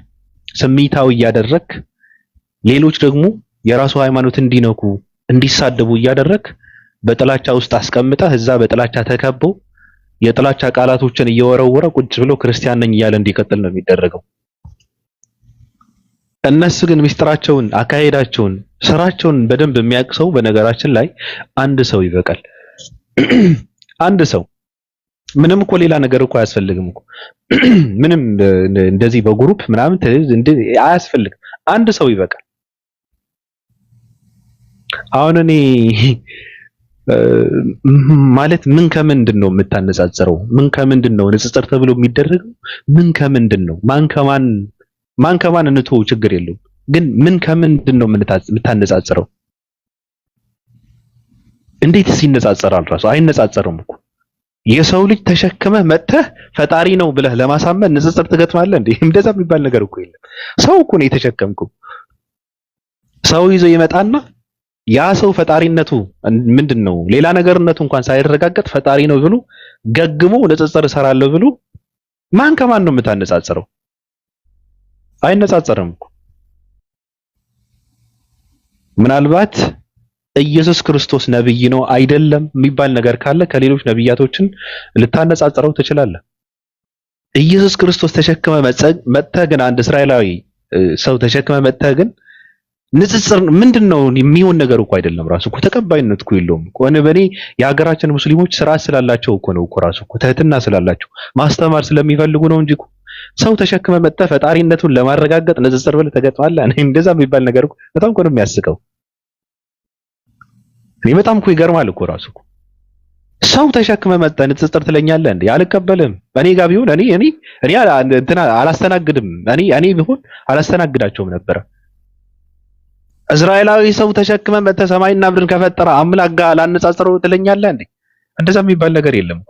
ስሜታዊ እያደረክ ሌሎች ደግሞ የራሱ ሃይማኖት እንዲነኩ እንዲሳደቡ እያደረክ በጥላቻ ውስጥ አስቀምጠህ እዛ በጥላቻ ተከቦ የጥላቻ ቃላቶችን እየወረወረ ቁጭ ብሎ ክርስቲያን ነኝ እያለ እንዲቀጥል ነው የሚደረገው። እነሱ ግን ሚስጥራቸውን፣ አካሄዳቸውን፣ ስራቸውን በደንብ የሚያውቅ ሰው በነገራችን ላይ አንድ ሰው ይበቃል። አንድ ሰው ምንም እኮ ሌላ ነገር እኮ አያስፈልግም እኮ ምንም እንደዚህ በግሩፕ ምናምን አያስፈልግም። አንድ ሰው ይበቃል። አሁን እኔ ማለት ምን ከምንድን ነው የምታነጻጽረው? ምን ከምንድን ነው ንጽጽር ተብሎ የሚደረገው? ምን ከምንድን ነው? ማን ከማን እንተው ችግር የለውም። ግን ምን ከምንድን ነው የምታነጻጽረው? እንዴትስ ይነጻጸራል? ራሱ አይነጻጸርም እኮ። የሰው ልጅ ተሸክመህ መጥተህ ፈጣሪ ነው ብለህ ለማሳመን ንጽጽር ትገጥማለህ እንዴ? እንደዛ የሚባል ነገር እኮ የለም። ሰው እኮ ነው የተሸከምከው። ሰው ይዞ ይመጣና ያ ሰው ፈጣሪነቱ ምንድነው ሌላ ነገርነቱ እንኳን ሳይረጋገጥ ፈጣሪ ነው ብሎ ገግሞ ንጽጽር እሰራለሁ ብሎ ማን ከማን ነው የምታነጻጽረው? አይነጻጸርም እኮ። ምናልባት ኢየሱስ ክርስቶስ ነብይ ነው አይደለም የሚባል ነገር ካለ ከሌሎች ነብያቶችን ልታነጻጽረው ትችላለህ። ኢየሱስ ክርስቶስ ተሸክመ መጥተህ ግን አንድ እስራኤላዊ ሰው ተሸክመ መጥተህ ግን ንጽጽር ምንድነው የሚሆን ነገር እኮ አይደለም። ራሱ እኮ ተቀባይነት እኮ የለውም እኮ። በእኔ የሀገራችን ሙስሊሞች ስርዓት ስላላቸው እኮ ነው እኮ ራሱ እኮ ትህትና ስላላቸው ማስተማር ስለሚፈልጉ ነው እንጂ እኮ ሰው ተሸክመ መጥተህ ፈጣሪነቱን ለማረጋገጥ ንጽጽር ብለህ ተገጥማለህ። እኔ እንደዛ የሚባል ነገር እኮ በጣም እኮ ነው የሚያስቀው። እኔ በጣም እኮ ይገርማል እኮ ራሱ እኮ ሰው ተሸክመ መጥተህ ንጽጽር ትለኛለህ እንዴ? አልቀበልም። እኔ ጋር ቢሆን እኔ እንትና አላስተናግድም። እኔ ቢሆን አላስተናግዳቸውም ነበረ። እስራኤላዊ ሰው ተሸክመ መጥተህ ሰማይና ምድርን ከፈጠረ አምላክ ጋር ላነጻጽረው ትለኛለህ እንዴ? እንደዛ የሚባል ነገር የለም እኮ።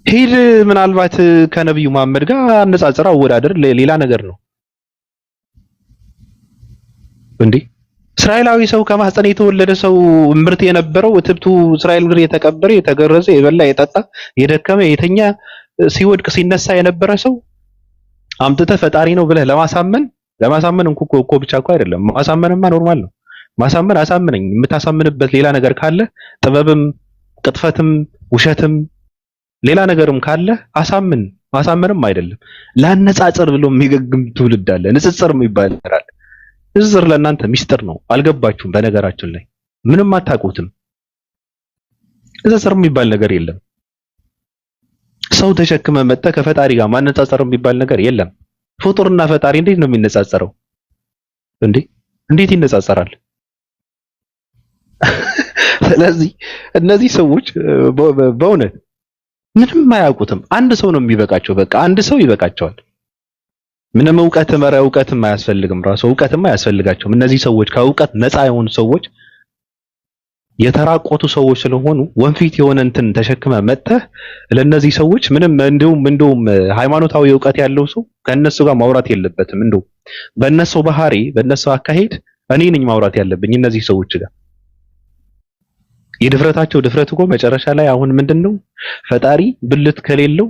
ሂድ ምናልባት ከነብዩ መሐመድ ጋር አነጻጽረው አወዳደር፣ ሌላ ነገር ነው እንዴ? እስራኤላዊ ሰው ከማህፀን የተወለደ ሰው ምርት የነበረው እትብቱ እስራኤል ምድር የተቀበረ የተገረዘ የበላ የጠጣ የደከመ የተኛ ሲወድቅ ሲነሳ የነበረ ሰው አምጥተህ ፈጣሪ ነው ብለህ ለማሳመን እኮ ብቻ እኮ አይደለም። ማሳመንማ ኖርማል ነው። ማሳመን አሳምነኝ። የምታሳምንበት ሌላ ነገር ካለ ጥበብም፣ ቅጥፈትም፣ ውሸትም ሌላ ነገርም ካለ አሳምን። ማሳመንም አይደለም ላነጻጽር ብሎ የሚገግም ትውልድ አለ። ንጽጽር የሚባል ነገር አለ። ንጽጽር ለእናንተ ሚስጥር ነው፣ አልገባችሁም። በነገራችን ላይ ምንም አታውቁትም። ንጽጽር የሚባል ነገር የለም። ሰው ተሸክመ መጥተህ ከፈጣሪ ጋር ማነጻጸር የሚባል ነገር የለም። ፍጡርና ፈጣሪ እንዴት ነው የሚነጻጸረው እንዴ? እንዴት ይነጻጸራል? ስለዚህ እነዚህ ሰዎች በእውነት ምንም አያውቁትም። አንድ ሰው ነው የሚበቃቸው። በቃ አንድ ሰው ይበቃቸዋል። ምንም እውቀትም አያስፈልግም። ራሱ እውቀትም አያስፈልጋቸውም። እነዚህ ሰዎች ከእውቀት ነፃ የሆኑ ሰዎች የተራቆቱ ሰዎች ስለሆኑ ወንፊት የሆነ እንትን ተሸክመ መጥተህ ለነዚህ ሰዎች ምንም እንደውም ሃይማኖታዊ እውቀት ያለው ሰው ከነሱ ጋር ማውራት የለበትም። እንደውም በእነሱ ባህሪ በእነሱ አካሄድ እኔ ነኝ ማውራት ያለብኝ እነዚህ ሰዎች ጋር። የድፍረታቸው ድፍረት እኮ መጨረሻ ላይ አሁን ምንድነው ፈጣሪ ብልት ከሌለው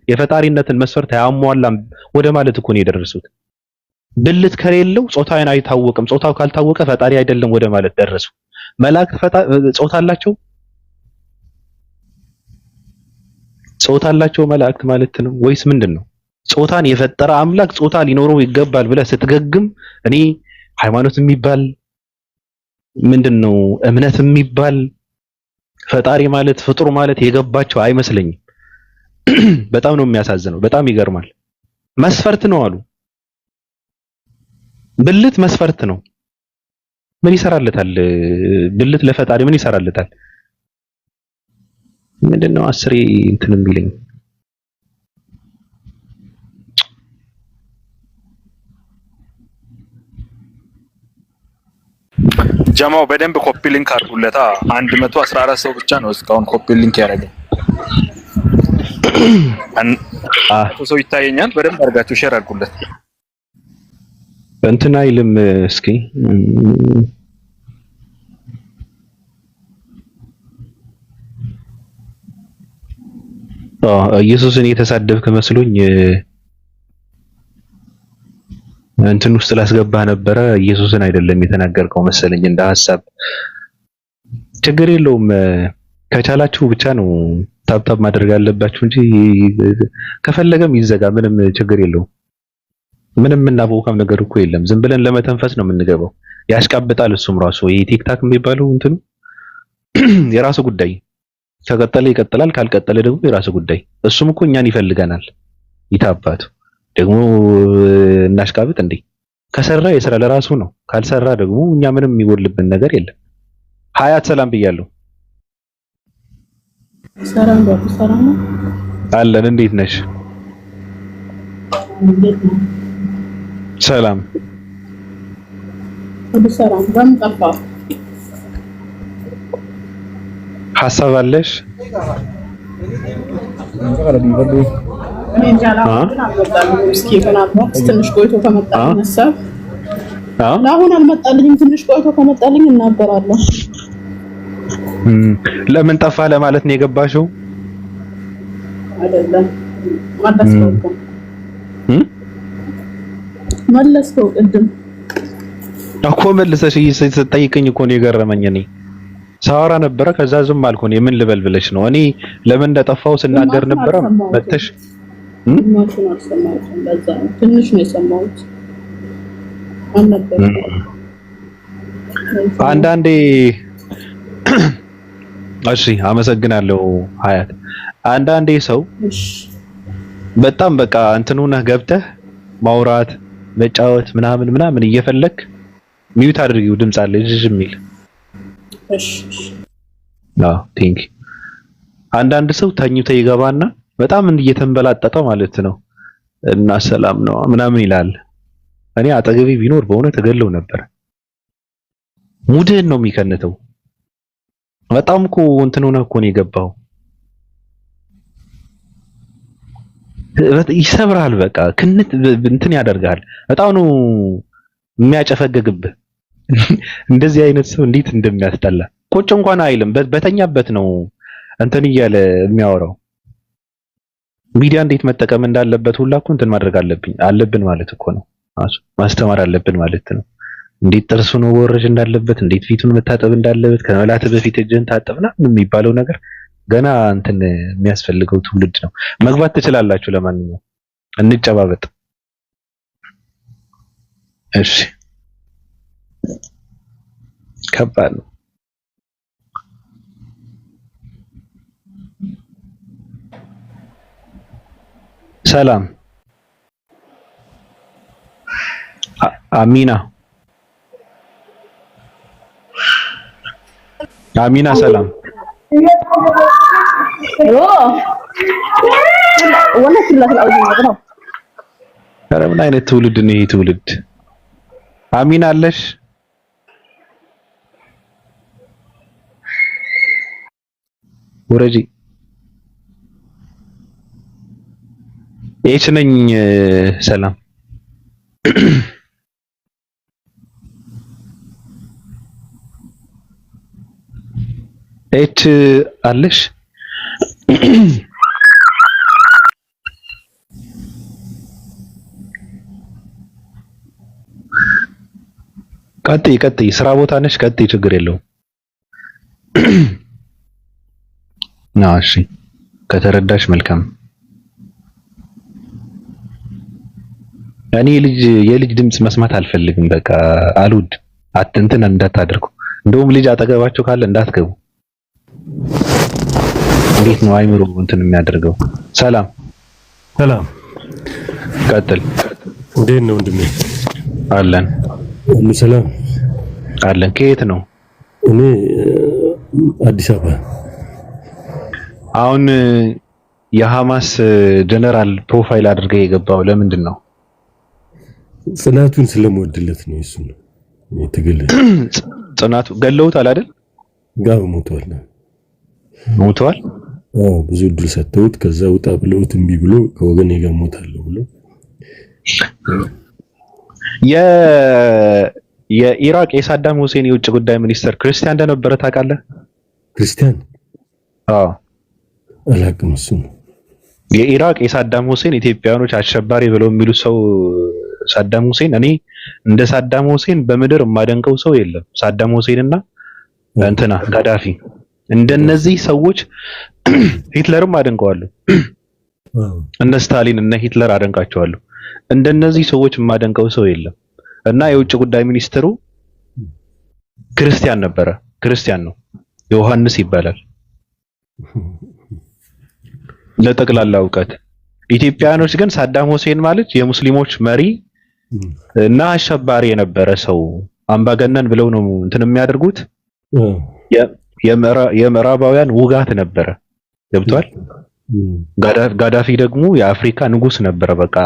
የፈጣሪነትን መስፈርት አያሟላም ወደ ማለት እኮ ነው የደረሱት። ብልት ከሌለው ጾታውን አይታወቅም፣ ጾታው ካልታወቀ ፈጣሪ አይደለም ወደ ማለት ደረሱ። መላእክት ጾታ አላቸው ጾታ አላቸው መላእክት ማለት ነው ወይስ ምንድነው? ጾታን የፈጠረ አምላክ ጾታ ሊኖረው ይገባል ብለህ ስትገግም እኔ ሃይማኖት የሚባል ምንድነው እምነት የሚባል ፈጣሪ ማለት ፍጡር ማለት የገባቸው አይመስለኝም። በጣም ነው የሚያሳዝነው። በጣም ይገርማል። መስፈርት ነው አሉ። ብልት መስፈርት ነው። ምን ይሰራለታል? ብልት ለፈጣሪ ምን ይሰራለታል? ምንድነው አስሬ እንትን የሚለኝ ጀማው በደንብ ኮፒ ሊንክ አድርጉለታ። 114 ሰው ብቻ ነው እስካሁን ኮፒ ሊንክ ያደረገው። ሰው ይታየኛል። በደንብ አድርጋችሁ ሼር አድርጉለት። እንትን አይልም። እስኪ ኢየሱስን የተሳደብክ መስሎኝ እንትን ውስጥ ላስገባህ ነበረ። ኢየሱስን አይደለም የተናገርከው መሰለኝ እንደ ሐሳብ። ችግር የለውም። ከቻላችሁ ብቻ ነው ታብታብ ማድረግ ያለባችሁ እንጂ ከፈለገም ይዘጋ፣ ምንም ችግር የለውም። ምንም እናቦካም ነገር እኮ የለም። ዝም ብለን ለመተንፈስ ነው የምንገባው። ያሽቃብጣል እሱም ራሱ ይሄ ቲክታክ የሚባለው እንትኑ የራሱ ጉዳይ። ከቀጠለ ይቀጥላል፣ ካልቀጠለ ደግሞ የራሱ ጉዳይ። እሱም እኮ እኛን ይፈልገናል። ይታባቱ ደግሞ እናሽቃብጥ እንዴ? ከሰራ የስራ ለራሱ ነው፣ ካልሰራ ደግሞ እኛ ምንም የሚጎልብን ነገር የለም። ሀያት ሰላም ብያለሁ። ሰላም ባቡ ሰላም አለን። እንዴት ነሽ? ሰላም ሰላም። በምን ጠፋ? ሐሳብ አለሽ? ትንሽ ቆይቶ ከመጣልኝ ሀሳብ ለአሁን አልመጣልኝም። ትንሽ ቆይቶ ከመጣልኝ እናገራለሁ። ለምን ጠፋ ለማለት ነው የገባሽው? አይደለም መለስከው ቅድም እኮ መልሰሽ ስትጠይቅኝ እኮ ነው የገረመኝ። እኔ ሳወራ ነበረ፣ ከዛ ዝም አልኩ። እኔ ምን ልበል ብለሽ ነው? እኔ ለምን እንደጠፋው ስናገር ነበረ መተሽ ማሽን አልሰማሁትም። በዛ ነው ትንሽ ነው የሰማሁት። አንዳንዴ እሺ፣ አመሰግናለሁ ሀያት። አንዳንዴ ሰው በጣም በቃ እንትኑ ነህ ገብተህ ማውራት መጫወት ምናምን እየፈለክ ሚዩት አድርጊው። ድምጽ አለ እጅ የሚል እሺ። ቲንክ አንዳንድ ሰው ተኝቶ ይገባና በጣም እየተንበላጠጠ ማለት ነው እና ሰላም ነው ምናምን ይላል። እኔ አጠገቤ ቢኖር በእውነት እገለው ነበር። ሙድህን ነው የሚከነተው። በጣም እኮ እንትን ሆነህ እኮ ነው የገባው። ይሰብራል። በቃ ክንት እንትን ያደርጋል። በጣም ነው የሚያጨፈገግብህ። እንደዚህ አይነት ሰው እንዴት እንደሚያስጠላ ቁጭ እንኳን አይልም። በተኛበት ነው እንትን እያለ የሚያወራው። ሚዲያ እንዴት መጠቀም እንዳለበት ሁላ እኮ እንትን ማድረግ አለብን ማለት እኮ ነው። ማስተማር አለብን ማለት ነው። እንዴት ጥርሱን መቦረሽ እንዳለበት፣ እንዴት ፊቱን መታጠብ እንዳለበት፣ ከመብላት በፊት እጅን ታጠብና የሚባለው ነገር ገና እንትን የሚያስፈልገው ትውልድ ነው። መግባት ትችላላችሁ። ለማንኛውም እንጨባበጥ። እሺ፣ ከባድ ነው። ሰላም አሚና ሰላም። ኧረ ምን አይነት ትውልድ ነው ይሄ ትውልድ? አሚና አለሽ? ወረጂ ኤች ነኝ። ሰላም ኤች አለሽ? ቀጥይ። ስራ ቦታ ነሽ? ቀጥይ፣ ችግር የለውም። እሺ ከተረዳሽ መልካም። እኔ የልጅ ድምጽ መስማት አልፈልግም። በቃ አልውድ እንትን እንዳታደርጉ። እንደውም ልጅ አጠገባችሁ ካለ እንዳትገቡ። እንዴት ነው አይምሮ እንትን የሚያደርገው? ሰላም ቀጥል። እንዴት ነው ወንድሜ? አለን ሁሉ ሰላም አለን። ከየት ነው? እኔ አዲስ አበባ። አሁን የሐማስ ጀነራል ፕሮፋይል አድርገህ የገባው ለምንድን ነው? ጽናቱን ስለምወድለት ነው። እሱ ነው የትግል ጽናቱ። ገለውታል አይደል? ጋር ሞቷል። ብዙ እድል ሰጥተውት ከዛ ውጣ ብለውት እምቢ ብሎ ከወገኔ ጋር ሞታለሁ ብሎ የኢራቅ የሳዳም ሁሴን የውጭ ጉዳይ ሚኒስትር ክርስቲያን እንደነበረ ታውቃለህ? ክርስቲያን? አዎ አላውቅም። እሱ ነው የኢራቅ የሳዳም ሁሴን ኢትዮጵያኖች አሸባሪ ብለው የሚሉ ሰው ሳዳም ሁሴን። እኔ እንደ ሳዳም ሁሴን በምድር የማደንቀው ሰው የለም። ሳዳም ሁሴንና እንትና ጋዳፊ እንደነዚህ ሰዎች ሂትለርም አደንቀዋለሁ። እነ ስታሊን እነ ሂትለር አደንቃቸዋለሁ። እንደነዚህ ሰዎች የማደንቀው ሰው የለም። እና የውጭ ጉዳይ ሚኒስትሩ ክርስቲያን ነበረ። ክርስቲያን ነው፣ ዮሐንስ ይባላል። ለጠቅላላ እውቀት ኢትዮጵያኖች ግን ሳዳም ሁሴን ማለት የሙስሊሞች መሪ እና አሸባሪ የነበረ ሰው አምባገነን ብለው ነው እንትን የሚያደርጉት። የምዕራባውያን ውጋት ነበረ። ገብቷል? ጋዳፊ ደግሞ የአፍሪካ ንጉስ ነበረ። በቃ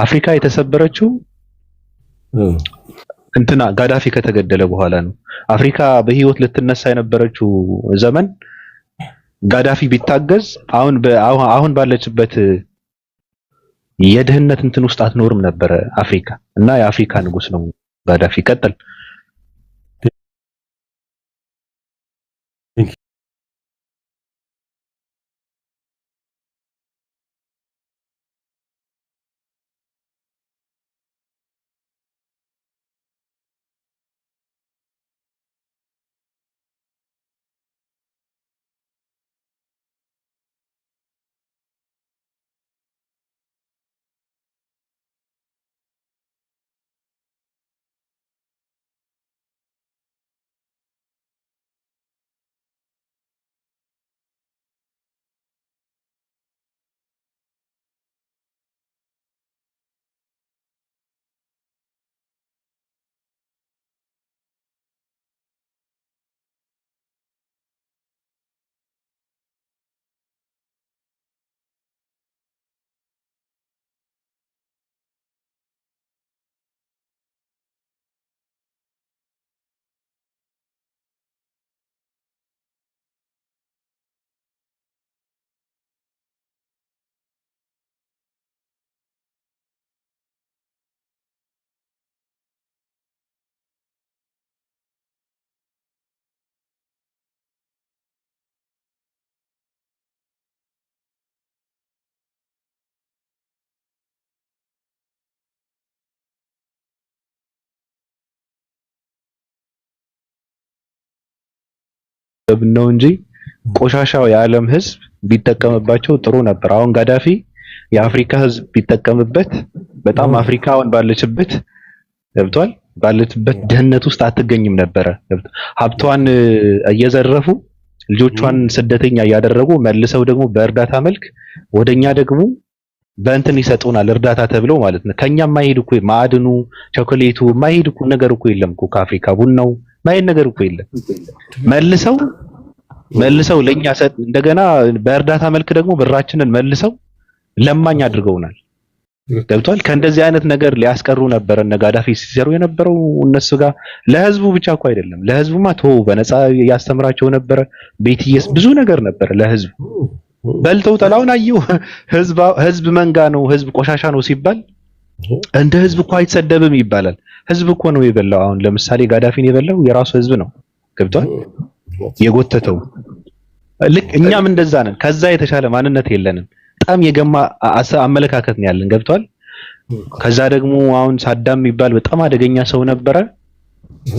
አፍሪካ የተሰበረችው እንትና ጋዳፊ ከተገደለ በኋላ ነው። አፍሪካ በህይወት ልትነሳ የነበረችው ዘመን ጋዳፊ ቢታገዝ አሁን ባለችበት የድህነት እንትን ውስጥ አትኖርም ነበረ አፍሪካ። እና የአፍሪካ ንጉስ ነው ጋዳፊ። ቀጥል። ነው እንጂ ቆሻሻው የዓለም ህዝብ ቢጠቀምባቸው ጥሩ ነበር። አሁን ጋዳፊ የአፍሪካ ህዝብ ቢጠቀምበት በጣም አፍሪካውን ባለችበት ገብቷል። ባለችበት ድህነት ውስጥ አትገኝም ነበረ። ሀብቷን እየዘረፉ ልጆቿን ስደተኛ እያደረጉ መልሰው ደግሞ በእርዳታ መልክ ወደኛ ደግሞ በእንትን ይሰጡናል፣ እርዳታ ተብለው ማለት ነው። ከኛ የማይሄድ እኮ ማዕድኑ፣ ቾኮሌቱ የማይሄድ እኮ ነገር እኮ የለም እኮ ከአፍሪካ ቡናው ማይሄድ ነገር እኮ የለም። መልሰው ለኛ ሰጥ እንደገና በእርዳታ መልክ ደግሞ ብራችንን መልሰው ለማኝ አድርገውናል። ገብቷል። ከእንደዚህ አይነት ነገር ሊያስቀሩ ነበር እነ ጋዳፊ ሲሰሩ የነበረው እነሱ ጋር። ለህዝቡ ብቻ እኮ አይደለም፣ ለህዝቡማ በነፃ ያስተምራቸው ነበር። ቤትየስ ብዙ ነገር ነበር ለህዝቡ። በልተው ጠላውን አየው። ህዝብ መንጋ ነው፣ ህዝብ ቆሻሻ ነው ሲባል እንደ ህዝብ እኮ አይተሰደብም ይባላል። ህዝብ እኮ ነው የበላው። አሁን ለምሳሌ ጋዳፊን የበላው የራሱ ህዝብ ነው። ገብቷል። የጎተተው ልክ እኛም እንደዛ ነን። ከዛ የተሻለ ማንነት የለንም። በጣም የገማ አመለካከት ነው ያለን። ገብቷል። ከዛ ደግሞ አሁን ሳዳም የሚባል በጣም አደገኛ ሰው ነበረ።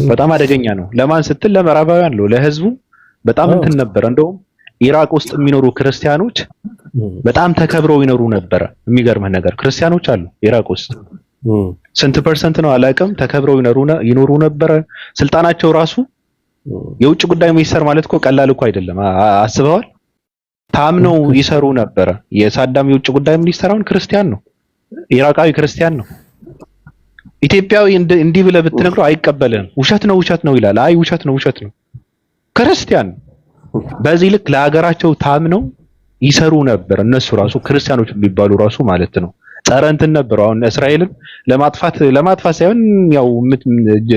በጣም አደገኛ ነው። ለማን ስትል ለምዕራባውያን ነው፣ ለህዝቡ በጣም እንትን ነበር። እንደውም ኢራቅ ውስጥ የሚኖሩ ክርስቲያኖች በጣም ተከብረው ይኖሩ ነበር። የሚገርምህ ነገር ክርስቲያኖች አሉ ኢራቅ ውስጥ ስንት ፐርሰንት ነው አላውቅም፣ ተከብረው ይኖሩ ነበር። ስልጣናቸው ራሱ የውጭ ጉዳይ ሚኒስተር ማለት እኮ ቀላል እኮ አይደለም። አስበዋል? ታምነው ይሰሩ ነበር። የሳዳም የውጭ ጉዳይ ሚኒስተር አሁን ክርስቲያን ነው፣ ኢራቃዊ ክርስቲያን ነው። ኢትዮጵያዊ እንዲህ ብለህ ብትነግረው አይቀበልህም። ውሸት ነው ይላል። አይ ውሸት ነው ክርስቲያን። በዚህ ልክ ለሀገራቸው ታምነው ይሰሩ ነበር። እነሱ ራሱ ክርስቲያኖች የሚባሉ ራሱ ማለት ነው። ጸረ እንትን ነበሩ። አሁን እስራኤልን ለማጥፋት ሳይሆን ያው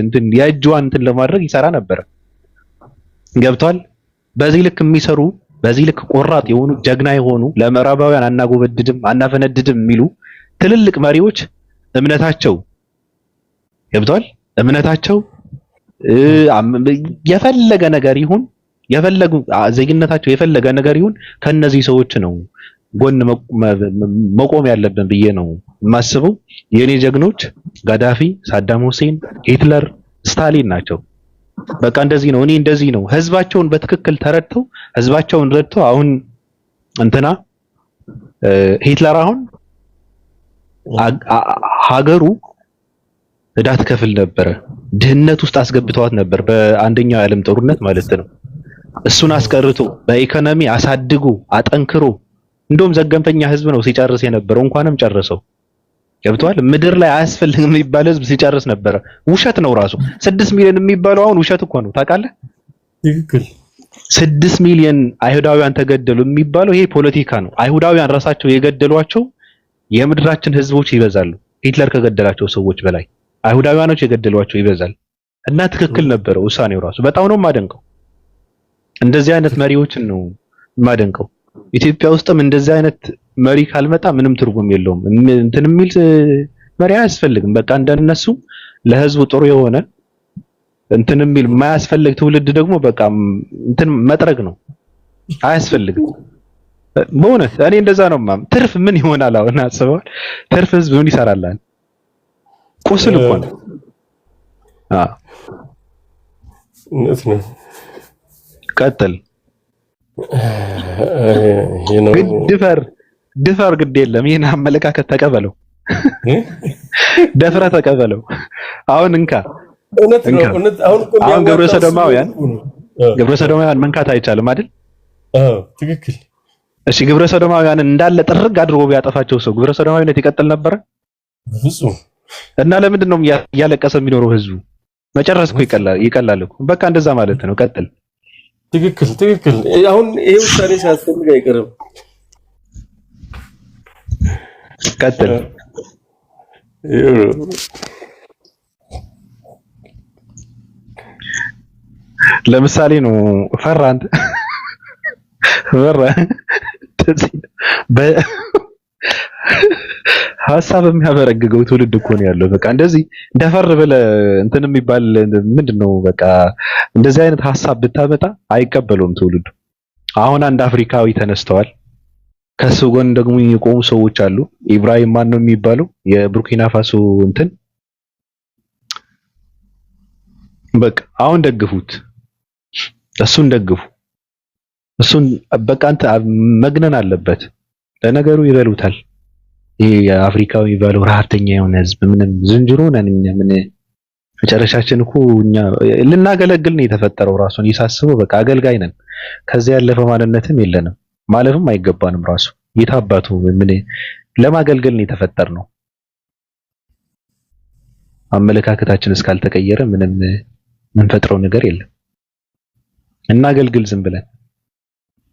እንትን የእጇን እንትን ለማድረግ ይሰራ ነበር። ገብቷል? በዚህ ልክ የሚሰሩ በዚህ ልክ ቆራጥ የሆኑ ጀግና የሆኑ ለምዕራባውያን አናጎበድድም አናፈነድድም የሚሉ ትልልቅ መሪዎች እምነታቸው ገብቷል? እምነታቸው የፈለገ ነገር ይሁን ዜግነታቸው የፈለገ ነገር ይሁን ከነዚህ ሰዎች ነው ጎን መቆም ያለብን ብዬ ነው የማስበው። የኔ ጀግኖች ጋዳፊ፣ ሳዳም ሁሴን፣ ሂትለር፣ ስታሊን ናቸው። በቃ እንደዚህ ነው። እኔ እንደዚህ ነው ህዝባቸውን በትክክል ተረድተው ህዝባቸውን ረድተው አሁን እንትና ሂትለር አሁን ሀገሩ ዕዳ ትከፍል ነበረ። ድህነት ውስጥ አስገብተዋት ነበር በአንደኛው የዓለም ጦርነት ማለት ነው። እሱን አስቀርቶ በኢኮኖሚ አሳድጎ አጠንክሮ እንደውም ዘገምተኛ ህዝብ ነው ሲጨርስ የነበረው። እንኳንም ጨርሰው ገብቷል። ምድር ላይ አያስፈልግም የሚባል ህዝብ ሲጨርስ ነበረ። ውሸት ነው ራሱ 6 ሚሊዮን የሚባለው አሁን ውሸት እኮ ነው ታውቃለህ? ትክክል 6 ሚሊዮን አይሁዳውያን ተገደሉ የሚባለው ይሄ ፖለቲካ ነው። አይሁዳውያን ራሳቸው የገደሏቸው የምድራችን ህዝቦች ይበዛሉ። ሂትለር ከገደላቸው ሰዎች በላይ አይሁዳውያኖች የገደሏቸው ይበዛል። እና ትክክል ነበረ ውሳኔው ራሱ። በጣም ነው የማደንቀው። እንደዚህ አይነት መሪዎችን ነው የማደንቀው። ኢትዮጵያ ውስጥም እንደዚህ አይነት መሪ ካልመጣ ምንም ትርጉም የለውም። እንትን የሚል መሪ አያስፈልግም። በቃ እንደነሱ ለህዝቡ ጥሩ የሆነ እንትን የሚል የማያስፈልግ ትውልድ ደግሞ በቃ እንትን መጥረግ ነው። አያስፈልግም። በእውነት እኔ እንደዛ ነው ማም። ትርፍ ምን ይሆናል? አሁን አስበዋል። ትርፍ ህዝብ ምን ይሰራላል? ቁስል እኮ ነው። ቀጥል። ድፈር ግድ የለም። ይሄን አመለካከት ተቀበለው፣ ደፍረህ ተቀበለው። አሁን እንካ አሁን ግብረ ሰዶማውያን መንካት አይቻልም አይደል? ትክክል። እሺ ግብረ ሰዶማውያንን እንዳለ ጥርግ አድርጎ ቢያጠፋቸው ሰው ግብረ ሰዶማዊነት ይቀጥል ነበረ? ፍጹም። እና ለምንድን ነው እያለቀሰ የሚኖረው ህዝቡ? መጨረስ እኮ ይቀላል እኮ። በቃ እንደዛ ማለት ነው። ቀጥል። ትክክል። አሁን ይሄ ውሳኔ ሲያስፈልግ አይቀርም። ቀጥል። ለምሳሌ ነው ፈራንት ሀሳብ የሚያበረግገው ትውልድ እኮ ነው ያለው። በቃ እንደዚህ ደፈር ብለህ እንትን የሚባል ምንድነው? በቃ እንደዚህ አይነት ሀሳብ ብታመጣ አይቀበሉም ትውልዱ። አሁን አንድ አፍሪካዊ ተነስተዋል። ከሱ ጎን ደግሞ የቆሙ ሰዎች አሉ። ኢብራሂም ማን ነው የሚባለው? የቡርኪና ፋሶ እንትን በቃ አሁን ደግፉት፣ እሱን ደግፉ። እሱን በቃ አንተ መግነን አለበት። ለነገሩ ይበሉታል። ይሄ የአፍሪካዊ የሚባለው ረሃብተኛ የሆነ ህዝብ ምንም ዝንጀሮ ነን እኛ። ምን መጨረሻችን እኮ እኛ ልናገለግል ነው የተፈጠረው። ራሱን ይሳስበው በቃ አገልጋይ ነን። ከዚያ ያለፈ ማንነትም የለንም፣ ማለፍም አይገባንም። ራሱ የታባቱ ምን ለማገልገል ነው የተፈጠርነው። አመለካከታችን እስካልተቀየረ ምንም የምንፈጥረው ነገር የለም። እናገልግል ዝም ብለን።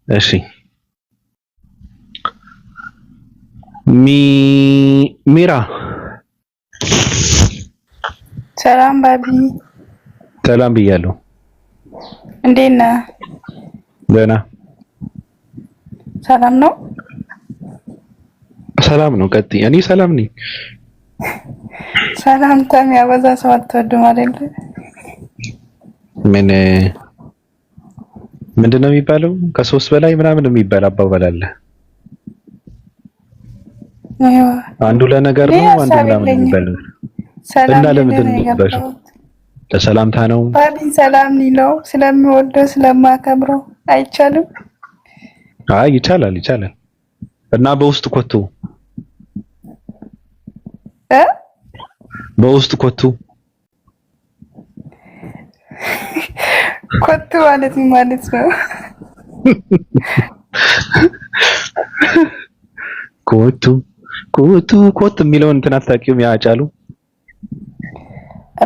እሺ ሚራ ሰላም ባቢ። ሰላም ብያለሁ። እንዴት ነህ? ደህና። ሰላም ነው? ሰላም ነው። ቀጥይ። እኔ ሰላም ነኝ። ሰላምታ የሚያበዛ ሰው አትወድም አይደል? ምንድነው የሚባለው? ከሶስት በላይ ምናምን የሚባል አባባል አለ። አንዱ ለነገር ነው፣ አንዱ ምናምን የሚባል ነው። እና ለምንድን ነው የሚባለው? ለሰላምታ ነው። ባቢ ሰላም ሊለው ስለሚወደው ስለማከብረው አይቻልም። አይ ይቻላል ይቻላል። እና በውስጥ ኮቱ በውስጥ ኮቱ ኮቱ ማለት ምን ማለት ነው? ኮቱ ኮቱ ኮት የሚለውን እንትን አታውቂውም? ያጫሉ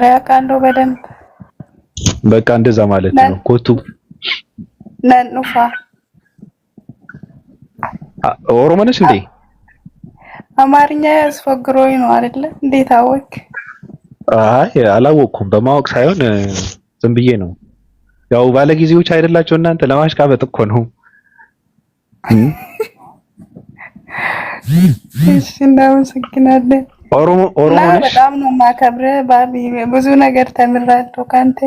ራቃንዶ በደንብ በቃ እንደዛ ማለት ነው። ኮቱ ነኑፋ ኦሮሞ ነሽ እንዴ? አማርኛ ያስፈግሮኝ ነው አይደለ? እንዴት አወቅ? አይ አላወቅኩም። በማወቅ ሳይሆን ዝም ብዬ ነው። ያው ባለጊዜዎች አይደላችሁ እናንተ ለማሽቃበጥ እኮ ነው። እሺ እናመሰግናለን። ኦሮሞ ነሽ? በጣም ነው የማከብርህ ባቢ። ብዙ ነገር ተምራለሁ ካንተ።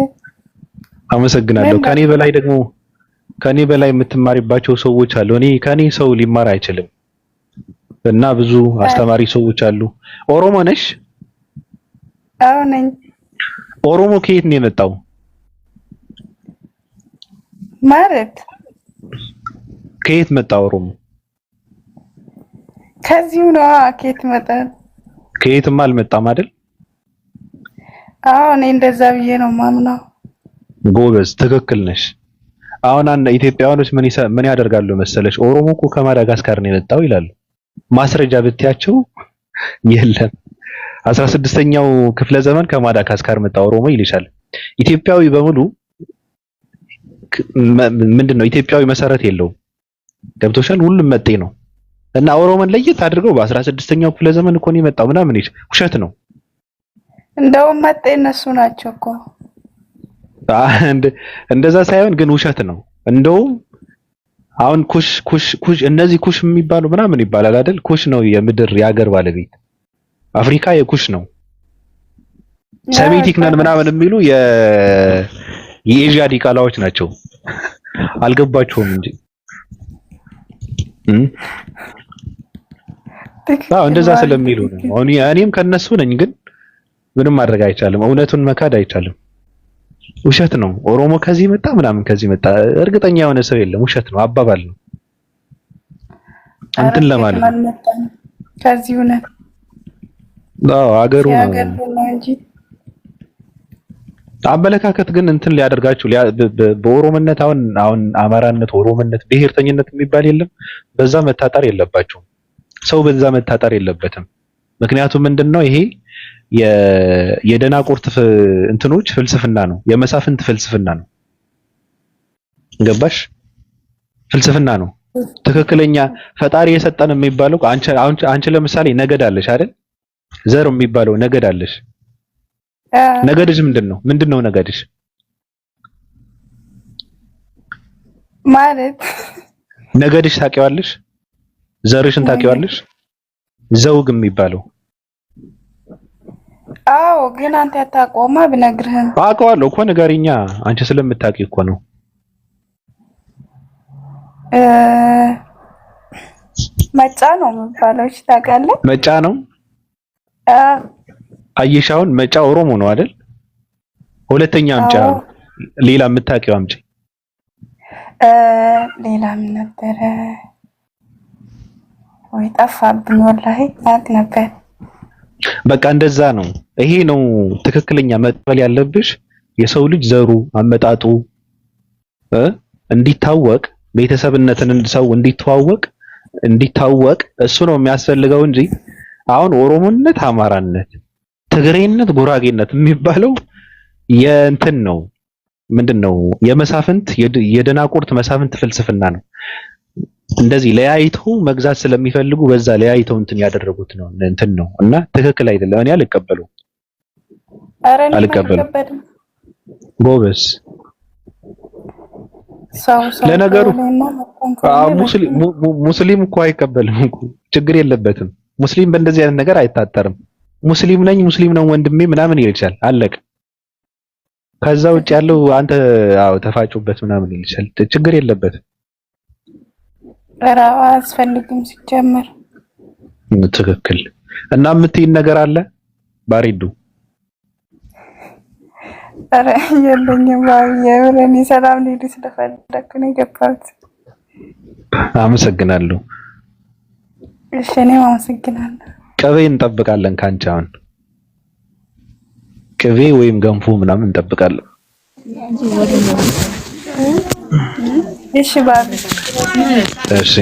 አመሰግናለሁ። ከኔ በላይ የምትማሪባቸው ሰዎች አሉ። ከኔ ሰው ሊማር አይችልም እና ብዙ አስተማሪ ሰዎች አሉ። ኦሮሞ ነሽ? አዎ ነኝ። ኦሮሞ ከየት ነው የመጣው? ማለት ከየት መጣ ኦሮሞ? ከዚሁ ነው። ከየት መጣ? ከየትም አልመጣም አይደል? አዎ እኔ እንደዛ ብዬ ነው ማምነው። ጎበዝ፣ ትክክል ነሽ። አሁን ኢትዮጵያውያኖች ምን ያደርጋሉ መሰለሽ? ኦሮሞ እኮ ከማዳጋስካር ነው የመጣው ይላሉ። ማስረጃ ብትያቸው የለም። 16ኛው ክፍለ ዘመን ከማዳጋስካር መጣ ኦሮሞ ይልሻል። ኢትዮጵያዊ በሙሉ ምንድነው? ኢትዮጵያዊ መሰረት የለውም። ገብቶሻል? ሁሉም መጤ ነው። እና ኦሮሞን ለየት አድርገው በ16ኛው ክፍለ ዘመን እኮ ነው የመጣው ምናምን ይል ውሸት ነው። እንደውም መጤ እነሱ ናቸው እኮ። እንደዛ ሳይሆን ግን ውሸት ነው። እንደውም አሁን ኩሽ እነዚህ ኩሽ የሚባሉ ምናምን ይባላል አይደል? ኩሽ ነው የምድር የሀገር ባለቤት። አፍሪካ የኩሽ ነው። ሰሜቲክ ነን ምናምን የሚሉ የኤዥያ ዲቃላዎች ናቸው። አልገባቸውም እንጂ እንደዛ ስለሚሉ ነው። እኔም ከነሱ ነኝ፣ ግን ምንም ማድረግ አይቻልም። እውነቱን መካድ አይቻልም። ውሸት ነው። ኦሮሞ ከዚህ መጣ ምናምን ከዚህ መጣ እርግጠኛ የሆነ ሰው የለም። ውሸት ነው፣ አባባል ነው። እንትን ለማለት ከዚህ ነው። አገሩ ነው እንጂ አመለካከት ግን እንትን ሊያደርጋችሁ በኦሮሞነት አሁን አማራነት፣ ኦሮሞነት፣ ብሔርተኝነት የሚባል የለም። በዛ መታጠር የለባችሁም። ሰው በዛ መታጠር የለበትም። ምክንያቱም ምንድነው ይሄ የደናቁርት እንትኖች ፍልስፍና ነው። የመሳፍንት ፍልስፍና ነው። ገባሽ? ፍልስፍና ነው። ትክክለኛ ፈጣሪ የሰጠን የሚባለው አንቺ ለምሳሌ ነገድ አለሽ አይደል? ዘር የሚባለው ነገድ አለሽ። ነገድሽ ምንድነው ነገድሽ? ማለት ነገድሽ ታውቂዋለሽ? ዘርሽን ታውቂዋለሽ? ዘውግ የሚባለው አዎ፣ ግን አንተ አታውቀውማ። ብነግርህም አውቀዋለሁ እኮ ንገሪኛ። አንቺ ስለምታውቂ እኮ ነው። መጫ ነው የሚባለው። እሺ፣ ታውቃለህ? መጫ ነው። አየሽ፣ አሁን መጫ ኦሮሞ ነው አይደል? ሁለተኛ አምጪ፣ ሌላ የምታውቂው አምጪ። ሌላ ምን ነበረ? ወይ ጠፋብኝ፣ ወላሂ አውቅ ነበር። በቃ እንደዛ ነው። ይሄ ነው ትክክለኛ መቀበል ያለብሽ። የሰው ልጅ ዘሩ አመጣጡ እንዲታወቅ፣ ቤተሰብነትን ሰው እንዲታወቅ እሱ ነው የሚያስፈልገው እንጂ አሁን ኦሮሞነት፣ አማራነት፣ ትግሬነት፣ ጉራጌነት የሚባለው የእንትን ነው። ምንድነው? የመሳፍንት የደናቁርት መሳፍንት ፍልስፍና ነው። እንደዚህ ለያይተው መግዛት ስለሚፈልጉ በዛ ለያይተው እንትን ያደረጉት ነው እንትን ነው እና ትክክል አይደለም። እኔ አልቀበለውም። ጎበዝ ለነገሩ ሙስሊም እኮ አይቀበልም እኮ፣ ችግር የለበትም። ሙስሊም በእንደዚህ አይነት ነገር አይታጠርም። ሙስሊም ነው ወንድሜ ምናምን ይልሻል፣ አለቀ። ከዛ ውጭ ያለው አንተ ተፋጩበት ምናምን ይልሻል፣ ችግር የለበትም። ራዋ አስፈልግም ሲጀመር። ትክክል። እና የምትይን ነገር አለ ባሪዱ? ኧረ የለኝም። የምሬን ሰላም ሊሉ ስለፈለኩ ነው የገባሁት። አመሰግናለሁ። እሺ እኔም አመሰግናለሁ። ቅቤ እንጠብቃለን ካንቺ አሁን ቅቤ ወይም ገንፎ ምናምን እንጠብቃለን። እሺ ባቢ እሺ